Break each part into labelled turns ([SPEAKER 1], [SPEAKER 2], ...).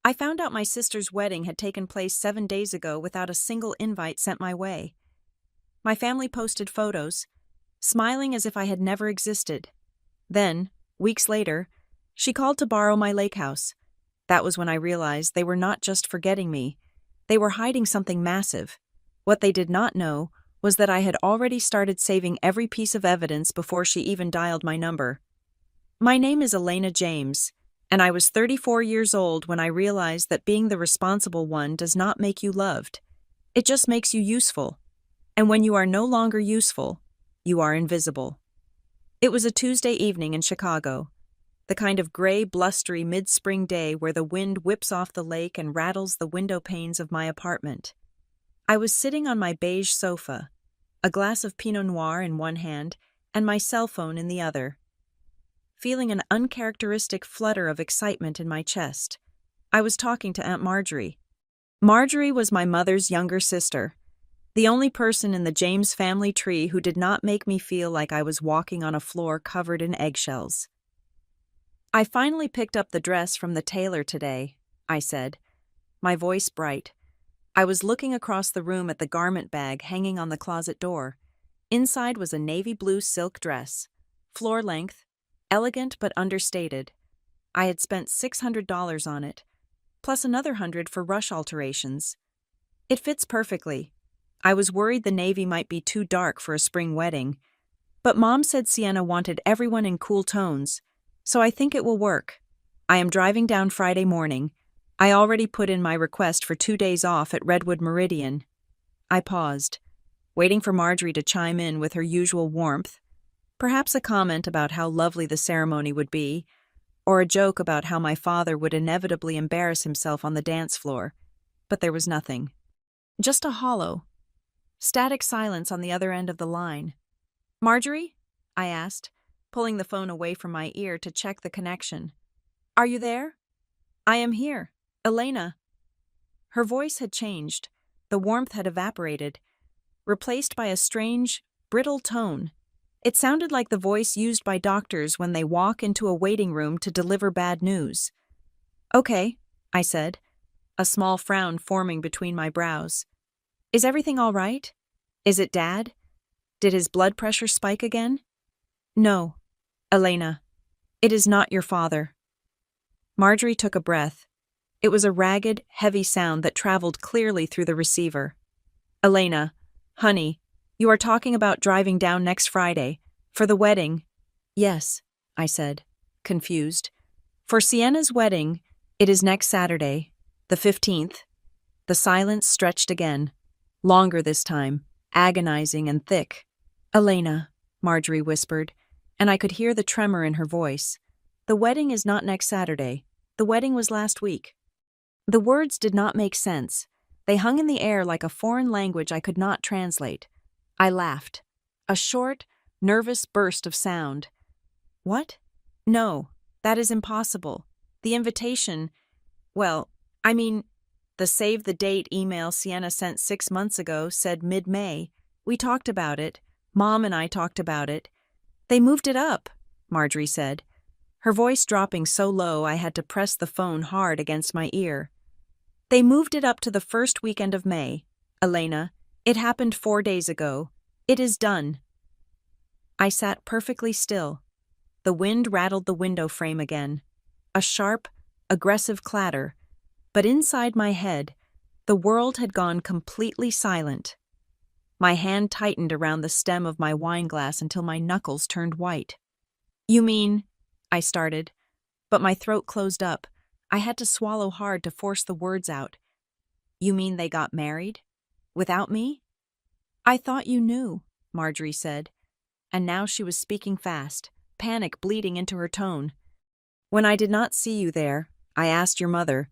[SPEAKER 1] I found out my sister's wedding had taken place 7 days ago without a single invite sent my way. My family posted photos, smiling as if I had never existed. Then, weeks later, she called to borrow my lake house. That was when I realized they were not just forgetting me. They were hiding something massive. What they did not know was that I had already started saving every piece of evidence before she even dialed my number. My name is Elena James, and I was 34 years old when I realized that being the responsible one does not make you loved. It just makes you useful. And when you are no longer useful, you are invisible. It was a Tuesday evening in Chicago, the kind of gray, blustery mid-spring day where the wind whips off the lake and rattles the window panes of my apartment. I was sitting on my beige sofa, a glass of Pinot Noir in one hand and my cell phone in the other, feeling an uncharacteristic flutter of excitement in my chest. I was talking to Aunt Marjorie. Marjorie was my mother's younger sister, the only person in the James family tree who did not make me feel like I was walking on a floor covered in eggshells. "I finally picked up the dress from the tailor today," I said, my voice bright. I was looking across the room at the garment bag hanging on the closet door. Inside was a navy blue silk dress, floor length, elegant but understated. I had spent $600 on it, plus another $100 for rush alterations. It fits perfectly. I was worried the navy might be too dark for a spring wedding, but Mom said Sienna wanted everyone in cool tones, so I think it will work. I am driving down Friday morning. I already put in my request for 2 days off at Redwood Meridian. I paused, waiting for Marjorie to chime in with her usual warmth, perhaps a comment about how lovely the ceremony would be, or a joke about how my father would inevitably embarrass himself on the dance floor, but there was nothing. Just a hollow, static silence on the other end of the line. "Marjorie?" I asked, pulling the phone away from my ear to check the connection. "Are you there?" "I am here. Elena." Her voice had changed. The warmth had evaporated, replaced by a strange, brittle tone. It sounded like the voice used by doctors when they walk into a waiting room to deliver bad news. "Okay," I said, a small frown forming between my brows. "Is everything all right? Is it Dad? Did his blood pressure spike again?" "No, Elena. It is not your father." Marjorie took a breath. It was a ragged, heavy sound that traveled clearly through the receiver. "Elena, honey, you are talking about driving down next Friday, for the wedding." "Yes," I said, confused. "For Sienna's wedding, it is next Saturday, the 15th. The silence stretched again, longer this time, agonizing and thick. "Elena," Marjorie whispered, and I could hear the tremor in her voice. "The wedding is not next Saturday. The wedding was last week." The words did not make sense. They hung in the air like a foreign language I could not translate. I laughed. A short, nervous burst of sound. "What? No, that is impossible. The invitation, well, I mean, the save the date email Sienna sent 6 months ago said mid-May. We talked about it. Mom and I talked about it. They moved it up," Marjorie said, her voice dropping so low I had to press the phone hard against my ear. "They moved it up to the first weekend of May. Elena, it happened 4 days ago. It is done." I sat perfectly still. The wind rattled the window frame again. A sharp, aggressive clatter. But inside my head, the world had gone completely silent. My hand tightened around the stem of my wineglass until my knuckles turned white. "You mean," I started, but my throat closed up. I had to swallow hard to force the words out. "You mean they got married? Without me?" "I thought you knew," Marjorie said, and now she was speaking fast, panic bleeding into her tone. "When I did not see you there, I asked your mother.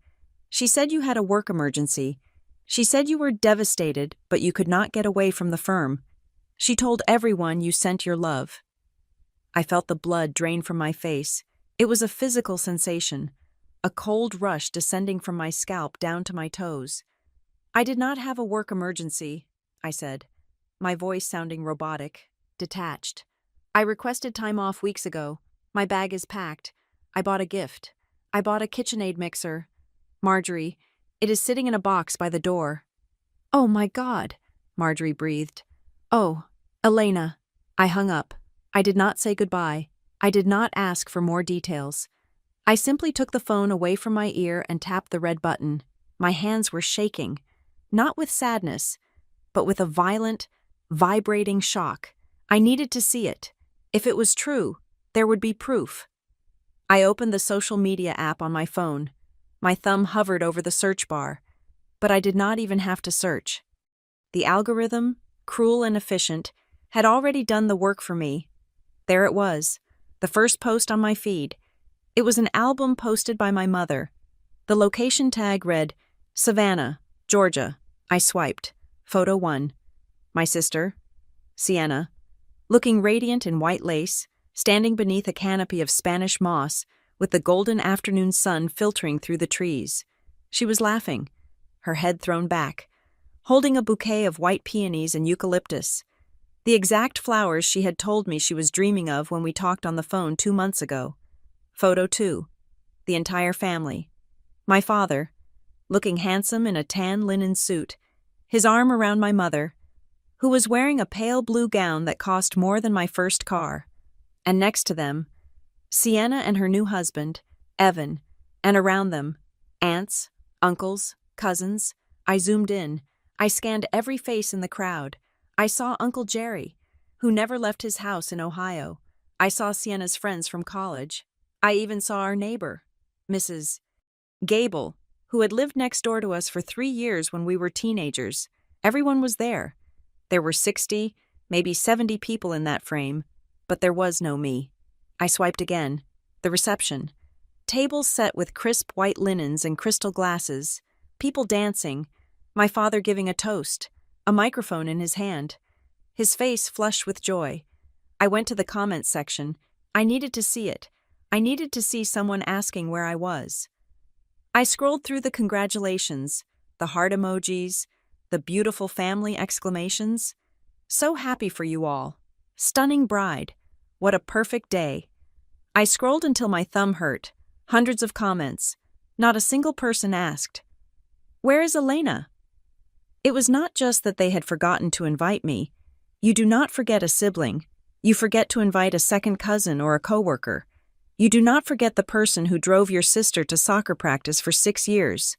[SPEAKER 1] She said you had a work emergency. She said you were devastated, but you could not get away from the firm. She told everyone you sent your love." I felt the blood drain from my face. It was a physical sensation, a cold rush descending from my scalp down to my toes. "I did not have a work emergency," I said, my voice sounding robotic, detached. "I requested time off weeks ago. My bag is packed. I bought a gift. I bought a KitchenAid mixer. Marjorie, it is sitting in a box by the door. Oh my God, Marjorie breathed. Oh, Elena. I hung up. I did not say goodbye. I did not ask for more details. I simply took the phone away from my ear and tapped the red button. My hands were shaking, not with sadness, but with a violent, vibrating shock. I needed to see it. If it was true, there would be proof. I opened the social media app on my phone. My thumb hovered over the search bar, but I did not even have to search. The algorithm, cruel and efficient, had already done the work for me. There it was, the first post on my feed. It was an album posted by my mother. The location tag read, Savannah, Georgia. I swiped. Photo 1. My sister, Sienna, looking radiant in white lace, standing beneath a canopy of Spanish moss with the golden afternoon sun filtering through the trees. She was laughing, her head thrown back, holding a bouquet of white peonies and eucalyptus, the exact flowers she had told me she was dreaming of when we talked on the phone 2 months ago. Photo 2. The entire family. My father, looking handsome in a tan linen suit, his arm around my mother, who was wearing a pale blue gown that cost more than my first car. And next to them, Sienna and her new husband, Evan, and around them, aunts, uncles, cousins. I zoomed in. I scanned every face in the crowd. I saw Uncle Jerry, who never left his house in Ohio. I saw Sienna's friends from college. I even saw our neighbor, Mrs. Gable, who had lived next door to us for 3 years when we were teenagers. Everyone was there. There were 60, maybe 70 people in that frame, but there was no me. I swiped again. The reception. Tables set with crisp white linens and crystal glasses, people dancing, my father giving a toast, a microphone in his hand, his face flushed with joy. I went to the comments section. I needed to see it. I needed to see someone asking where I was. I scrolled through the congratulations, the heart emojis, the beautiful family exclamations. So happy for you all. Stunning bride. What a perfect day. I scrolled until my thumb hurt. Hundreds of comments. Not a single person asked, "Where is Elena?" It was not just that they had forgotten to invite me. You do not forget a sibling. You forget to invite a second cousin or a coworker. You do not forget the person who drove your sister to soccer practice for 6 years.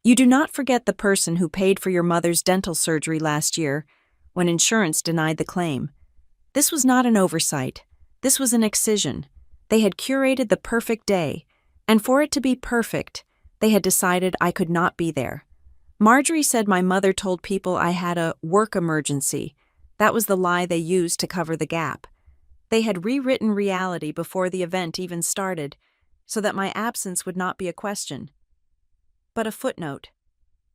[SPEAKER 1] You do not forget the person who paid for your mother's dental surgery last year when insurance denied the claim. This was not an oversight. This was an excision. They had curated the perfect day, and for it to be perfect, they had decided I could not be there. Marjorie said my mother told people I had a work emergency. That was the lie they used to cover the gap. They had rewritten reality before the event even started, so that my absence would not be a question. But a footnote.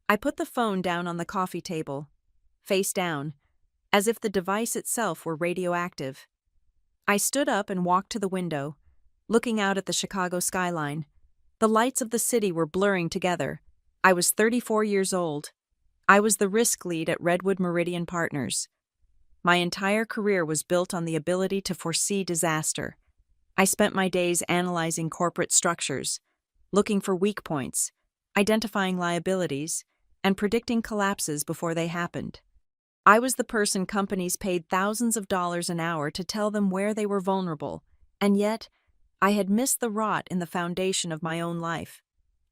[SPEAKER 1] I put the phone down on the coffee table, face down, as if the device itself were radioactive. I stood up and walked to the window, looking out at the Chicago skyline. The lights of the city were blurring together. I was 34 years old. I was the risk lead at Redwood Meridian Partners. My entire career was built on the ability to foresee disaster. I spent my days analyzing corporate structures, looking for weak points, identifying liabilities, and predicting collapses before they happened. I was the person companies paid thousands of dollars an hour to tell them where they were vulnerable, and yet I had missed the rot in the foundation of my own life.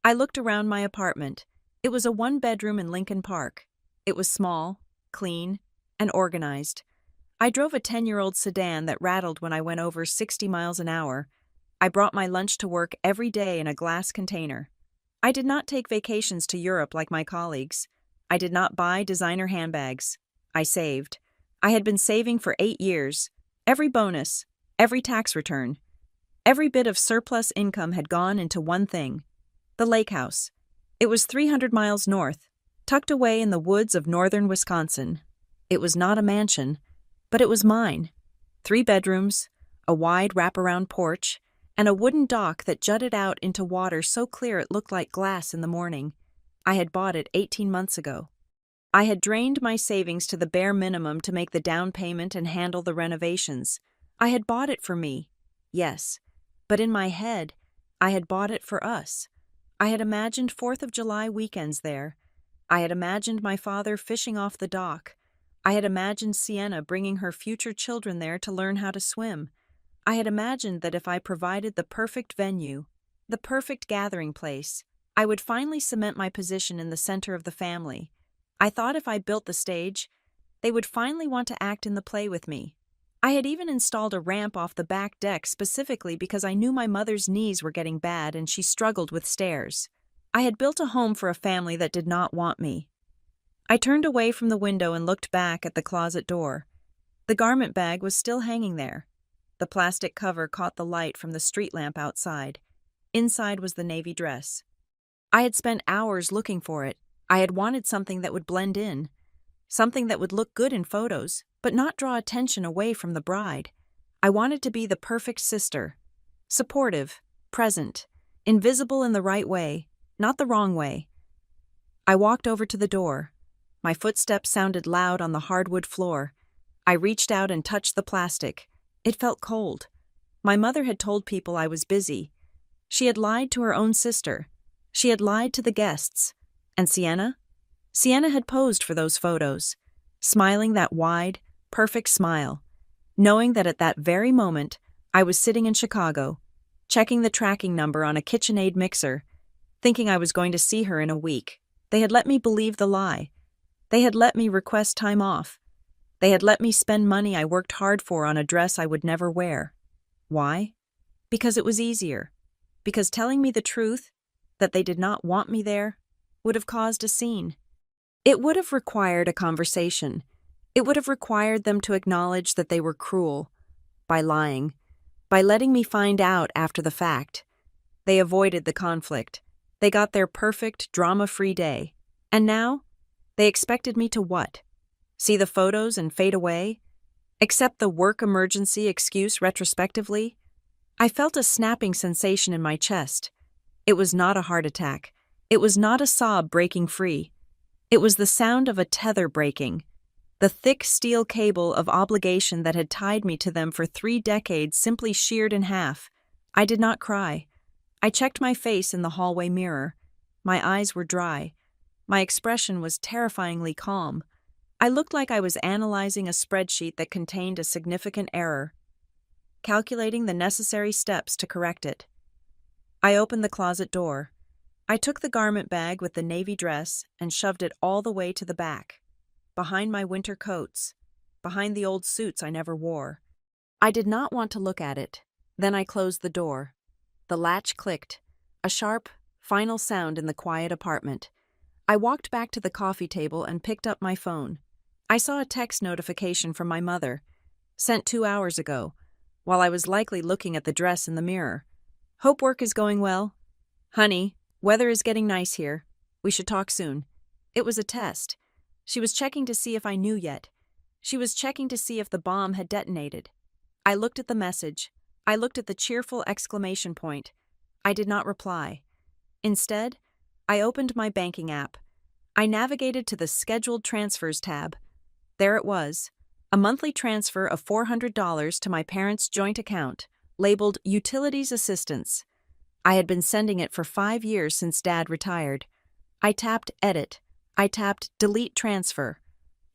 [SPEAKER 1] I looked around my apartment. It was a 1-bedroom in Lincoln Park. It was small, clean, and organized. I drove a 10-year-old sedan that rattled when I went over 60 miles an hour. I brought my lunch to work every day in a glass container. I did not take vacations to Europe like my colleagues. I did not buy designer handbags. I saved. I had been saving for 8 years. Every bonus, every tax return, every bit of surplus income had gone into one thing: the lake house. It was 300 miles north, tucked away in the woods of northern Wisconsin. It was not a mansion, but it was mine. 3 bedrooms, a wide wraparound porch, and a wooden dock that jutted out into water so clear it looked like glass in the morning. I had bought it 18 months ago. I had drained my savings to the bare minimum to make the down payment and handle the renovations. I had bought it for me, yes, but in my head, I had bought it for us. I had imagined 4th of July weekends there. I had imagined my father fishing off the dock. I had imagined Sienna bringing her future children there to learn how to swim. I had imagined that if I provided the perfect venue, the perfect gathering place, I would finally cement my position in the center of the family. I thought if I built the stage, they would finally want to act in the play with me. I had even installed a ramp off the back deck specifically because I knew my mother's knees were getting bad and she struggled with stairs. I had built a home for a family that did not want me. I turned away from the window and looked back at the closet door. The garment bag was still hanging there. The plastic cover caught the light from the street lamp outside. Inside was the navy dress. I had spent hours looking for it. I had wanted something that would blend in, something that would look good in photos, but not draw attention away from the bride. I wanted to be the perfect sister. Supportive, present, invisible in the right way, not the wrong way. I walked over to the door. My footsteps sounded loud on the hardwood floor. I reached out and touched the plastic. It felt cold. My mother had told people I was busy. She had lied to her own sister. She had lied to the guests. And Sienna? Sienna had posed for those photos, smiling that wide, perfect smile, knowing that at that very moment I was sitting in Chicago, checking the tracking number on a KitchenAid mixer, thinking I was going to see her in a week. They had let me believe the lie. They had let me request time off. They had let me spend money I worked hard for on a dress I would never wear. Why? Because it was easier. Because telling me the truth, that they did not want me there, would have caused a scene. It would have required a conversation. It would have required them to acknowledge that they were cruel, by lying, by letting me find out after the fact. They avoided the conflict. They got their perfect, drama-free day. And now, they expected me to what? See the photos and fade away? Accept the work emergency excuse retrospectively? I felt a snapping sensation in my chest. It was not a heart attack. It was not a sob breaking free. It was the sound of a tether breaking. The thick steel cable of obligation that had tied me to them for 3 decades simply sheared in half. I did not cry. I checked my face in the hallway mirror. My eyes were dry. My expression was terrifyingly calm. I looked like I was analyzing a spreadsheet that contained a significant error, calculating the necessary steps to correct it. I opened the closet door. I took the garment bag with the navy dress and shoved it all the way to the back, behind my winter coats, behind the old suits I never wore. I did not want to look at it. Then I closed the door. The latch clicked, a sharp, final sound in the quiet apartment. I walked back to the coffee table and picked up my phone. I saw a text notification from my mother, sent 2 hours ago, while I was likely looking at the dress in the mirror. Hope work is going well. Honey, weather is getting nice here. We should talk soon. It was a test. She was checking to see if I knew yet. She was checking to see if the bomb had detonated. I looked at the message. I looked at the cheerful exclamation point. I did not reply. Instead, I opened my banking app. I navigated to the Scheduled Transfers tab. There it was, a monthly transfer of $400 to my parents' joint account, labeled Utilities Assistance. I had been sending it for 5 years since Dad retired. I tapped Edit. I tapped Delete Transfer.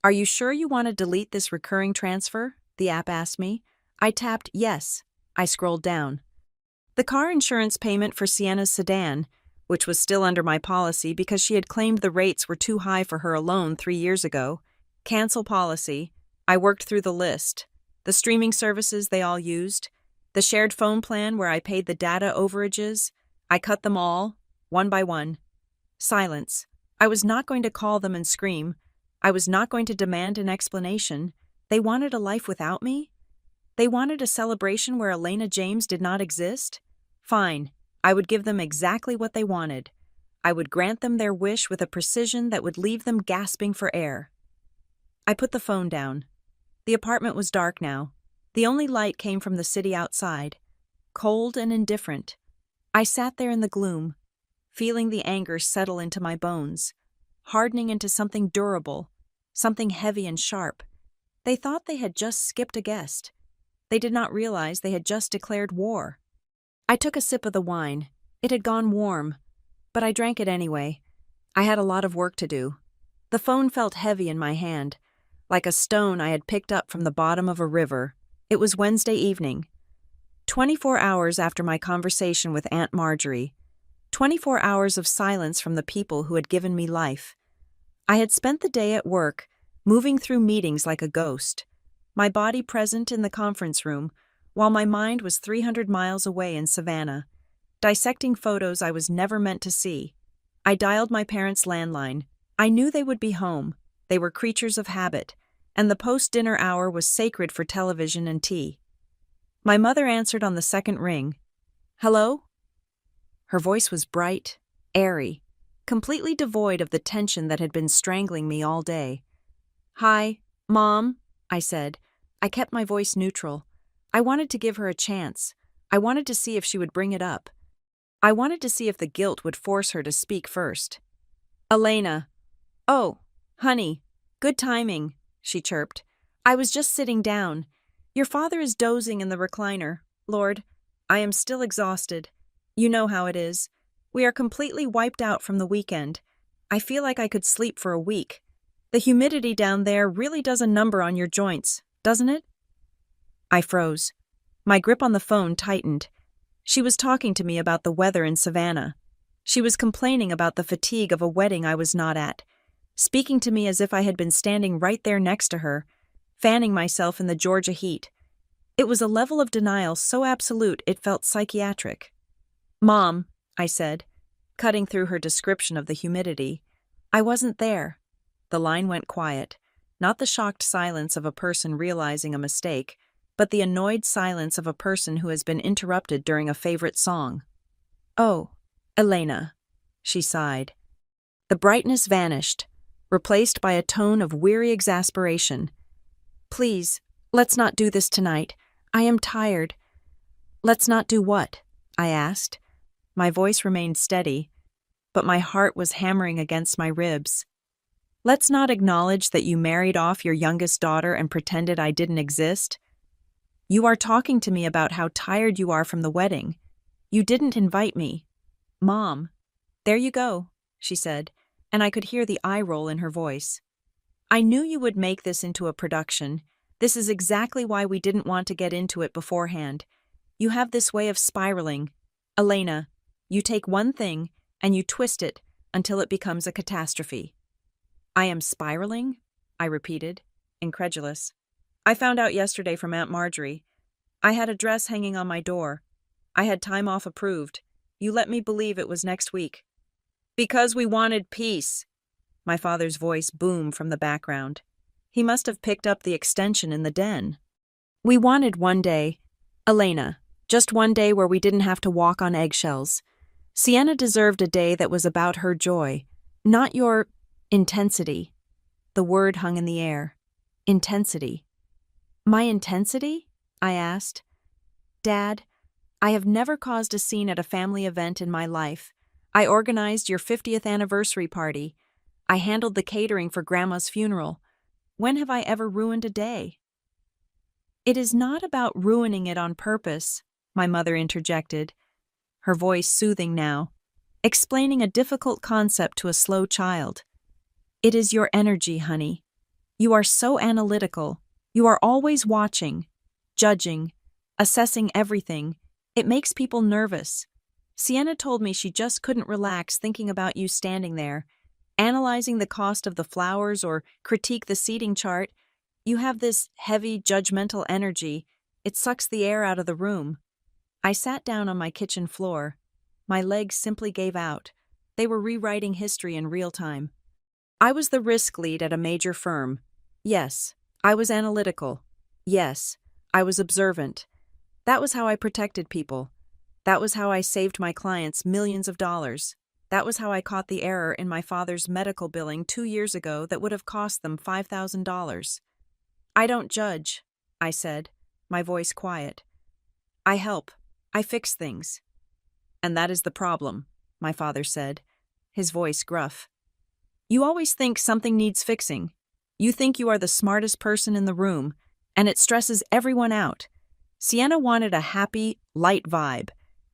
[SPEAKER 1] Are you sure you want to delete this recurring transfer? The app asked me. I tapped Yes. I scrolled down. The car insurance payment for Sienna's sedan, which was still under my policy because she had claimed the rates were too high for her alone 3 years ago. Cancel policy. I worked through the list. The streaming services they all used. The shared phone plan where I paid the data overages. I cut them all, one by one. Silence. I was not going to call them and scream. I was not going to demand an explanation. They wanted a life without me? They wanted a celebration where Elena James did not exist? Fine. I would give them exactly what they wanted. I would grant them their wish with a precision that would leave them gasping for air. I put the phone down. The apartment was dark now. The only light came from the city outside, cold and indifferent. I sat there in the gloom, feeling the anger settle into my bones, hardening into something durable, something heavy and sharp. They thought they had just skipped a guest. They did not realize they had just declared war. I took a sip of the wine. It had gone warm. but I drank it anyway. I had a lot of work to do. The phone felt heavy in my hand, like a stone I had picked up from the bottom of a river. It was Wednesday evening, 24 hours after my conversation with Aunt Marjorie, 24 hours of silence from the people who had given me life. I had spent the day at work, moving through meetings like a ghost, my body present in the conference room, while my mind was 300 miles away in Savannah, dissecting photos I was never meant to see. I dialed my parents' landline. I knew they would be home. They were creatures of habit, and the post-dinner hour was sacred for television and tea. My mother answered on the second ring. "Hello?" Her voice was bright, airy, completely devoid of the tension that had been strangling me all day. "Hi, Mom," I said. I kept my voice neutral. I wanted to give her a chance. I wanted to see if she would bring it up. I wanted to see if the guilt would force her to speak first. "Elena." "Oh, honey, good timing," she chirped. "I was just sitting down. Your father is dozing in the recliner. Lord, I am still exhausted. You know how it is. We are completely wiped out from the weekend. I feel like I could sleep for a week. The humidity down there really does a number on your joints, doesn't it?" I froze. My grip on the phone tightened. She was talking to me about the weather in Savannah. She was complaining about the fatigue of a wedding I was not at, speaking to me as if I had been standing right there next to her, fanning myself in the Georgia heat. It was a level of denial so absolute it felt psychiatric. "Mom," I said, cutting through her description of the humidity. "I wasn't there." The line went quiet, not the shocked silence of a person realizing a mistake, but the annoyed silence of a person who has been interrupted during a favorite song. "Oh, Elena," she sighed. The brightness vanished, replaced by a tone of weary exasperation. "Please, let's not do this tonight. I am tired." "Let's not do what?" I asked. My voice remained steady, but my heart was hammering against my ribs. "Let's not acknowledge that you married off your youngest daughter and pretended I didn't exist. You are talking to me about how tired you are from the wedding. You didn't invite me." "Mom." "There you go," she said, and I could hear the eye roll in her voice. "I knew you would make this into a production. This is exactly why we didn't want to get into it beforehand. You have this way of spiraling. Elena, you take one thing and you twist it until it becomes a catastrophe." "I am spiraling?" I repeated, incredulous. "I found out yesterday from Aunt Marjorie. I had a dress hanging on my door. I had time off approved. You let me believe it was next week." "Because we wanted peace." My father's voice boomed from the background. He must have picked up the extension in the den. "We wanted one day, Elena, just one day where we didn't have to walk on eggshells. Sienna deserved a day that was about her joy, not your intensity." The word hung in the air. Intensity. "My intensity?" I asked. "Dad, I have never caused a scene at a family event in my life. I organized your 50th anniversary party. I handled the catering for Grandma's funeral. When have I ever ruined a day?" "It is not about ruining it on purpose," my mother interjected, her voice soothing now, explaining a difficult concept to a slow child. "It is your energy, honey. You are so analytical. You are always watching, judging, assessing everything. It makes people nervous. Sienna told me she just couldn't relax thinking about you standing there, analyzing the cost of the flowers or critique the seating chart. You have this heavy, judgmental energy. It sucks the air out of the room." I sat down on my kitchen floor. My legs simply gave out. They were rewriting history in real time. I was the risk lead at a major firm. Yes, I was analytical. Yes, I was observant. That was how I protected people. That was how I saved my clients millions of dollars. That was how I caught the error in my father's medical billing 2 years ago that would have cost them $5,000. "I don't judge," I said, my voice quiet. "I help. I fix things." "And that is the problem," my father said, his voice gruff. "You always think something needs fixing. You think you are the smartest person in the room, and it stresses everyone out. Sienna wanted a happy, light vibe.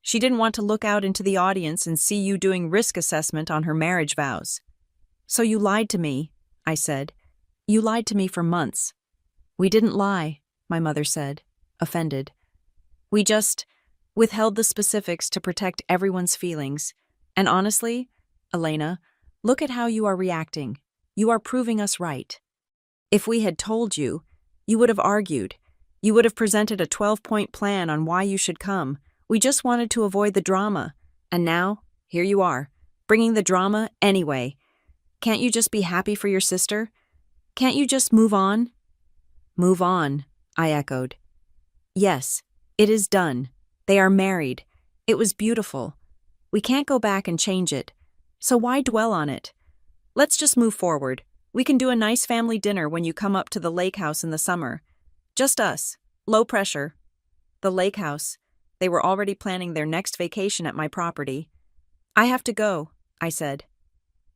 [SPEAKER 1] She didn't want to look out into the audience and see you doing risk assessment on her marriage vows. So you lied to me, I said. You lied to me for months. We didn't lie, my mother said, offended. We just withheld the specifics to protect everyone's feelings. And honestly, Elena, look at how you are reacting. You are proving us right. If we had told you, you would have argued. You would have presented a 12-point plan on why you should come. We just wanted to avoid the drama. And now, here you are, bringing the drama anyway. Can't you just be happy for your sister? Can't you just move on? Move on, I echoed. Yes, it is done. They are married. It was beautiful. We can't go back and change it. So why dwell on it? Let's just move forward. We can do a nice family dinner when you come up to the lake house in the summer. Just us. Low pressure. The lake house. They were already planning their next vacation at my property. I have to go, I said.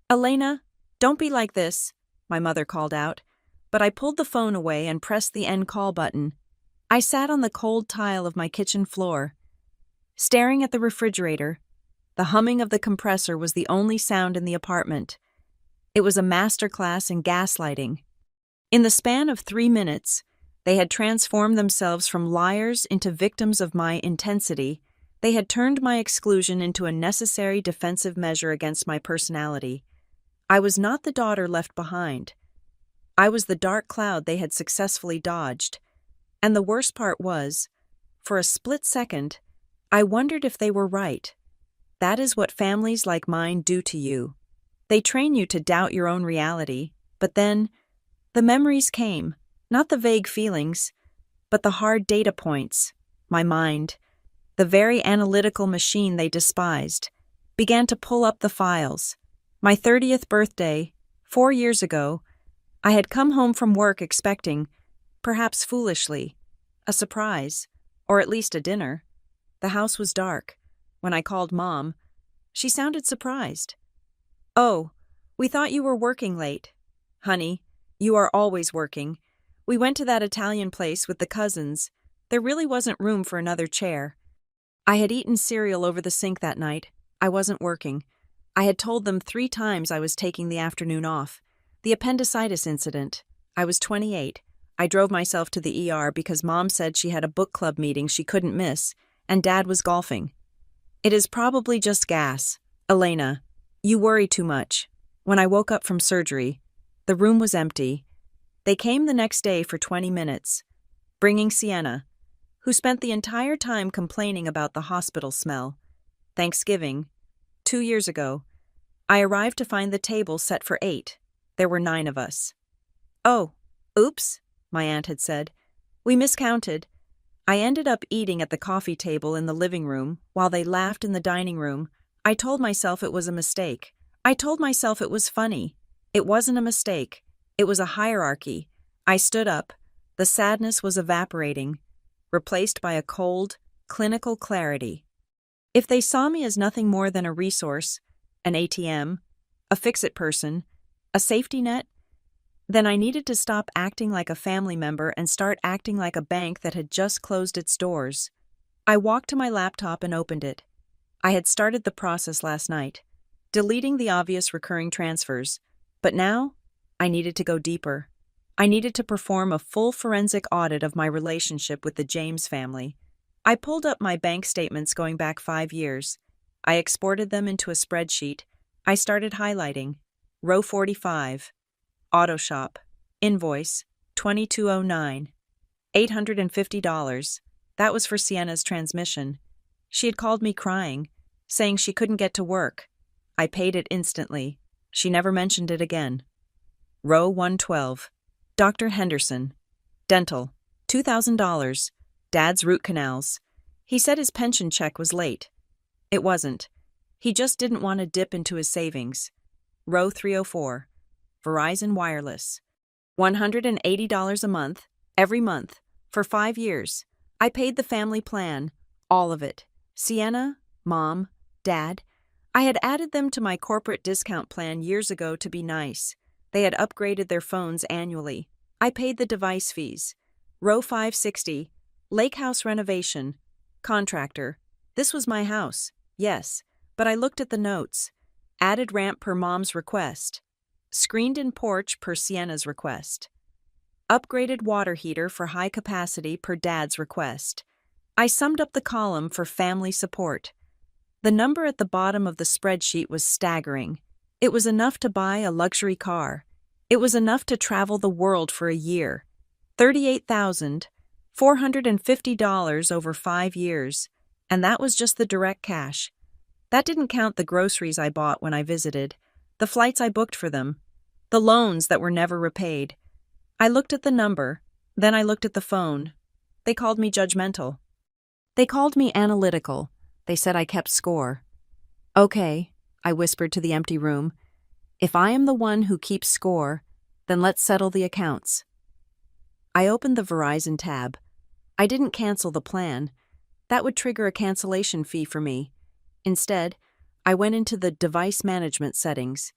[SPEAKER 1] Elena, don't be like this, my mother called out, but I pulled the phone away and pressed the end call button. I sat on the cold tile of my kitchen floor, staring at the refrigerator. The humming of the compressor was the only sound in the apartment. It was a masterclass in gaslighting. In the span of 3 minutes, they had transformed themselves from liars into victims of my intensity. They had turned my exclusion into a necessary defensive measure against my personality. I was not the daughter left behind. I was the dark cloud they had successfully dodged. And the worst part was, for a split second, I wondered if they were right. That is what families like mine do to you. They train you to doubt your own reality, but then, the memories came, not the vague feelings, but the hard data points. My mind, the very analytical machine they despised, began to pull up the files. My 30th birthday, 4 years ago, I had come home from work expecting, perhaps foolishly, a surprise, or at least a dinner. The house was dark. When I called Mom, she sounded surprised. Oh, we thought you were working late. Honey, you are always working. We went to that Italian place with the cousins. There really wasn't room for another chair. I had eaten cereal over the sink that night. I wasn't working. I had told them 3 times I was taking the afternoon off. The appendicitis incident. I was 28. I drove myself to the ER because Mom said she had a book club meeting she couldn't miss, and Dad was golfing. It is probably just gas. Elena, you worry too much. When I woke up from surgery, the room was empty. They came the next day for 20 minutes, bringing Sienna, who spent the entire time complaining about the hospital smell. Thanksgiving, 2 years ago, I arrived to find the table set for 8. There were 9 of us. Oh, oops, my aunt had said. We miscounted. I ended up eating at the coffee table in the living room while they laughed in the dining room. I told myself it was a mistake. I told myself it was funny. It wasn't a mistake. It was a hierarchy. I stood up. The sadness was evaporating, replaced by a cold, clinical clarity. If they saw me as nothing more than a resource, an ATM, a fix-it person, a safety net, then I needed to stop acting like a family member and start acting like a bank that had just closed its doors. I walked to my laptop and opened it. I had started the process last night, deleting the obvious recurring transfers, but now I needed to go deeper. I needed to perform a full forensic audit of my relationship with the James family. I pulled up my bank statements going back 5 years. I exported them into a spreadsheet. I started highlighting. Row 45. Auto shop. Invoice. 2209. $850. That was for Sienna's transmission. She had called me crying, saying she couldn't get to work. I paid it instantly. She never mentioned it again. Row 112. Dr. Henderson. Dental. $2,000. Dad's root canals. He said his pension check was late. It wasn't. He just didn't want to dip into his savings. Row 304. Verizon Wireless. $180 a month, every month, for 5 years. I paid the family plan, all of it. Sienna, Mom, Dad. I had added them to my corporate discount plan years ago to be nice. They had upgraded their phones annually. I paid the device fees. Row 560. Lake house renovation. Contractor. This was my house, yes, but I looked at the notes. Added ramp per mom's request. Screened-in porch per Sienna's request. Upgraded water heater for high capacity per dad's request. I summed up the column for family support. The number at the bottom of the spreadsheet was staggering. It was enough to buy a luxury car. It was enough to travel the world for a year. $38,450 over 5 years. And that was just the direct cash. That didn't count the groceries I bought when I visited, the flights I booked for them, the loans that were never repaid. I looked at the number, then I looked at the phone. They called me judgmental. They called me analytical. They said I kept score. Okay, I whispered to the empty room. If I am the one who keeps score, then let's settle the accounts. I opened the Verizon tab. I didn't cancel the plan. That would trigger a cancellation fee for me. Instead, I went into the device management settings.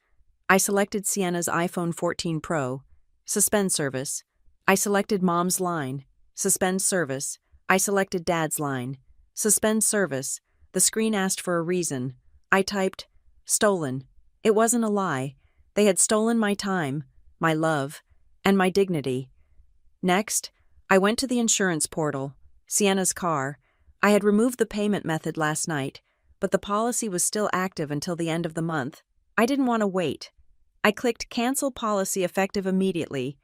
[SPEAKER 1] I selected Sienna's iPhone 14 Pro. Suspend service. I selected Mom's line. Suspend service. I selected Dad's line. Suspend service. The screen asked for a reason. I typed, stolen. It wasn't a lie. They had stolen my time, my love, and my dignity. Next, I went to the insurance portal, Sienna's car. I had removed the payment method last night, but the policy was still active until the end of the month. I didn't want to wait. I clicked Cancel Policy Effective Immediately.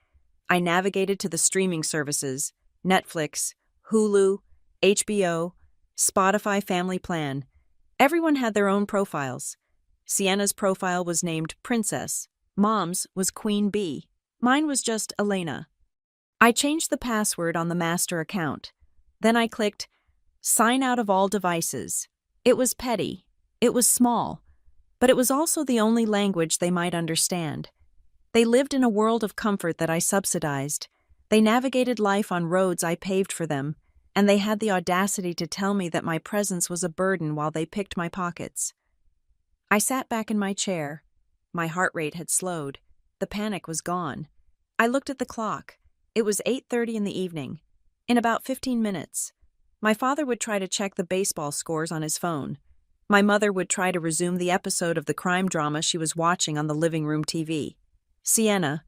[SPEAKER 1] I navigated to the streaming services, Netflix, Hulu, HBO, Spotify Family Plan. Everyone had their own profiles. Sienna's profile was named Princess. Mom's was Queen Bee. Mine was just Elena. I changed the password on the master account. Then I clicked Sign out of all devices. It was petty. It was small. But it was also the only language they might understand. They lived in a world of comfort that I subsidized. They navigated life on roads I paved for them, and they had the audacity to tell me that my presence was a burden while they picked my pockets. I sat back in my chair. My heart rate had slowed. The panic was gone. I looked at the clock. It was 8:30 in the evening. In about 15 minutes. My father would try to check the baseball scores on his phone. My mother would try to resume the episode of the crime drama she was watching on the living room TV. Sienna,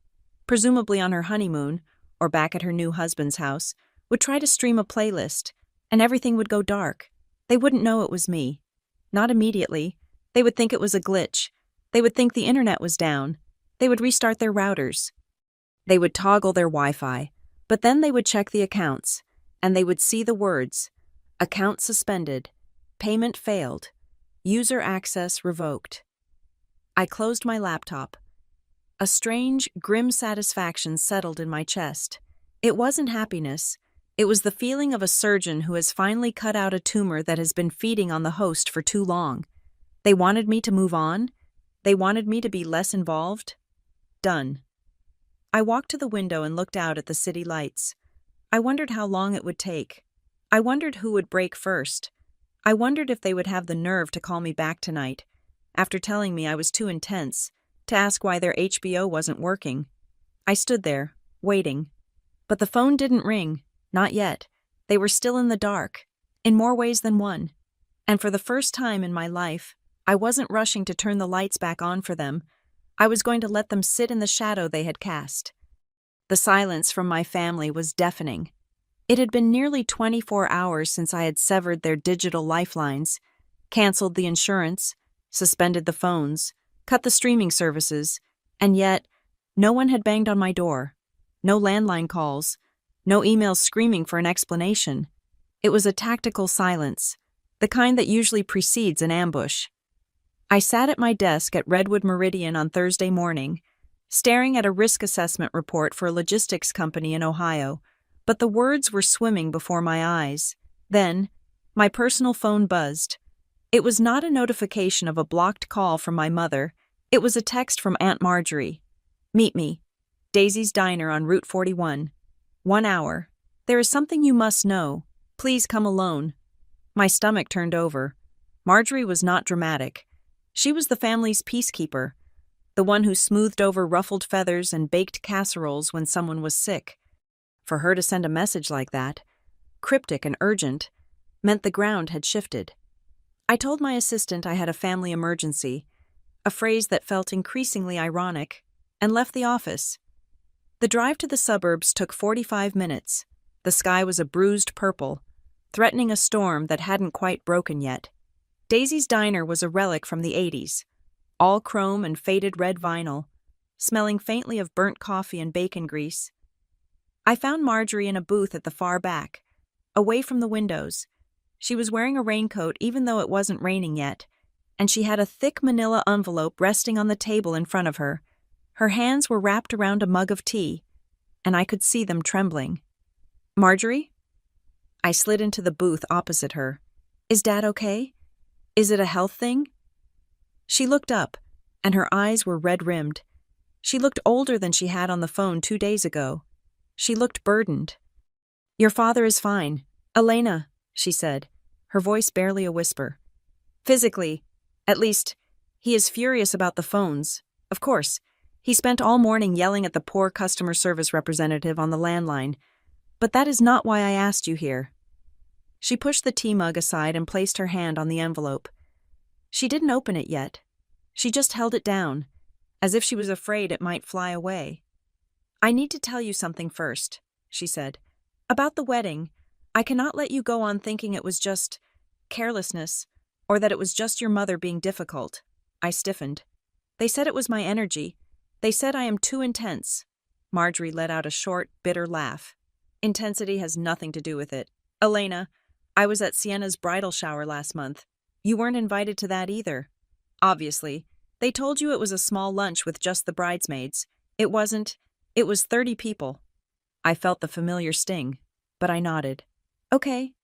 [SPEAKER 1] presumably on her honeymoon, or back at her new husband's house, would try to stream a playlist, and everything would go dark. They wouldn't know it was me. Not immediately. They would think it was a glitch. They would think the internet was down. They would restart their routers. They would toggle their Wi-Fi, but then they would check the accounts, and they would see the words, account suspended, payment failed, user access revoked. I closed my laptop. A strange, grim satisfaction settled in my chest. It wasn't happiness. It was the feeling of a surgeon who has finally cut out a tumor that has been feeding on the host for too long. They wanted me to move on. They wanted me to be less involved. Done. I walked to the window and looked out at the city lights. I wondered how long it would take. I wondered who would break first. I wondered if they would have the nerve to call me back tonight, after telling me I was too intense, to ask why their HBO wasn't working. I stood there, waiting. But the phone didn't ring, not yet. They were still in the dark, in more ways than one. And for the first time in my life, I wasn't rushing to turn the lights back on for them. I was going to let them sit in the shadow they had cast. The silence from my family was deafening. It had been nearly 24 hours since I had severed their digital lifelines, canceled the insurance, suspended the phones, cut the streaming services, and yet, no one had banged on my door. No landline calls, no emails screaming for an explanation. It was a tactical silence, the kind that usually precedes an ambush. I sat at my desk at Redwood Meridian on Thursday morning, staring at a risk assessment report for a logistics company in Ohio, but the words were swimming before my eyes. Then, my personal phone buzzed. It was not a notification of a blocked call from my mother. It was a text from Aunt Marjorie. Meet me. Daisy's Diner on Route 41. 1 hour. There is something you must know. Please come alone. My stomach turned over. Marjorie was not dramatic. She was the family's peacekeeper, the one who smoothed over ruffled feathers and baked casseroles when someone was sick. For her to send a message like that, cryptic and urgent, meant the ground had shifted. I told my assistant I had a family emergency, a phrase that felt increasingly ironic, and left the office. The drive to the suburbs took 45 minutes. The sky was a bruised purple, threatening a storm that hadn't quite broken yet. Daisy's Diner was a relic from the 80s, all chrome and faded red vinyl, smelling faintly of burnt coffee and bacon grease. I found Marjorie in a booth at the far back, away from the windows. She was wearing a raincoat even though it wasn't raining yet, and she had a thick manila envelope resting on the table in front of her. Her hands were wrapped around a mug of tea, and I could see them trembling. "Marjorie?" I slid into the booth opposite her. "Is Dad okay? Is it a health thing?" She looked up, and her eyes were red-rimmed. She looked older than she had on the phone 2 days ago. She looked burdened. "Your father is fine, Elena," she said, her voice barely a whisper. "Physically, at least, he is furious about the phones. Of course, he spent all morning yelling at the poor customer service representative on the landline. But that is not why I asked you here." She pushed the tea mug aside and placed her hand on the envelope. She didn't open it yet. She just held it down, as if she was afraid it might fly away. "I need to tell you something first," she said. "About the wedding, I cannot let you go on thinking it was just carelessness, or that it was just your mother being difficult." I stiffened. "They said it was my energy. They said I am too intense." Marjorie let out a short, bitter laugh. "Intensity has nothing to do with it. Elena, I was at Sienna's bridal shower last month. You weren't invited to that either. Obviously, they told you it was a small lunch with just the bridesmaids. It wasn't. It was 30 people. I felt the familiar sting, but I nodded. "Okay."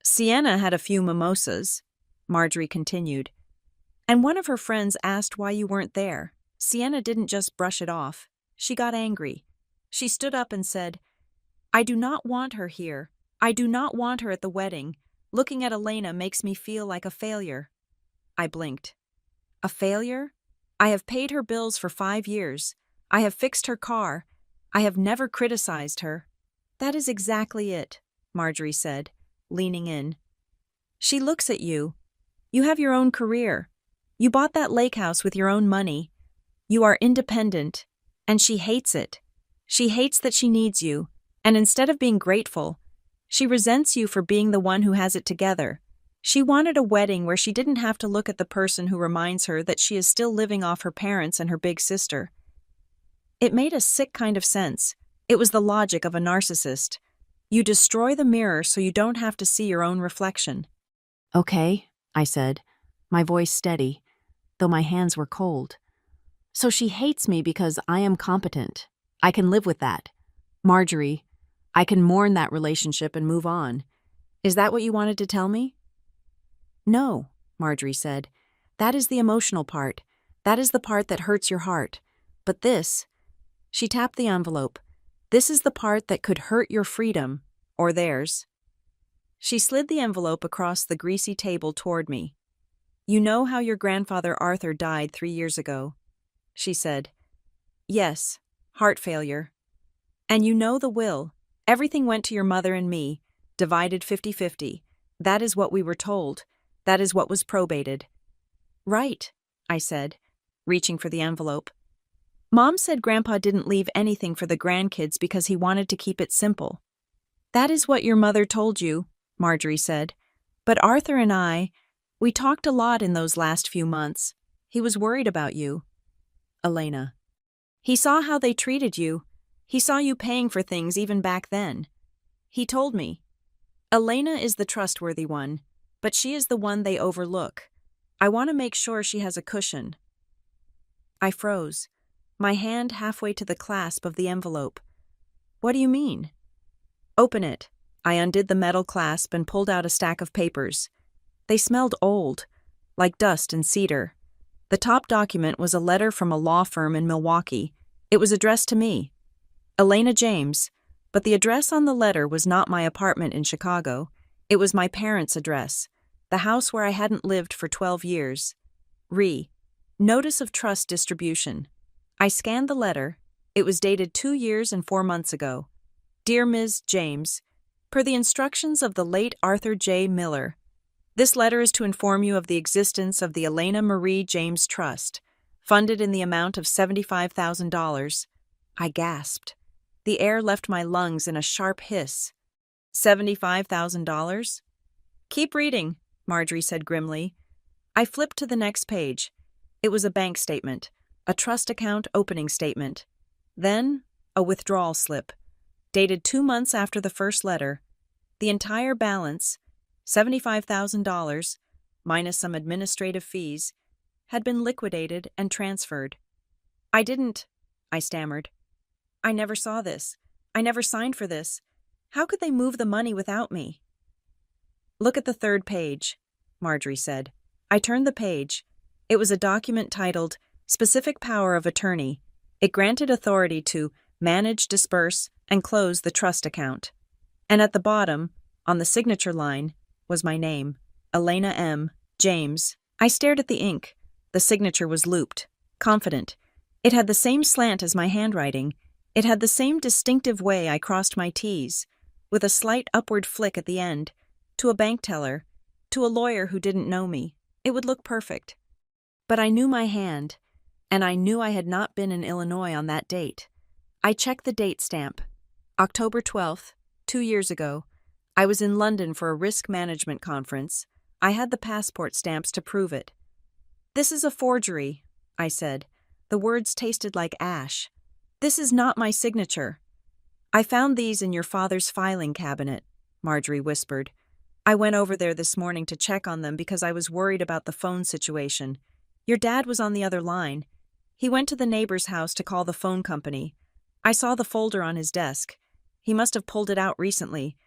[SPEAKER 1] "Sienna had a few mimosas," Marjorie continued, "and one of her friends asked why you weren't there. Sienna didn't just brush it off. She got angry. She stood up and said, 'I do not want her here. I do not want her at the wedding. Looking at Elena makes me feel like a failure.'" I blinked. "A failure? I have paid her bills for 5 years. I have fixed her car. I have never criticized her." "That is exactly it," Marjorie said, leaning in. "She looks at you. You have your own career. You bought that lake house with your own money. You are independent, and she hates it. She hates that she needs you, and instead of being grateful, she resents you for being the one who has it together. She wanted a wedding where she didn't have to look at the person who reminds her that she is still living off her parents and her big sister." It made a sick kind of sense. It was the logic of a narcissist. You destroy the mirror so you don't have to see your own reflection. "Okay," I said, my voice steady, though my hands were cold. "So she hates me because I am competent. I can live with that. Marjorie, I can mourn that relationship and move on. Is that what you wanted to tell me?" "No," Marjorie said. "That is the emotional part. That is the part that hurts your heart. But this," she tapped the envelope, "this is the part that could hurt your freedom, or theirs." She slid the envelope across the greasy table toward me. "You know how your grandfather Arthur died 3 years ago?" she said. "Yes, heart failure. And you know the will. Everything went to your mother and me, divided 50-50. That is what we were told. That is what was probated." "Right," I said, reaching for the envelope. "Mom said Grandpa didn't leave anything for the grandkids because he wanted to keep it simple." "That is what your mother told you," Marjorie said. "But Arthur and we talked a lot in those last few months. He was worried about you." "Elena." "He saw how they treated you. He saw you paying for things even back then. He told me, Elena is the trustworthy one, but she is the one they overlook. I want to make sure she has a cushion." I froze, my hand halfway to the clasp of the envelope. "What do you mean?" "Open it." I undid the metal clasp and pulled out a stack of papers. They smelled old, like dust and cedar. The top document was a letter from a law firm in Milwaukee. It was addressed to me, Elena James, but the address on the letter was not my apartment in Chicago. It was my parents' address, the house where I hadn't lived for 12 years. Notice of trust distribution. I scanned the letter. It was dated 2 years and 4 months ago. "Dear Ms. James, per the instructions of the late Arthur J. Miller, This letter is to inform you of the existence of the Elena Marie James Trust, funded in the amount of $75,000. I gasped. The air left my lungs in a sharp hiss. $75,000? Keep reading, Marjorie said grimly. I flipped to the next page. It was a bank statement, a trust account opening statement. Then, a withdrawal slip, dated 2 months after the first letter. The entire balance, $75,000, minus some administrative fees, had been liquidated and transferred. I stammered. I never saw this. I never signed for this. How could they move the money without me? Look at the third page, Marjorie said. I turned the page. It was a document titled Specific Power of Attorney. It granted authority to manage, disperse, and close the trust account. And at the bottom, on the signature line, was my name, Elena M. James. I stared at the ink. The signature was looped, confident. It had the same slant as my handwriting. It had the same distinctive way I crossed my T's, with a slight upward flick at the end, to a bank teller, to a lawyer who didn't know me. It would look perfect. But I knew my hand, and I knew I had not been in Illinois on that date. I checked the date stamp. October 12th, 2 years ago. I was in London for a risk management conference. I had the passport stamps to prove it. This is a forgery, I said. The words tasted like ash. This is not my signature. I found these in your father's filing cabinet, Marjorie whispered. I went over there this morning to check on them because I was worried about the phone situation. Your dad was on the other line. He went to the neighbor's house to call the phone company. I saw the folder on his desk. He must have pulled it out recently.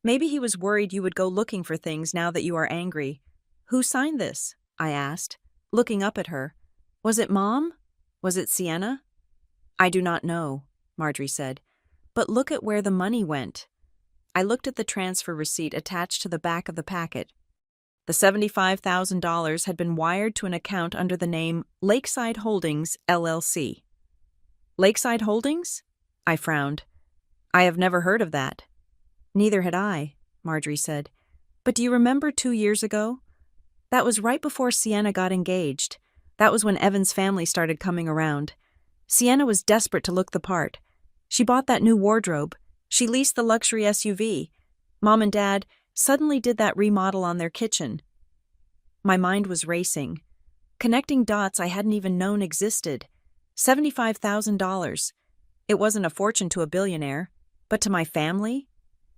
[SPEAKER 1] Maybe he was worried you would go looking for things now that you are angry. Who signed this? I asked, looking up at her. Was it Mom? Was it Sienna? I do not know, Marjorie said. But look at where the money went. I looked at the transfer receipt attached to the back of the packet. The $75,000 had been wired to an account under the name Lakeside Holdings, LLC. Lakeside Holdings? I frowned. I have never heard of that. Neither had I, Marjorie said. But do you remember 2 years ago? That was right before Sienna got engaged. That was when Evan's family started coming around. Sienna was desperate to look the part. She bought that new wardrobe. She leased the luxury SUV. Mom and Dad suddenly did that remodel on their kitchen. My mind was racing, connecting dots I hadn't even known existed. $75,000. It wasn't a fortune to a billionaire, but to my family?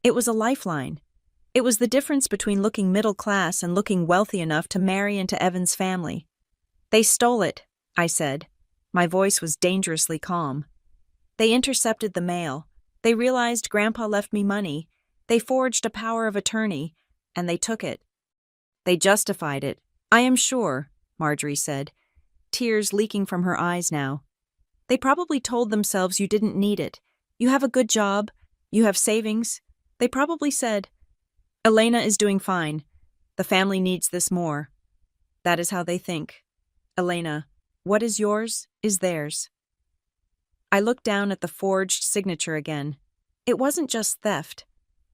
[SPEAKER 1] It was a lifeline. It was the difference between looking middle class and looking wealthy enough to marry into Evan's family. They stole it, I said. My voice was dangerously calm. They intercepted the mail. They realized Grandpa left me money. They forged a power of attorney, and they took it. They justified it, I am sure, Marjorie said, tears leaking from her eyes now. They probably told themselves you didn't need it. You have a good job. You have savings. They probably said, Elena is doing fine. The family needs this more. That is how they think. Elena, what is yours is theirs. I looked down at the forged signature again. It wasn't just theft.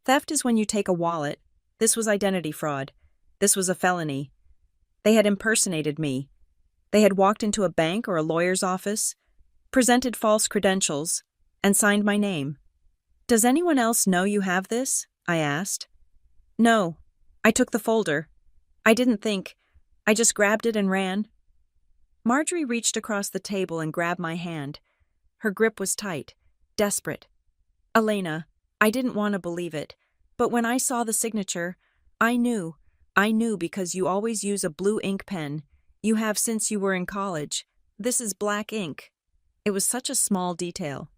[SPEAKER 1] Theft is when you take a wallet. This was identity fraud. This was a felony. They had impersonated me. They had walked into a bank or a lawyer's office, presented false credentials, and signed my name. Does anyone else know you have this? I asked. No. I took the folder. I didn't think. I just grabbed it and ran. Marjorie reached across the table and grabbed my hand. Her grip was tight, desperate. Elena, I didn't want to believe it, but when I saw the signature, I knew because you always use a blue ink pen. You have since you were in college. This is black ink. It was such a small detail.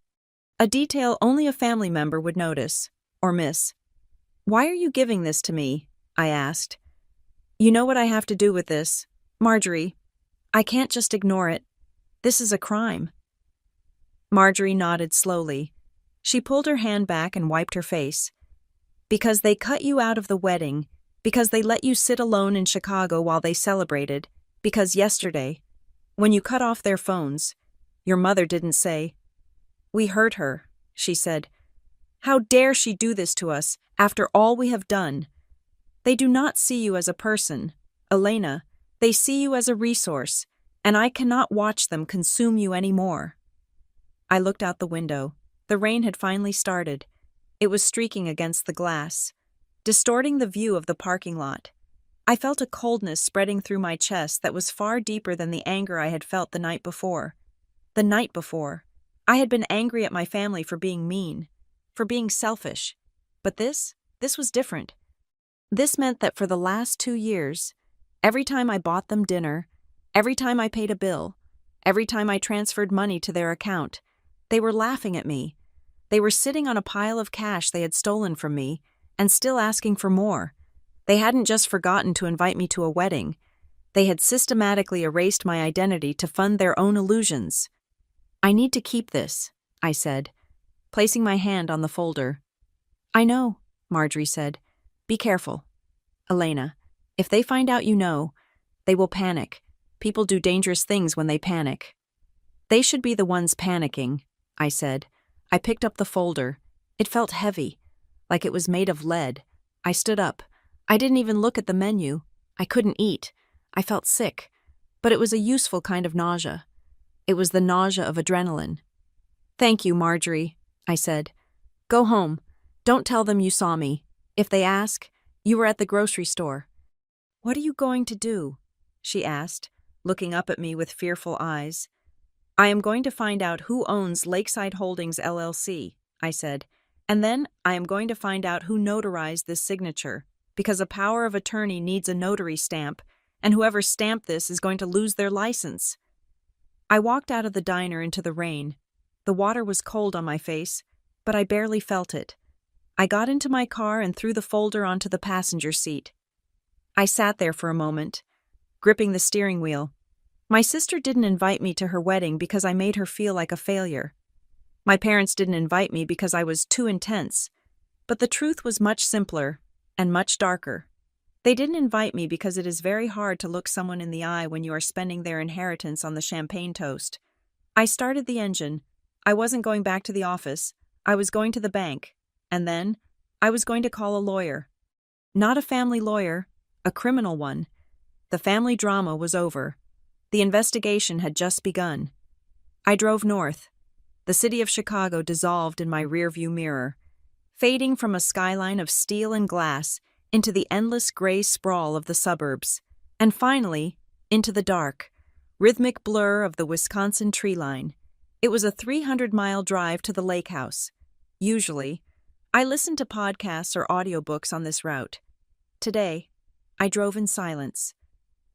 [SPEAKER 1] A detail only a family member would notice, or miss. Why are you giving this to me? I asked. You know what I have to do with this, Marjorie. I can't just ignore it. This is a crime. Marjorie nodded slowly. She pulled her hand back and wiped her face. Because they cut you out of the wedding, because they let you sit alone in Chicago while they celebrated, because yesterday, when you cut off their phones, your mother didn't say, "We hurt her," she said. "How dare she do this to us after all we have done?" They do not see you as a person, Elena. They see you as a resource, and I cannot watch them consume you anymore." I looked out the window. The rain had finally started. It was streaking against the glass, distorting the view of the parking lot. I felt a coldness spreading through my chest that was far deeper than the anger I had felt the night before. The night before, I had been angry at my family for being mean, for being selfish. But this was different. This meant that for the last 2 years, every time I bought them dinner, every time I paid a bill, every time I transferred money to their account, they were laughing at me. They were sitting on a pile of cash they had stolen from me and still asking for more. They hadn't just forgotten to invite me to a wedding. They had systematically erased my identity to fund their own illusions. "I need to keep this," I said, placing my hand on the folder. "I know," Marjorie said. "Be careful. Elena, if they find out you know, they will panic. People do dangerous things when they panic." "They should be the ones panicking," I said. I picked up the folder. It felt heavy, like it was made of lead. I stood up. I didn't even look at the menu. I couldn't eat. I felt sick, but it was a useful kind of nausea. It was the nausea of adrenaline. "Thank you, Marjorie," I said. "Go home. Don't tell them you saw me. If they ask, you were at the grocery store." "What are you going to do?" she asked, looking up at me with fearful eyes. "I am going to find out who owns Lakeside Holdings LLC, I said, "and then I am going to find out who notarized this signature, because a power of attorney needs a notary stamp, and whoever stamped this is going to lose their license." I walked out of the diner into the rain. The water was cold on my face, but I barely felt it. I got into my car and threw the folder onto the passenger seat. I sat there for a moment, gripping the steering wheel. My sister didn't invite me to her wedding because I made her feel like a failure. My parents didn't invite me because I was too intense. But the truth was much simpler and much darker. They didn't invite me because it is very hard to look someone in the eye when you are spending their inheritance on the champagne toast. I started the engine. I wasn't going back to the office. I was going to the bank. And then, I was going to call a lawyer. Not a family lawyer, a criminal one. The family drama was over. The investigation had just begun. I drove north. The city of Chicago dissolved in my rearview mirror, fading from a skyline of steel and glass into the endless gray sprawl of the suburbs, and finally, into the dark, rhythmic blur of the Wisconsin tree line. It was a 300-mile drive to the lake house. Usually, I listened to podcasts or audiobooks on this route. Today, I drove in silence.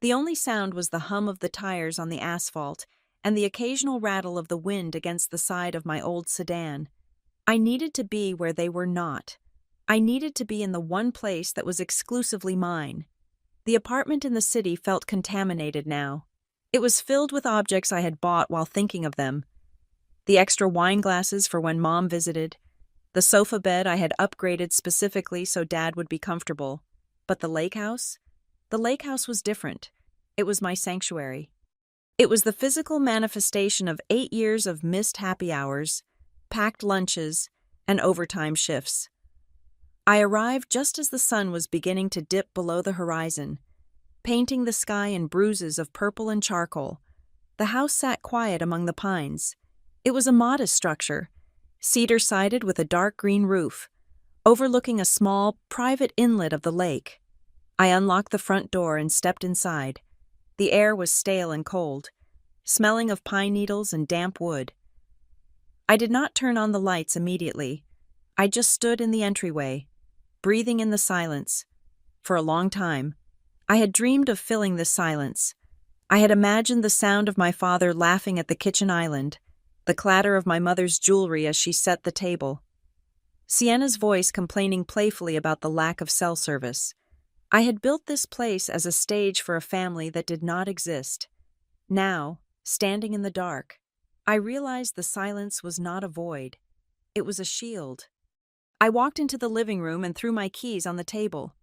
[SPEAKER 1] The only sound was the hum of the tires on the asphalt and the occasional rattle of the wind against the side of my old sedan. I needed to be where they were not. I needed to be in the one place that was exclusively mine. The apartment in the city felt contaminated now. It was filled with objects I had bought while thinking of them. The extra wine glasses for when Mom visited. The sofa bed I had upgraded specifically so Dad would be comfortable. But the lake house? The lake house was different. It was my sanctuary. It was the physical manifestation of 8 years of missed happy hours, packed lunches, and overtime shifts. I arrived just as the sun was beginning to dip below the horizon, painting the sky in bruises of purple and charcoal. The house sat quiet among the pines. It was a modest structure, cedar-sided with a dark green roof, overlooking a small, private inlet of the lake. I unlocked the front door and stepped inside. The air was stale and cold, smelling of pine needles and damp wood. I did not turn on the lights immediately. I just stood in the entryway, breathing in the silence. For a long time, I had dreamed of filling this silence. I had imagined the sound of my father laughing at the kitchen island, the clatter of my mother's jewelry as she set the table, Sienna's voice complaining playfully about the lack of cell service. I had built this place as a stage for a family that did not exist. Now, standing in the dark, I realized the silence was not a void. It was a shield. I walked into the living room and threw my keys on the table.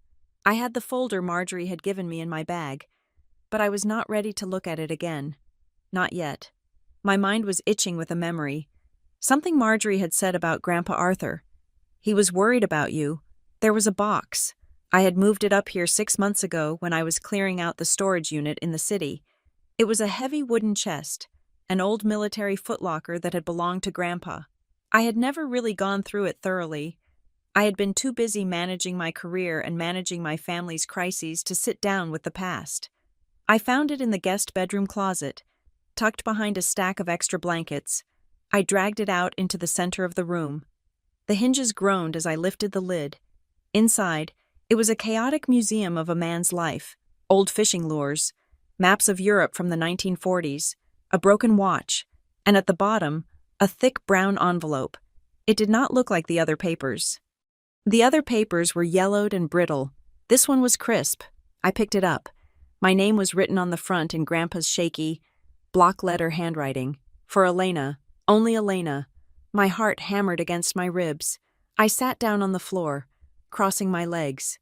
[SPEAKER 1] I had the folder Marjorie had given me in my bag, but I was not ready to look at it again. Not yet. My mind was itching with a memory. Something Marjorie had said about Grandpa Arthur. He was worried about you. There was a box, I had moved it up here 6 months ago when I was clearing out the storage unit in the city. It was a heavy wooden chest, an old military footlocker that had belonged to Grandpa. I had never really gone through it thoroughly. I had been too busy managing my career and managing my family's crises to sit down with the past. I found it in the guest bedroom closet, tucked behind a stack of extra blankets. I dragged it out into the center of the room. The hinges groaned as I lifted the lid. Inside, it was a chaotic museum of a man's life: old fishing lures, maps of Europe from the 1940s, a broken watch, and at the bottom, a thick brown envelope. It did not look like the other papers. The other papers were yellowed and brittle. This one was crisp. I picked it up. My name was written on the front in Grandpa's shaky, block-letter handwriting. For Elena, only Elena. My heart hammered against my ribs. I sat down on the floor, crossing my legs.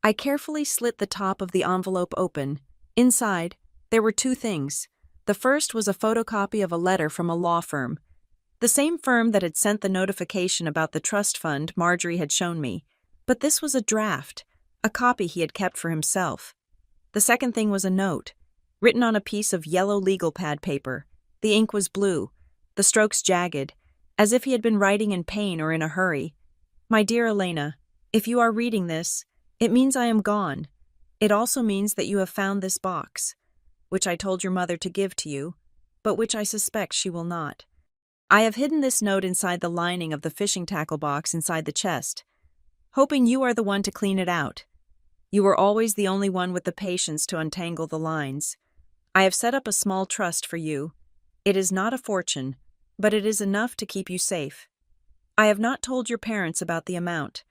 [SPEAKER 1] I carefully slit the top of the envelope open. Inside, there were two things. The first was a photocopy of a letter from a law firm, the same firm that had sent the notification about the trust fund Marjorie had shown me. But this was a draft, a copy he had kept for himself. The second thing was a note, written on a piece of yellow legal pad paper. The ink was blue, the strokes jagged, as if he had been writing in pain or in a hurry. My dear Elena, if you are reading this, it means I am gone. It also means that you have found this box, which I told your mother to give to you, but which I suspect she will not. I have hidden this note inside the lining of the fishing tackle box inside the chest, hoping you are the one to clean it out. You were always the only one with the patience to untangle the lines. I have set up a small trust for you. It is not a fortune, but it is enough to keep you safe. I have not told your parents about the amount.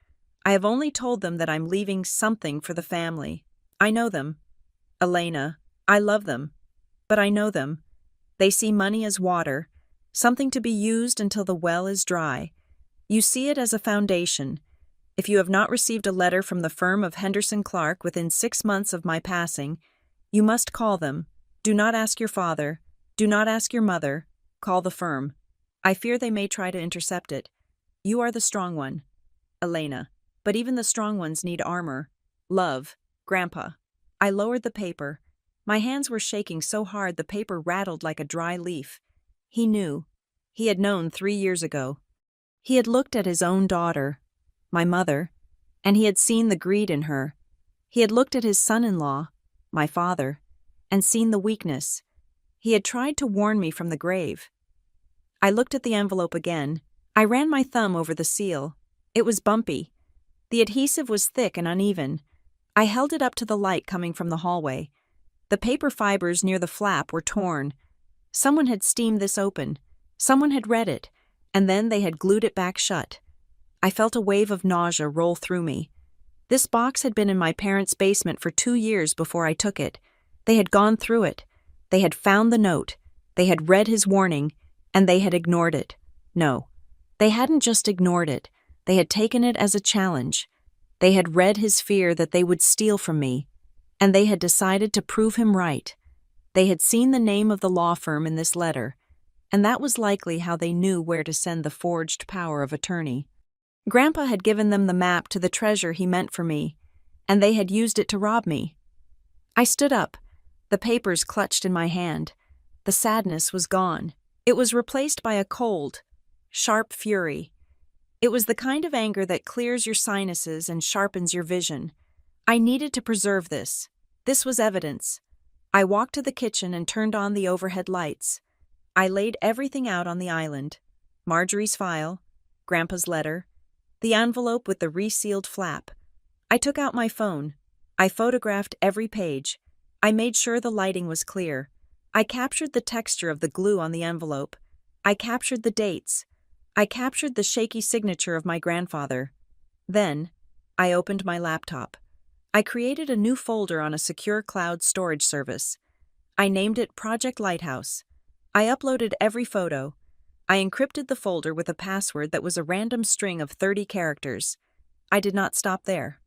[SPEAKER 1] I have only told them that I'm leaving something for the family. I know them. Elena, I love them. But I know them. They see money as water, something to be used until the well is dry. You see it as a foundation. If you have not received a letter from the firm of Henderson Clark within 6 months of my passing, you must call them. Do not ask your father. Do not ask your mother. Call the firm. I fear they may try to intercept it. You are the strong one, Elena. But even the strong ones need armor. Love, Grandpa. I lowered the paper. My hands were shaking so hard the paper rattled like a dry leaf. He knew. He had known 3 years ago. He had looked at his own daughter, my mother, and he had seen the greed in her. He had looked at his son-in-law, my father, and seen the weakness. He had tried to warn me from the grave. I looked at the envelope again. I ran my thumb over the seal. It was bumpy. The adhesive was thick and uneven. I held it up to the light coming from the hallway. The paper fibers near the flap were torn. Someone had steamed this open. Someone had read it, and then they had glued it back shut. I felt a wave of nausea roll through me. This box had been in my parents' basement for 2 years before I took it. They had gone through it. They had found the note. They had read his warning, and they had ignored it. No, they hadn't just ignored it. They had taken it as a challenge. They had read his fear that they would steal from me, and they had decided to prove him right. They had seen the name of the law firm in this letter, and that was likely how they knew where to send the forged power of attorney. Grandpa had given them the map to the treasure he meant for me, and they had used it to rob me. I stood up, the papers clutched in my hand. The sadness was gone. It was replaced by a cold, sharp fury. It was the kind of anger that clears your sinuses and sharpens your vision. I needed to preserve this. This was evidence. I walked to the kitchen and turned on the overhead lights. I laid everything out on the island. Marjorie's file, Grandpa's letter, the envelope with the resealed flap. I took out my phone. I photographed every page. I made sure the lighting was clear. I captured the texture of the glue on the envelope. I captured the dates. I captured the shaky signature of my grandfather. Then, I opened my laptop. I created a new folder on a secure cloud storage service. I named it Project Lighthouse. I uploaded every photo. I encrypted the folder with a password that was a random string of 30 characters. I did not stop there.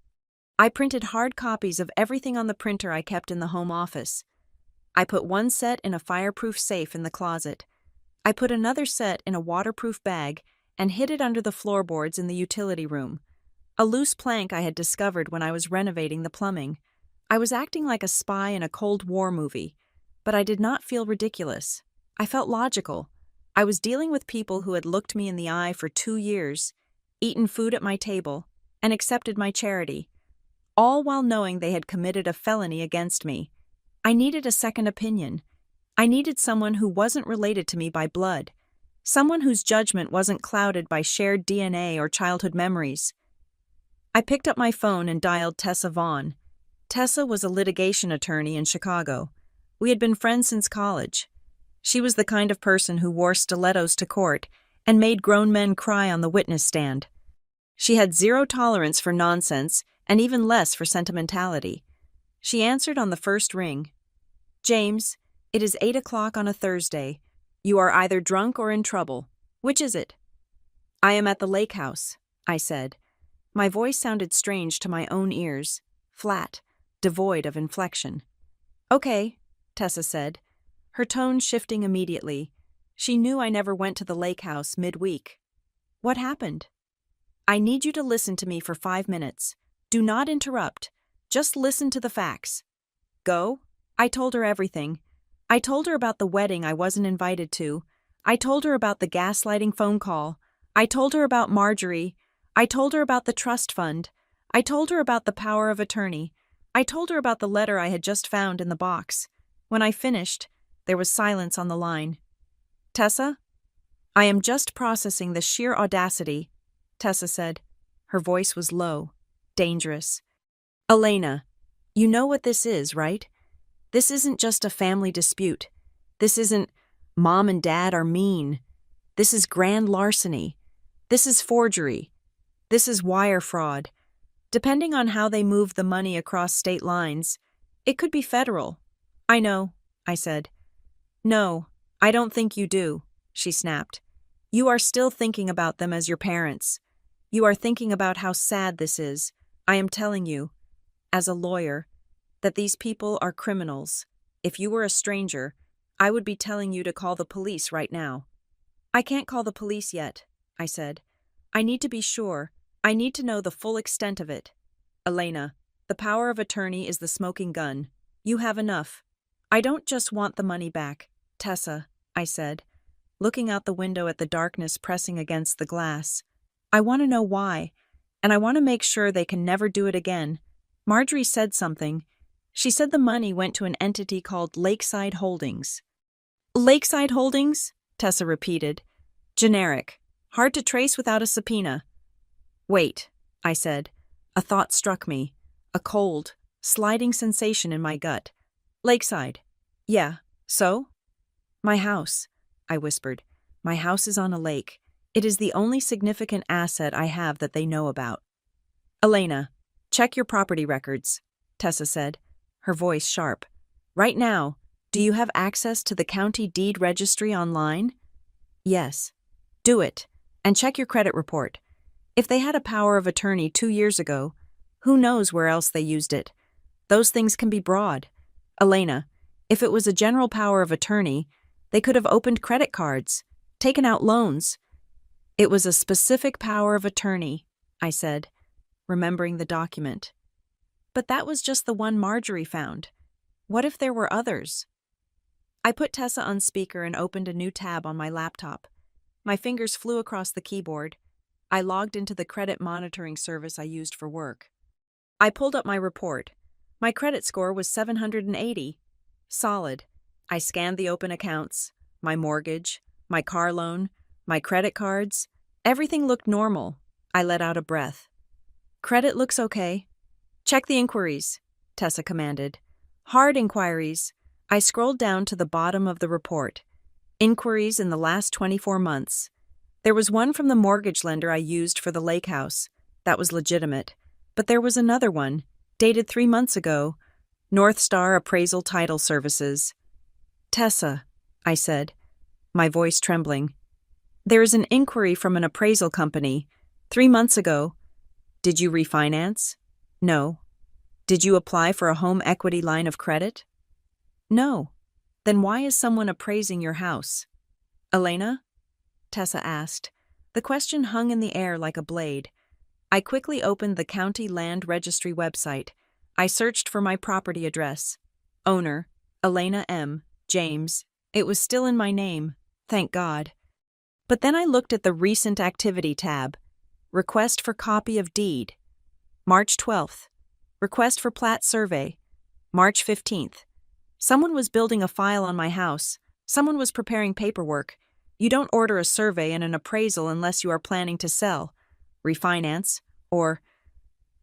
[SPEAKER 1] I printed hard copies of everything on the printer I kept in the home office. I put one set in a fireproof safe in the closet. I put another set in a waterproof bag and hid it under the floorboards in the utility room. A loose plank I had discovered when I was renovating the plumbing. I was acting like a spy in a Cold War movie, but I did not feel ridiculous. I felt logical. I was dealing with people who had looked me in the eye for 2 years, eaten food at my table, and accepted my charity, all while knowing they had committed a felony against me. I needed a second opinion. I needed someone who wasn't related to me by blood, someone whose judgment wasn't clouded by shared DNA or childhood memories. I picked up my phone and dialed Tessa Vaughn. Tessa was a litigation attorney in Chicago. We had been friends since college. She was the kind of person who wore stilettos to court and made grown men cry on the witness stand. She had zero tolerance for nonsense and even less for sentimentality. She answered on the first ring. "James, it is 8 o'clock on a Thursday. You are either drunk or in trouble. Which is it?" "I am at the lake house," I said. My voice sounded strange to my own ears, flat, devoid of inflection. "Okay," Tessa said, her tone shifting immediately. She knew I never went to the lake house midweek. "What happened?" "I need you to listen to me for 5 minutes. Do not interrupt. Just listen to the facts." "Go?" I told her everything. I told her about the wedding I wasn't invited to. I told her about the gaslighting phone call. I told her about Marjorie. I told her about the trust fund. I told her about the power of attorney. I told her about the letter I had just found in the box. When I finished, there was silence on the line. "Tessa?" "I am just processing the sheer audacity," Tessa said. Her voice was low, dangerous. "Elena, you know what this is, right? This isn't just a family dispute. This isn't mom and dad are mean. This is grand larceny. This is forgery. This is wire fraud. Depending on how they move the money across state lines, it could be federal." "I know," I said. "No, I don't think you do," she snapped. "You are still thinking about them as your parents. You are thinking about how sad this is. I am telling you, as a lawyer, that these people are criminals. If you were a stranger, I would be telling you to call the police right now." "I can't call the police yet," I said. "I need to be sure. I need to know the full extent of it." "Elena, the power of attorney is the smoking gun. You have enough." "I don't just want the money back, Tessa," I said, looking out the window at the darkness pressing against the glass. "I want to know why, and I want to make sure they can never do it again. Marjorie said something. She said the money went to an entity called Lakeside Holdings." "Lakeside Holdings?" Tessa repeated. "Generic. Hard to trace without a subpoena." "Wait," I said. A thought struck me, a cold, sliding sensation in my gut. "Lakeside. Yeah, so?" "My house," I whispered. "My house is on a lake. It is the only significant asset I have that they know about." "Elena, check your property records," Tessa said, her voice sharp. "Right now, do you have access to the county deed registry online?" "Yes." "Do it, and check your credit report. If they had a power of attorney 2 years ago, who knows where else they used it? Those things can be broad. Elena, if it was a general power of attorney, they could have opened credit cards, taken out loans." "It was a specific power of attorney," I said, remembering the document. "But that was just the one Marjorie found. What if there were others?" I put Tessa on speaker and opened a new tab on my laptop. My fingers flew across the keyboard. I logged into the credit monitoring service I used for work. I pulled up my report. My credit score was 780. Solid. I scanned the open accounts, my mortgage, my car loan, my credit cards. Everything looked normal. I let out a breath. "Credit looks okay." "Check the inquiries," Tessa commanded. "Hard inquiries." I scrolled down to the bottom of the report. Inquiries in the last 24 months. There was one from the mortgage lender I used for the lake house. That was legitimate. But there was another one, dated 3 months ago. North Star Appraisal Title Services. "Tessa," I said, my voice trembling. "There is an inquiry from an appraisal company. 3 months ago. Did you refinance?" "No." "Did you apply for a home equity line of credit?" "No." "Then why is someone appraising your house?" "Elena?" Tessa asked. The question hung in the air like a blade. I quickly opened the County Land Registry website. I searched for my property address. Owner, Elena M. James. It was still in my name, thank God. But then I looked at the Recent Activity tab. Request for copy of deed. March 12th. Request for plat survey. March 15th. Someone was building a file on my house. Someone was preparing paperwork. You don't order a survey and an appraisal unless you are planning to sell, refinance, or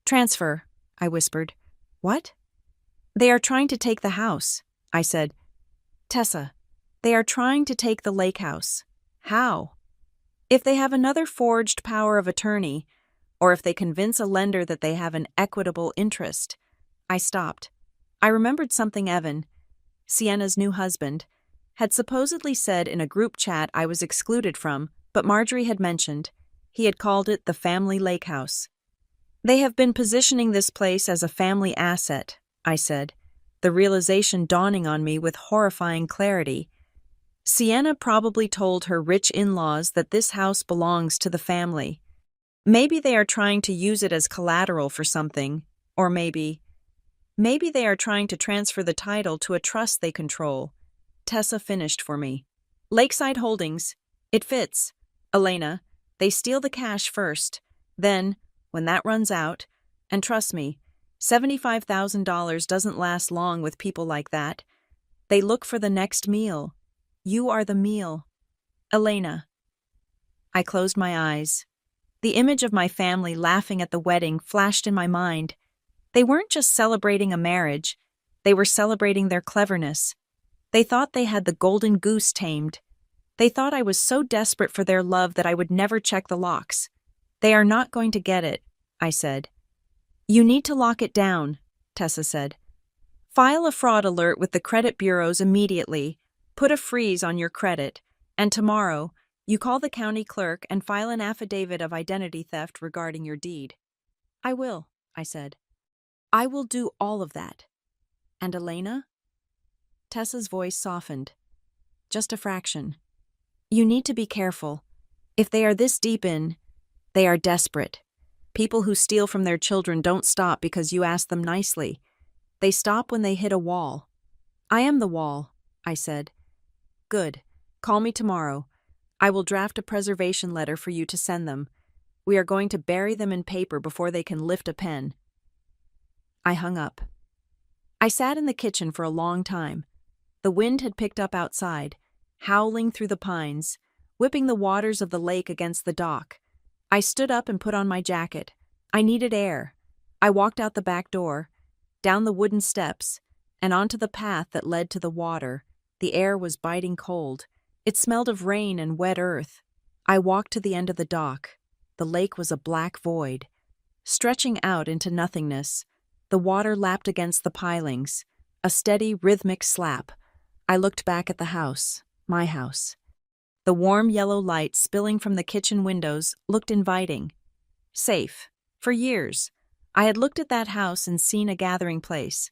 [SPEAKER 1] transfer, I whispered. What? They are trying to take the house, I said. Tessa, they are trying to take the lake house. How? If they have another forged power of attorney, or if they convince a lender that they have an equitable interest. I stopped. I remembered something Evan, Sienna's new husband, had supposedly said in a group chat I was excluded from, but Marjorie had mentioned. He had called it the family lake house. They have been positioning this place as a family asset, I said, the realization dawning on me with horrifying clarity. Sienna probably told her rich in-laws that this house belongs to the family. Maybe they are trying to use it as collateral for something, or maybe they are trying to transfer the title to a trust they control. Tessa finished for me. Lakeside Holdings. It fits. Elena, they steal the cash first. Then, when that runs out, and trust me, $75,000 doesn't last long with people like that. They look for the next meal. You are the meal. Elena. I closed my eyes. The image of my family laughing at the wedding flashed in my mind. They weren't just celebrating a marriage. They were celebrating their cleverness. They thought they had the golden goose tamed. They thought I was so desperate for their love that I would never check the locks. They are not going to get it, I said. You need to lock it down, Tessa said. File a fraud alert with the credit bureaus immediately. Put a freeze on your credit. And tomorrow, you call the county clerk and file an affidavit of identity theft regarding your deed. I will, I said. I will do all of that. And Elena? Tessa's voice softened. Just a fraction. You need to be careful. If they are this deep in, they are desperate. People who steal from their children don't stop because you ask them nicely. They stop when they hit a wall. I am the wall, I said. Good. Call me tomorrow. I will draft a preservation letter for you to send them. We are going to bury them in paper before they can lift a pen. I hung up. I sat in the kitchen for a long time. The wind had picked up outside, howling through the pines, whipping the waters of the lake against the dock. I stood up and put on my jacket. I needed air. I walked out the back door, down the wooden steps, and onto the path that led to the water. The air was biting cold. It smelled of rain and wet earth. I walked to the end of the dock. The lake was a black void. Stretching out into nothingness, the water lapped against the pilings, a steady, rhythmic slap. I looked back at the house, my house. The warm yellow light spilling from the kitchen windows looked inviting. Safe. For years, I had looked at that house and seen a gathering place.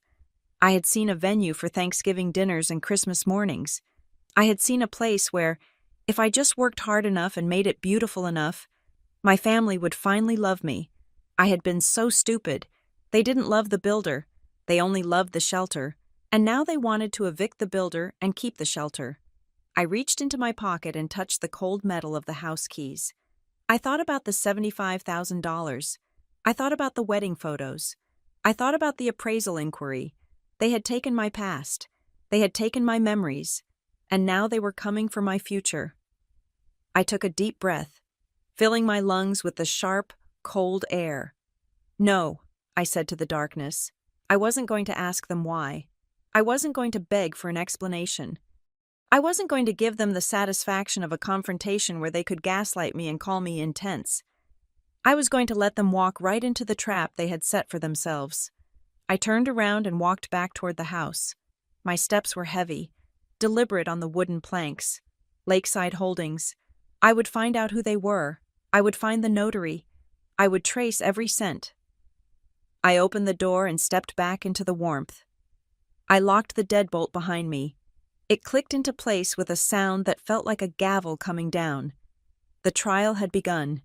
[SPEAKER 1] I had seen a venue for Thanksgiving dinners and Christmas mornings. I had seen a place where, if I just worked hard enough and made it beautiful enough, my family would finally love me. I had been so stupid. They didn't love the builder. They only loved the shelter. And now they wanted to evict the builder and keep the shelter. I reached into my pocket and touched the cold metal of the house keys. I thought about the $75,000. I thought about the wedding photos. I thought about the appraisal inquiry. They had taken my past. They had taken my memories. And now they were coming for my future. I took a deep breath, filling my lungs with the sharp, cold air. No, I said to the darkness. I wasn't going to ask them why. I wasn't going to beg for an explanation. I wasn't going to give them the satisfaction of a confrontation where they could gaslight me and call me intense. I was going to let them walk right into the trap they had set for themselves. I turned around and walked back toward the house. My steps were heavy, deliberate on the wooden planks. Lakeside Holdings. I would find out who they were. I would find the notary. I would trace every cent. I opened the door and stepped back into the warmth. I locked the deadbolt behind me. It clicked into place with a sound that felt like a gavel coming down. The trial had begun,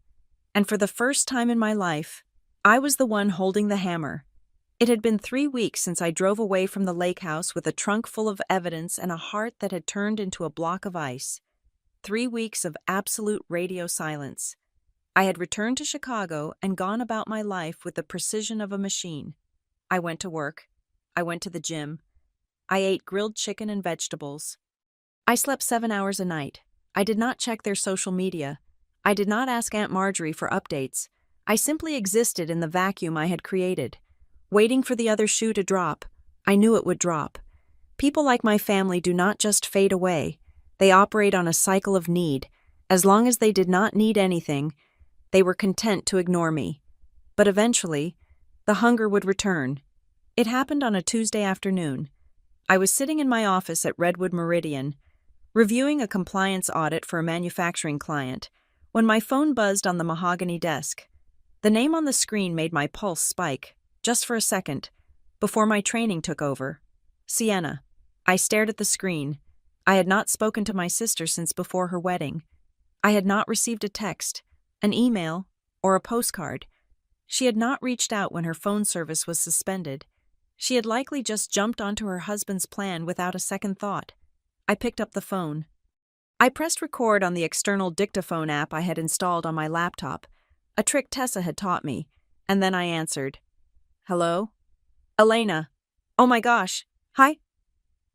[SPEAKER 1] And for the first time in my life, I was the one holding the hammer. It had been 3 weeks since I drove away from the lake house with a trunk full of evidence and a heart that had turned into a block of ice. 3 weeks of absolute radio silence. I had returned to Chicago and gone about my life with the precision of a machine. I went to work. I went to the gym. I ate grilled chicken and vegetables. I slept 7 hours a night. I did not check their social media. I did not ask Aunt Marjorie for updates. I simply existed in the vacuum I had created, waiting for the other shoe to drop. I knew it would drop. People like my family do not just fade away. They operate on a cycle of need. As long as they did not need anything, they were content to ignore me. But eventually, the hunger would return. It happened on a Tuesday afternoon. I was sitting in my office at Redwood Meridian, reviewing a compliance audit for a manufacturing client, when my phone buzzed on the mahogany desk. The name on the screen made my pulse spike, just for a second, before my training took over. Sienna. I stared at the screen. I had not spoken to my sister since before her wedding. I had not received a text, an email, or a postcard. She had not reached out when her phone service was suspended. She had likely just jumped onto her husband's plan without a second thought. I picked up the phone. I pressed record on the external dictaphone app I had installed on my laptop, a trick Tessa had taught me, and then I answered. Hello? Elena. Oh my gosh. Hi?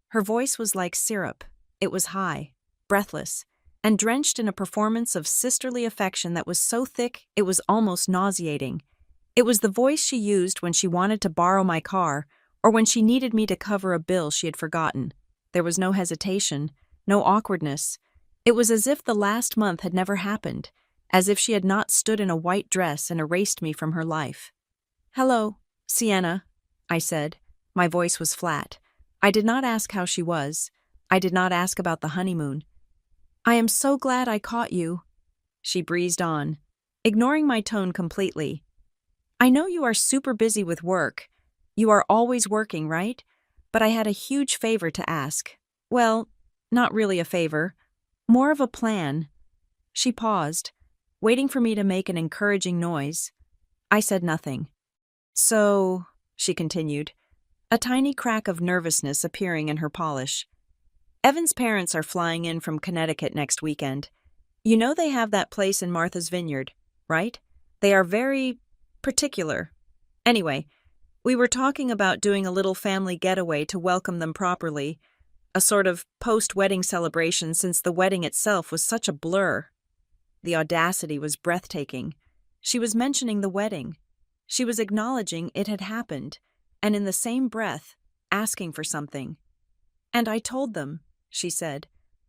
[SPEAKER 1] Her voice was like syrup. It was high, breathless, and drenched in a performance of sisterly affection that was so thick it was almost nauseating. It was the voice she used when she wanted to borrow my car or when she needed me to cover a bill she had forgotten. There was no hesitation, no awkwardness. It was as if the last month had never happened, as if she had not stood in a white dress and erased me from her life. Hello, Sienna, I said. My voice was flat. I did not ask how she was. I did not ask about the honeymoon. I am so glad I caught you, she breezed on, ignoring my tone completely. I know you are super busy with work. You are always working, right? But I had a huge favor to ask. Well, not really a favor. More of a plan. She paused, waiting for me to make an encouraging noise. I said nothing. So, she continued, a tiny crack of nervousness appearing in her polish. Evan's parents are flying in from Connecticut next weekend. You know they have that place in Martha's Vineyard, right? They are very particular. Anyway, we were talking about doing a little family getaway to welcome them properly, a sort of post-wedding celebration since the wedding itself was such a blur. The audacity was breathtaking. She was mentioning the wedding. She was acknowledging it had happened, and in the same breath, asking for something. And I told them, she said,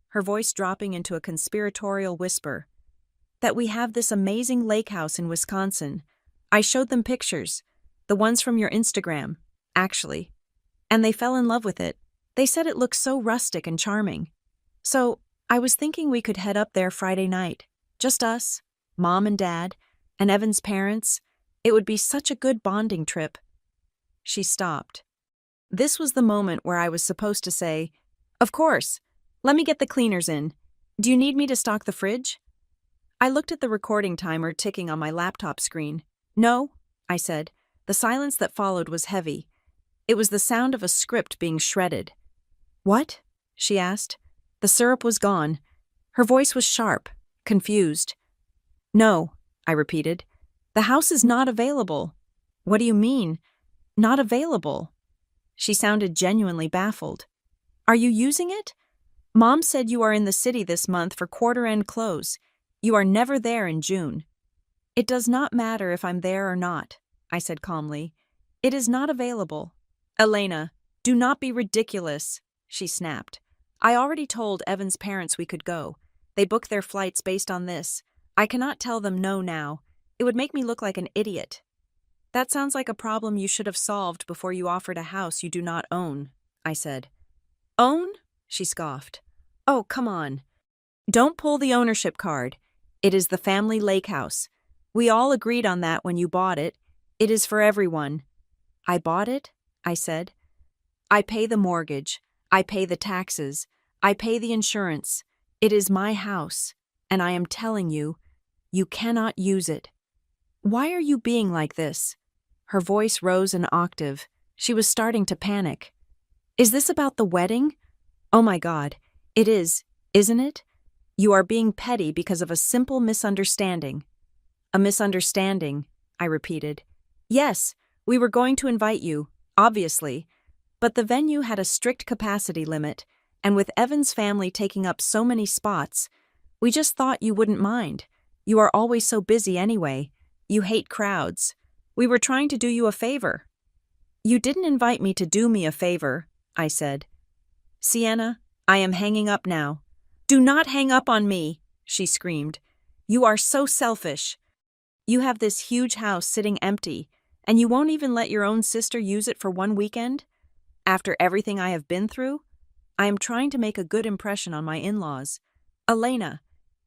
[SPEAKER 1] her voice dropping into a conspiratorial whisper, that we have this amazing lake house in Wisconsin. I showed them pictures, the ones from your Instagram, actually, and they fell in love with it. They said it looked so rustic and charming. So, I was thinking we could head up there Friday night. Just us, Mom and Dad, and Evan's parents. It would be such a good bonding trip. She stopped. This was the moment where I was supposed to say, Of course. Let me get the cleaners in. Do you need me to stock the fridge? I looked at the recording timer ticking on my laptop screen. No, I said. The silence that followed was heavy. It was the sound of a script being shredded. What? She asked. The syrup was gone. Her voice was sharp, confused. No, I repeated. The house is not available. What do you mean? Not available? She sounded genuinely baffled. Are you using it? Mom said you are in the city this month for quarter-end close. You are never there in June. It does not matter if I'm there or not, I said calmly. It is not available. Elena, do not be ridiculous, she snapped. I already told Evan's parents we could go. They booked their flights based on this. I cannot tell them no now. It would make me look like an idiot. That sounds like a problem you should have solved before you offered a house you do not own, I said. Own? She scoffed. Oh, come on. Don't pull the ownership card. It is the family lake house. We all agreed on that when you bought it. It is for everyone. I bought it? I said. I pay the mortgage. I pay the taxes. I pay the insurance. It is my house, and I am telling you, you cannot use it. Why are you being like this? Her voice rose an octave. She was starting to panic. Is this about the wedding? Oh my God. It is, isn't it? You are being petty because of a simple misunderstanding. A misunderstanding, I repeated. Yes, we were going to invite you, obviously, but the venue had a strict capacity limit, and with Evan's family taking up so many spots, we just thought you wouldn't mind. You are always so busy anyway. You hate crowds. We were trying to do you a favor. You didn't invite me to do me a favor, I said. Sienna, I am hanging up now. Do not hang up on me, she screamed. You are so selfish. You have this huge house sitting empty, and you won't even let your own sister use it for one weekend? After everything I have been through? I am trying to make a good impression on my in-laws. Elena,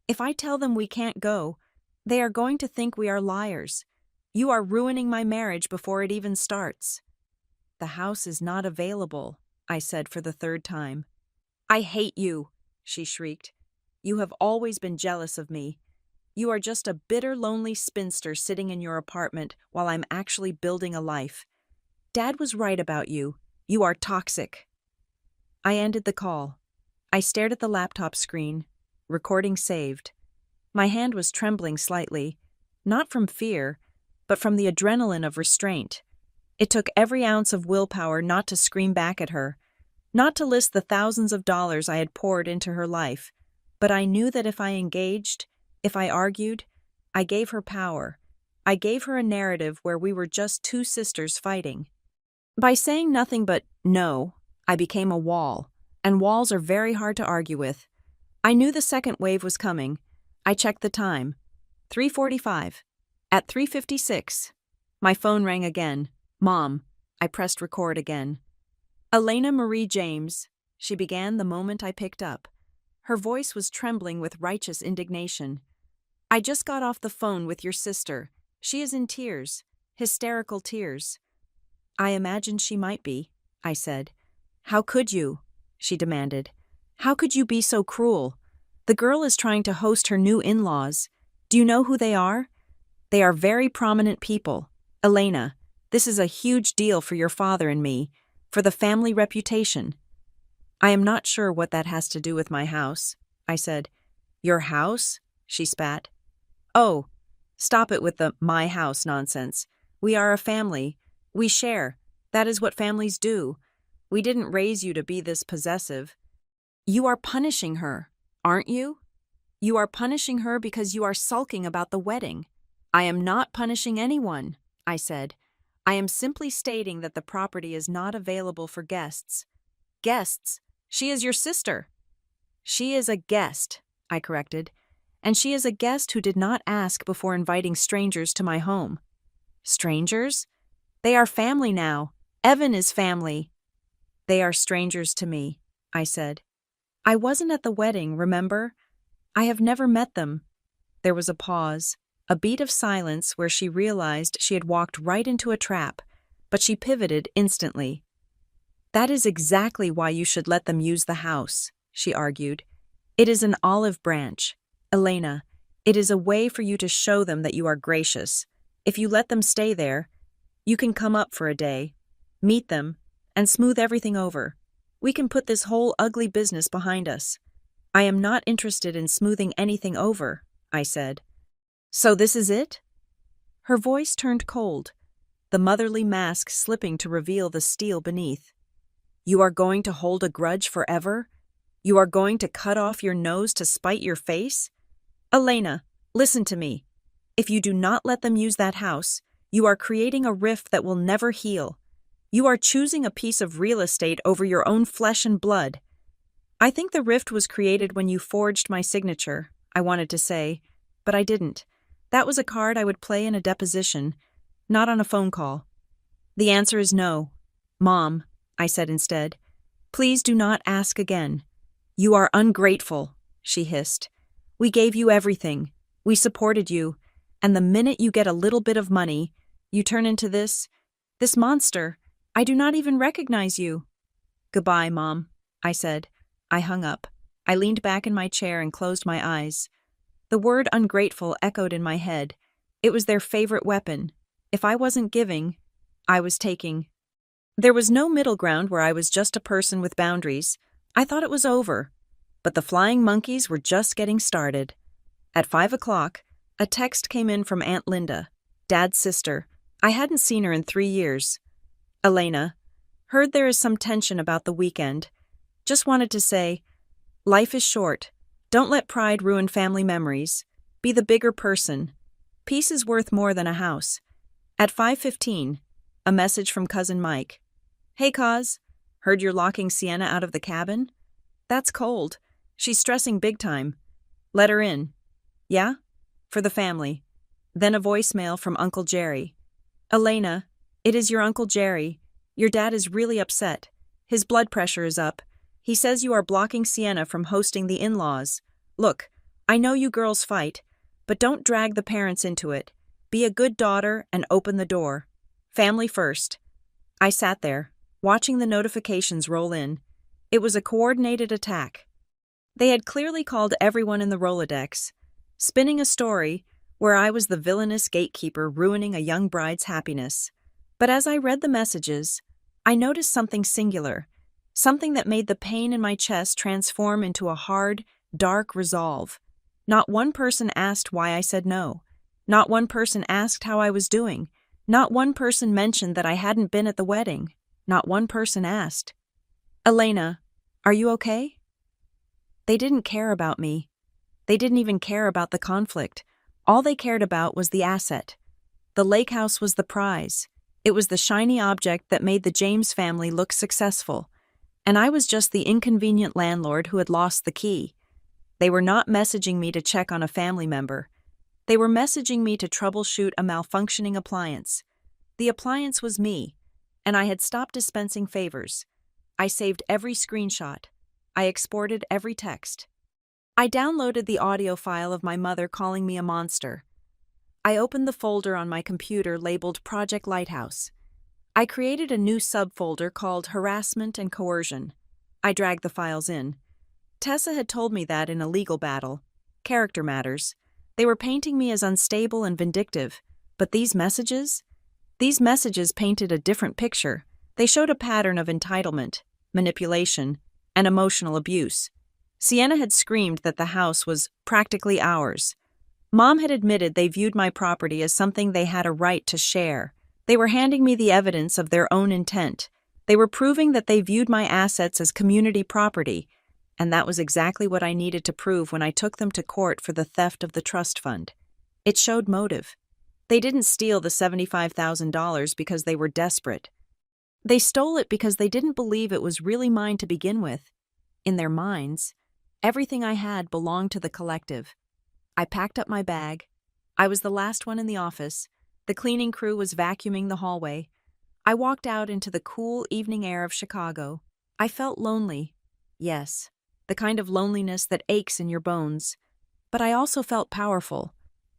[SPEAKER 1] if I tell them we can't go, they are going to think we are liars. You are ruining my marriage before it even starts. The house is not available, I said for the third time. I hate you, she shrieked. You have always been jealous of me. You are just a bitter, lonely spinster sitting in your apartment while I'm actually building a life. Dad was right about you. You are toxic. I ended the call. I stared at the laptop screen. Recording saved. My hand was trembling slightly, not from fear, but from the adrenaline of restraint. It took every ounce of willpower not to scream back at her, not to list the thousands of dollars I had poured into her life, but I knew that if I engaged, if I argued, I gave her power. I gave her a narrative where we were just two sisters fighting. By saying nothing but no, I became a wall, and walls are very hard to argue with. I knew the second wave was coming. I checked the time. 3:45. At 3:56. My phone rang again. Mom. I pressed record again. Elena Marie James, she began the moment I picked up. Her voice was trembling with righteous indignation. I just got off the phone with your sister. She is in tears, hysterical tears. I imagined she might be, I said. How could you? She demanded. How could you be so cruel? The girl is trying to host her new in-laws. Do you know who they are? They are very prominent people. Elena, this is a huge deal for your father and me, for the family reputation. I am not sure what that has to do with my house, I said. Your house? She spat. Oh, stop it with the my house nonsense. We are a family. We share. That is what families do. We didn't raise you to be this possessive. You are punishing her, aren't you? You are punishing her because you are sulking about the wedding. I am not punishing anyone, I said. I am simply stating that the property is not available for guests. Guests? She is your sister. She is a guest, I corrected. And she is a guest who did not ask before inviting strangers to my home. Strangers? They are family now. Evan is family. They are strangers to me, I said. I wasn't at the wedding, remember? I have never met them. There was a pause, a beat of silence where she realized she had walked right into a trap, but she pivoted instantly. That is exactly why you should let them use the house, she argued. It is an olive branch. Elena, it is a way for you to show them that you are gracious. If you let them stay there, you can come up for a day, meet them, and smooth everything over. We can put this whole ugly business behind us. I am not interested in smoothing anything over, I said. So this is it? Her voice turned cold, the motherly mask slipping to reveal the steel beneath. You are going to hold a grudge forever? You are going to cut off your nose to spite your face? Elena, listen to me. If you do not let them use that house, you are creating a rift that will never heal. You are choosing a piece of real estate over your own flesh and blood. I think the rift was created when you forged my signature, I wanted to say, but I didn't. That was a card I would play in a deposition, not on a phone call. The answer is no. Mom, I said instead, please do not ask again. You are ungrateful, she hissed. We gave you everything. We supported you. And the minute you get a little bit of money, you turn into this monster. I do not even recognize you. Goodbye, Mom, I said. I hung up. I leaned back in my chair and closed my eyes. The word ungrateful echoed in my head, It was their favorite weapon. If I wasn't giving, I was taking. There was no middle ground where I was just a person with boundaries. I thought it was over. But the flying monkeys were just getting started. At 5 o'clock, a text came in from Aunt Linda, Dad's sister. I hadn't seen her in 3 years. Elena, heard there is some tension about the weekend. Just wanted to say, life is short. Don't let pride ruin family memories. Be the bigger person. Peace is worth more than a house. At 5:15, a message from Cousin Mike. Hey, Cause, heard you're locking Sienna out of the cabin? That's cold. She's stressing big time. Let her in. Yeah? For the family. Then a voicemail from Uncle Jerry. Elena, it is your Uncle Jerry. Your dad is really upset. His blood pressure is up. He says you are blocking Sienna from hosting the in-laws. Look, I know you girls fight, but don't drag the parents into it. Be a good daughter and open the door. Family first. I sat there, watching the notifications roll in. It was a coordinated attack. They had clearly called everyone in the Rolodex, spinning a story where I was the villainous gatekeeper ruining a young bride's happiness. But as I read the messages, I noticed something singular, something that made the pain in my chest transform into a hard, dark resolve. Not one person asked why I said no. Not one person asked how I was doing. Not one person mentioned that I hadn't been at the wedding. Not one person asked, Elena, are you okay? They didn't care about me. They didn't even care about the conflict. All they cared about was the asset. The lake house was the prize. It was the shiny object that made the James family look successful. And I was just the inconvenient landlord who had lost the key. They were not messaging me to check on a family member. They were messaging me to troubleshoot a malfunctioning appliance. The appliance was me, and I had stopped dispensing favors. I saved every screenshot. I exported every text. I downloaded the audio file of my mother calling me a monster. I opened the folder on my computer labeled Project Lighthouse. I created a new subfolder called Harassment and Coercion. I dragged the files in. Tessa had told me that in a legal battle. Character matters. They were painting me as unstable and vindictive. But these messages painted a different picture. They showed a pattern of entitlement, manipulation, and emotional abuse. Sienna had screamed that the house was practically ours. Mom had admitted they viewed my property as something they had a right to share. They were handing me the evidence of their own intent. They were proving that they viewed my assets as community property, and that was exactly what I needed to prove when I took them to court for the theft of the trust fund. It showed motive. They didn't steal the $75,000 because they were desperate. They stole it because they didn't believe it was really mine to begin with. In their minds, everything I had belonged to the collective. I packed up my bag. I was the last one in the office. The cleaning crew was vacuuming the hallway. I walked out into the cool evening air of Chicago. I felt lonely. Yes, the kind of loneliness that aches in your bones. But I also felt powerful.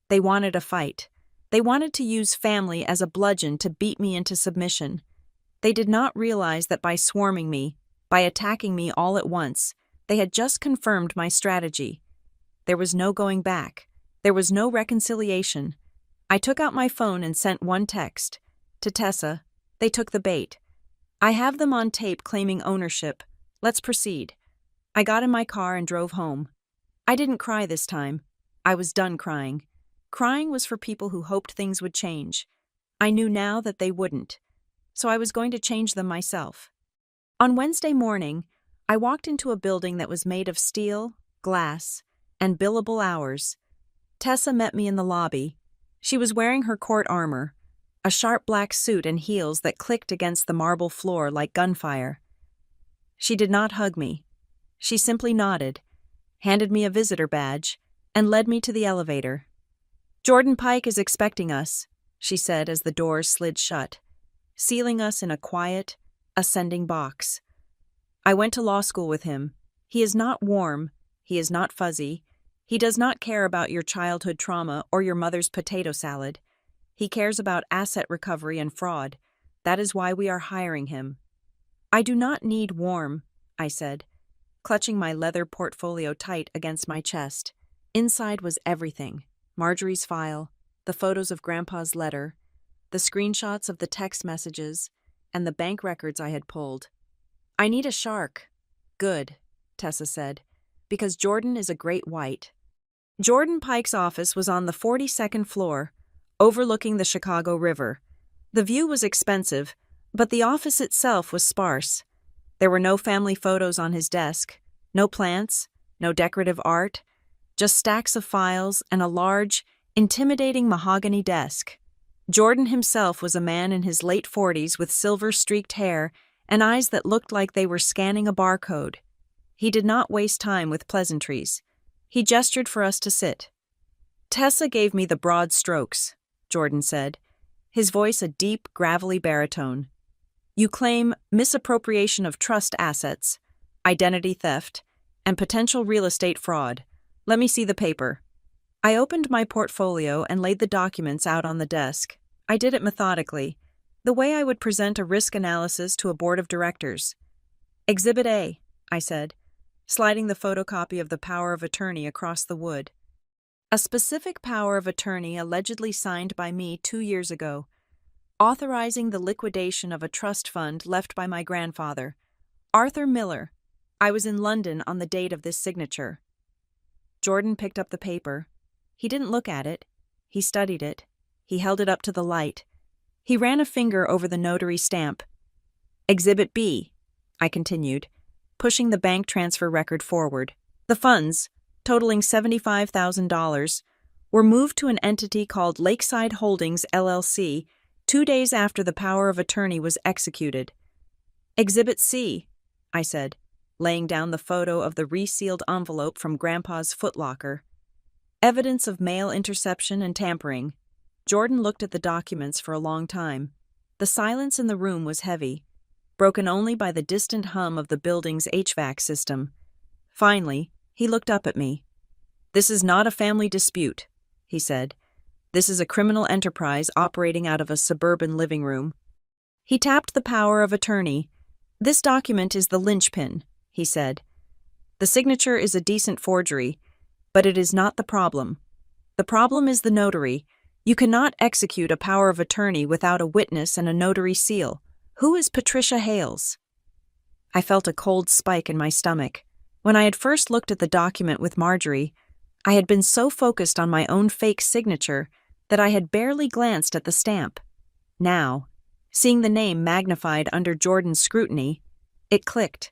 [SPEAKER 1] They wanted a fight. They wanted to use family as a bludgeon to beat me into submission. They did not realize that by swarming me, by attacking me all at once, they had just confirmed my strategy. There was no going back. There was no reconciliation. I took out my phone and sent one text. To Tessa, they took the bait. I have them on tape claiming ownership. Let's proceed. I got in my car and drove home. I didn't cry this time. I was done crying. Crying was for people who hoped things would change. I knew now that they wouldn't. So I was going to change them myself. On Wednesday morning, I walked into a building that was made of steel, glass, and billable hours. Tessa met me in the lobby. She was wearing her court armor, a sharp black suit and heels that clicked against the marble floor like gunfire. She did not hug me. She simply nodded, handed me a visitor badge, and led me to the elevator. Jordan Pike is expecting us, she said as the doors slid shut, sealing us in a quiet, ascending box. I went to law school with him. He is not warm. He is not fuzzy. He does not care about your childhood trauma or your mother's potato salad. He cares about asset recovery and fraud. That is why we are hiring him. I do not need warm, I said, clutching my leather portfolio tight against my chest. Inside was everything. Marjorie's file, the photos of Grandpa's letter, the screenshots of the text messages, and the bank records I had pulled. "I need a shark." "Good," Tessa said, "because Jordan is a great white." Jordan Pike's office was on the 42nd floor, overlooking the Chicago River. The view was expensive, but the office itself was sparse. There were no family photos on his desk, no plants, no decorative art, just stacks of files and a large, intimidating mahogany desk. Jordan himself was a man in his late 40s with silver-streaked hair and eyes that looked like they were scanning a barcode. He did not waste time with pleasantries. He gestured for us to sit. "Tessa gave me the broad strokes," Jordan said, his voice a deep, gravelly baritone. "You claim misappropriation of trust assets, identity theft, and potential real estate fraud. Let me see the paper." I opened my portfolio and laid the documents out on the desk. I did it methodically, the way I would present a risk analysis to a board of directors. "Exhibit A," I said, sliding the photocopy of the power of attorney across the wood. A specific power of attorney allegedly signed by me 2 years ago, authorizing the liquidation of a trust fund left by my grandfather, Arthur Miller. I was in London on the date of this signature. Jordan picked up the paper. He didn't look at it. He studied it. He held it up to the light. He ran a finger over the notary stamp. "Exhibit B," I continued, pushing the bank transfer record forward. The funds, totaling $75,000, were moved to an entity called Lakeside Holdings, LLC, 2 days after the power of attorney was executed. "Exhibit C," I said, laying down the photo of the resealed envelope from Grandpa's footlocker. Evidence of mail interception and tampering. Jordan looked at the documents for a long time. The silence in the room was heavy, broken only by the distant hum of the building's HVAC system. Finally, he looked up at me. "This is not a family dispute," he said. "This is a criminal enterprise operating out of a suburban living room." He tapped the power of attorney. "This document is the linchpin," he said. "The signature is a decent forgery, but it is not the problem. The problem is the notary. You cannot execute a power of attorney without a witness and a notary seal. Who is Patricia Hales?" I felt a cold spike in my stomach. When I had first looked at the document with Marjorie, I had been so focused on my own fake signature that I had barely glanced at the stamp. Now, seeing the name magnified under Jordan's scrutiny, it clicked.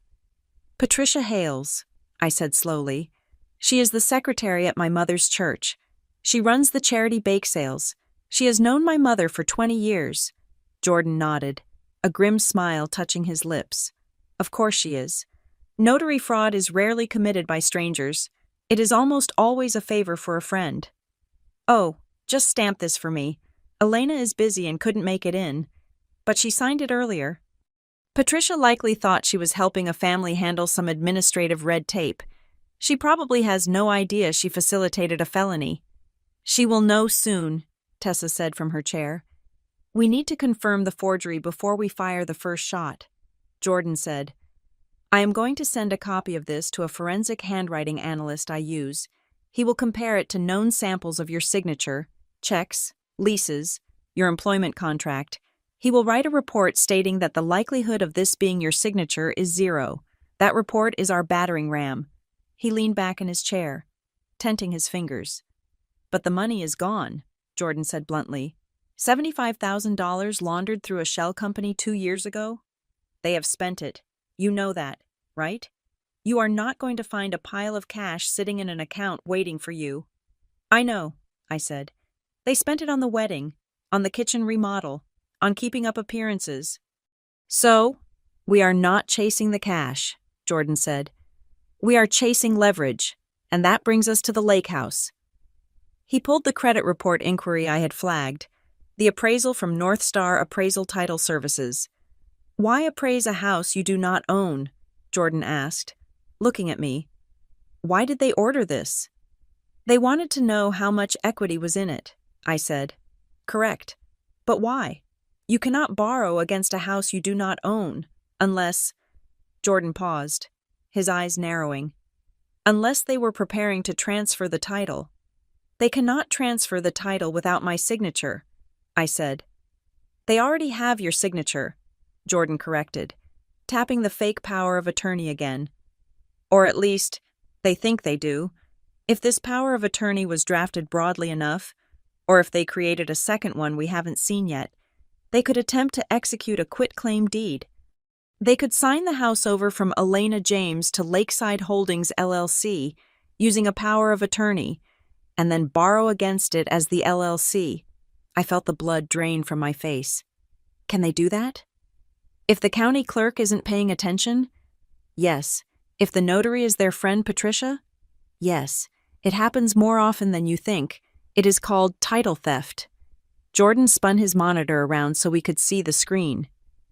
[SPEAKER 1] "Patricia Hales," I said slowly. "She is the secretary at my mother's church. She runs the charity bake sales. She has known my mother for 20 years. Jordan nodded, a grim smile touching his lips. "Of course she is. Notary fraud is rarely committed by strangers. It is almost always a favor for a friend." "Oh, just stamp this for me. Elena is busy and couldn't make it in, but she signed it earlier." Patricia likely thought she was helping a family handle some administrative red tape. She probably has no idea she facilitated a felony. "She will know soon," Tessa said from her chair. "We need to confirm the forgery before we fire the first shot," Jordan said. "I am going to send a copy of this to a forensic handwriting analyst I use. He will compare it to known samples of your signature, checks, leases, your employment contract. He will write a report stating that the likelihood of this being your signature is 0. That report is our battering ram." He leaned back in his chair, tenting his fingers. "But the money is gone," Jordan said bluntly. $75,000 laundered through a shell company 2 years ago? They have spent it. You know that, right? You are not going to find a pile of cash sitting in an account waiting for you." "I know," I said. "They spent it on the wedding, on the kitchen remodel, on keeping up appearances." "So, we are not chasing the cash," Jordan said. "We are chasing leverage, and that brings us to the lake house." He pulled the credit report inquiry I had flagged, the appraisal from North Star Appraisal Title Services. "Why appraise a house you do not own?" Jordan asked, looking at me. "Why did they order this?" "They wanted to know how much equity was in it," I said. "Correct. But why? You cannot borrow against a house you do not own, unless—" Jordan paused, his eyes narrowing. "Unless they were preparing to transfer the title." They cannot transfer the title without my signature, I said. They already have your signature, Jordan corrected, tapping the fake power of attorney again. Or at least, they think they do. If this power of attorney was drafted broadly enough, or if they created a second one we haven't seen yet, they could attempt to execute a quitclaim deed. They could sign the house over from Elena James to Lakeside Holdings LLC using a power of attorney, and then borrow against it as the LLC. I felt the blood drain from my face. Can they do that? If the county clerk isn't paying attention? Yes. If the notary is their friend Patricia? Yes. It happens more often than you think. It is called title theft. Jordan spun his monitor around so we could see the screen.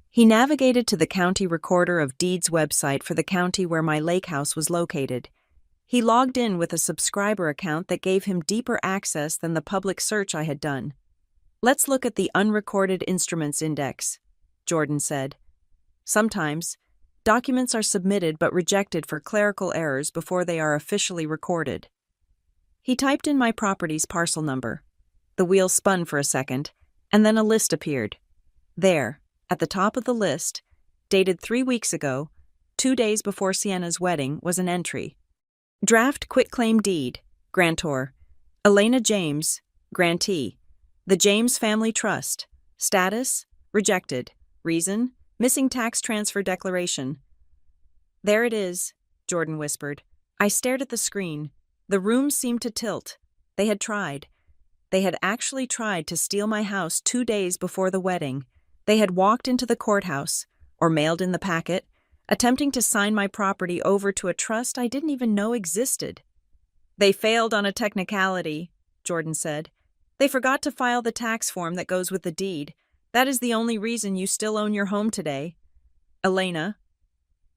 [SPEAKER 1] He navigated to the county recorder of deeds website for the county where my lake house was located. He logged in with a subscriber account that gave him deeper access than the public search I had done. Let's look at the unrecorded instruments index, Jordan said. Sometimes, documents are submitted but rejected for clerical errors before they are officially recorded. He typed in my property's parcel number. The wheel spun for a second, and then a list appeared. There, at the top of the list, dated 3 weeks ago, 2 days before Sienna's wedding, was an entry. Draft quitclaim deed, grantor. Elena James, grantee. The James Family Trust. Status, rejected. Reason, missing tax transfer declaration. There it is, Jordan whispered. I stared at the screen. The room seemed to tilt. They had tried. They had actually tried to steal my house 2 days before the wedding. They had walked into the courthouse, or mailed in the packet, attempting to sign my property over to a trust I didn't even know existed. They failed on a technicality, Jordan said. They forgot to file the tax form that goes with the deed. That is the only reason you still own your home today. Elena.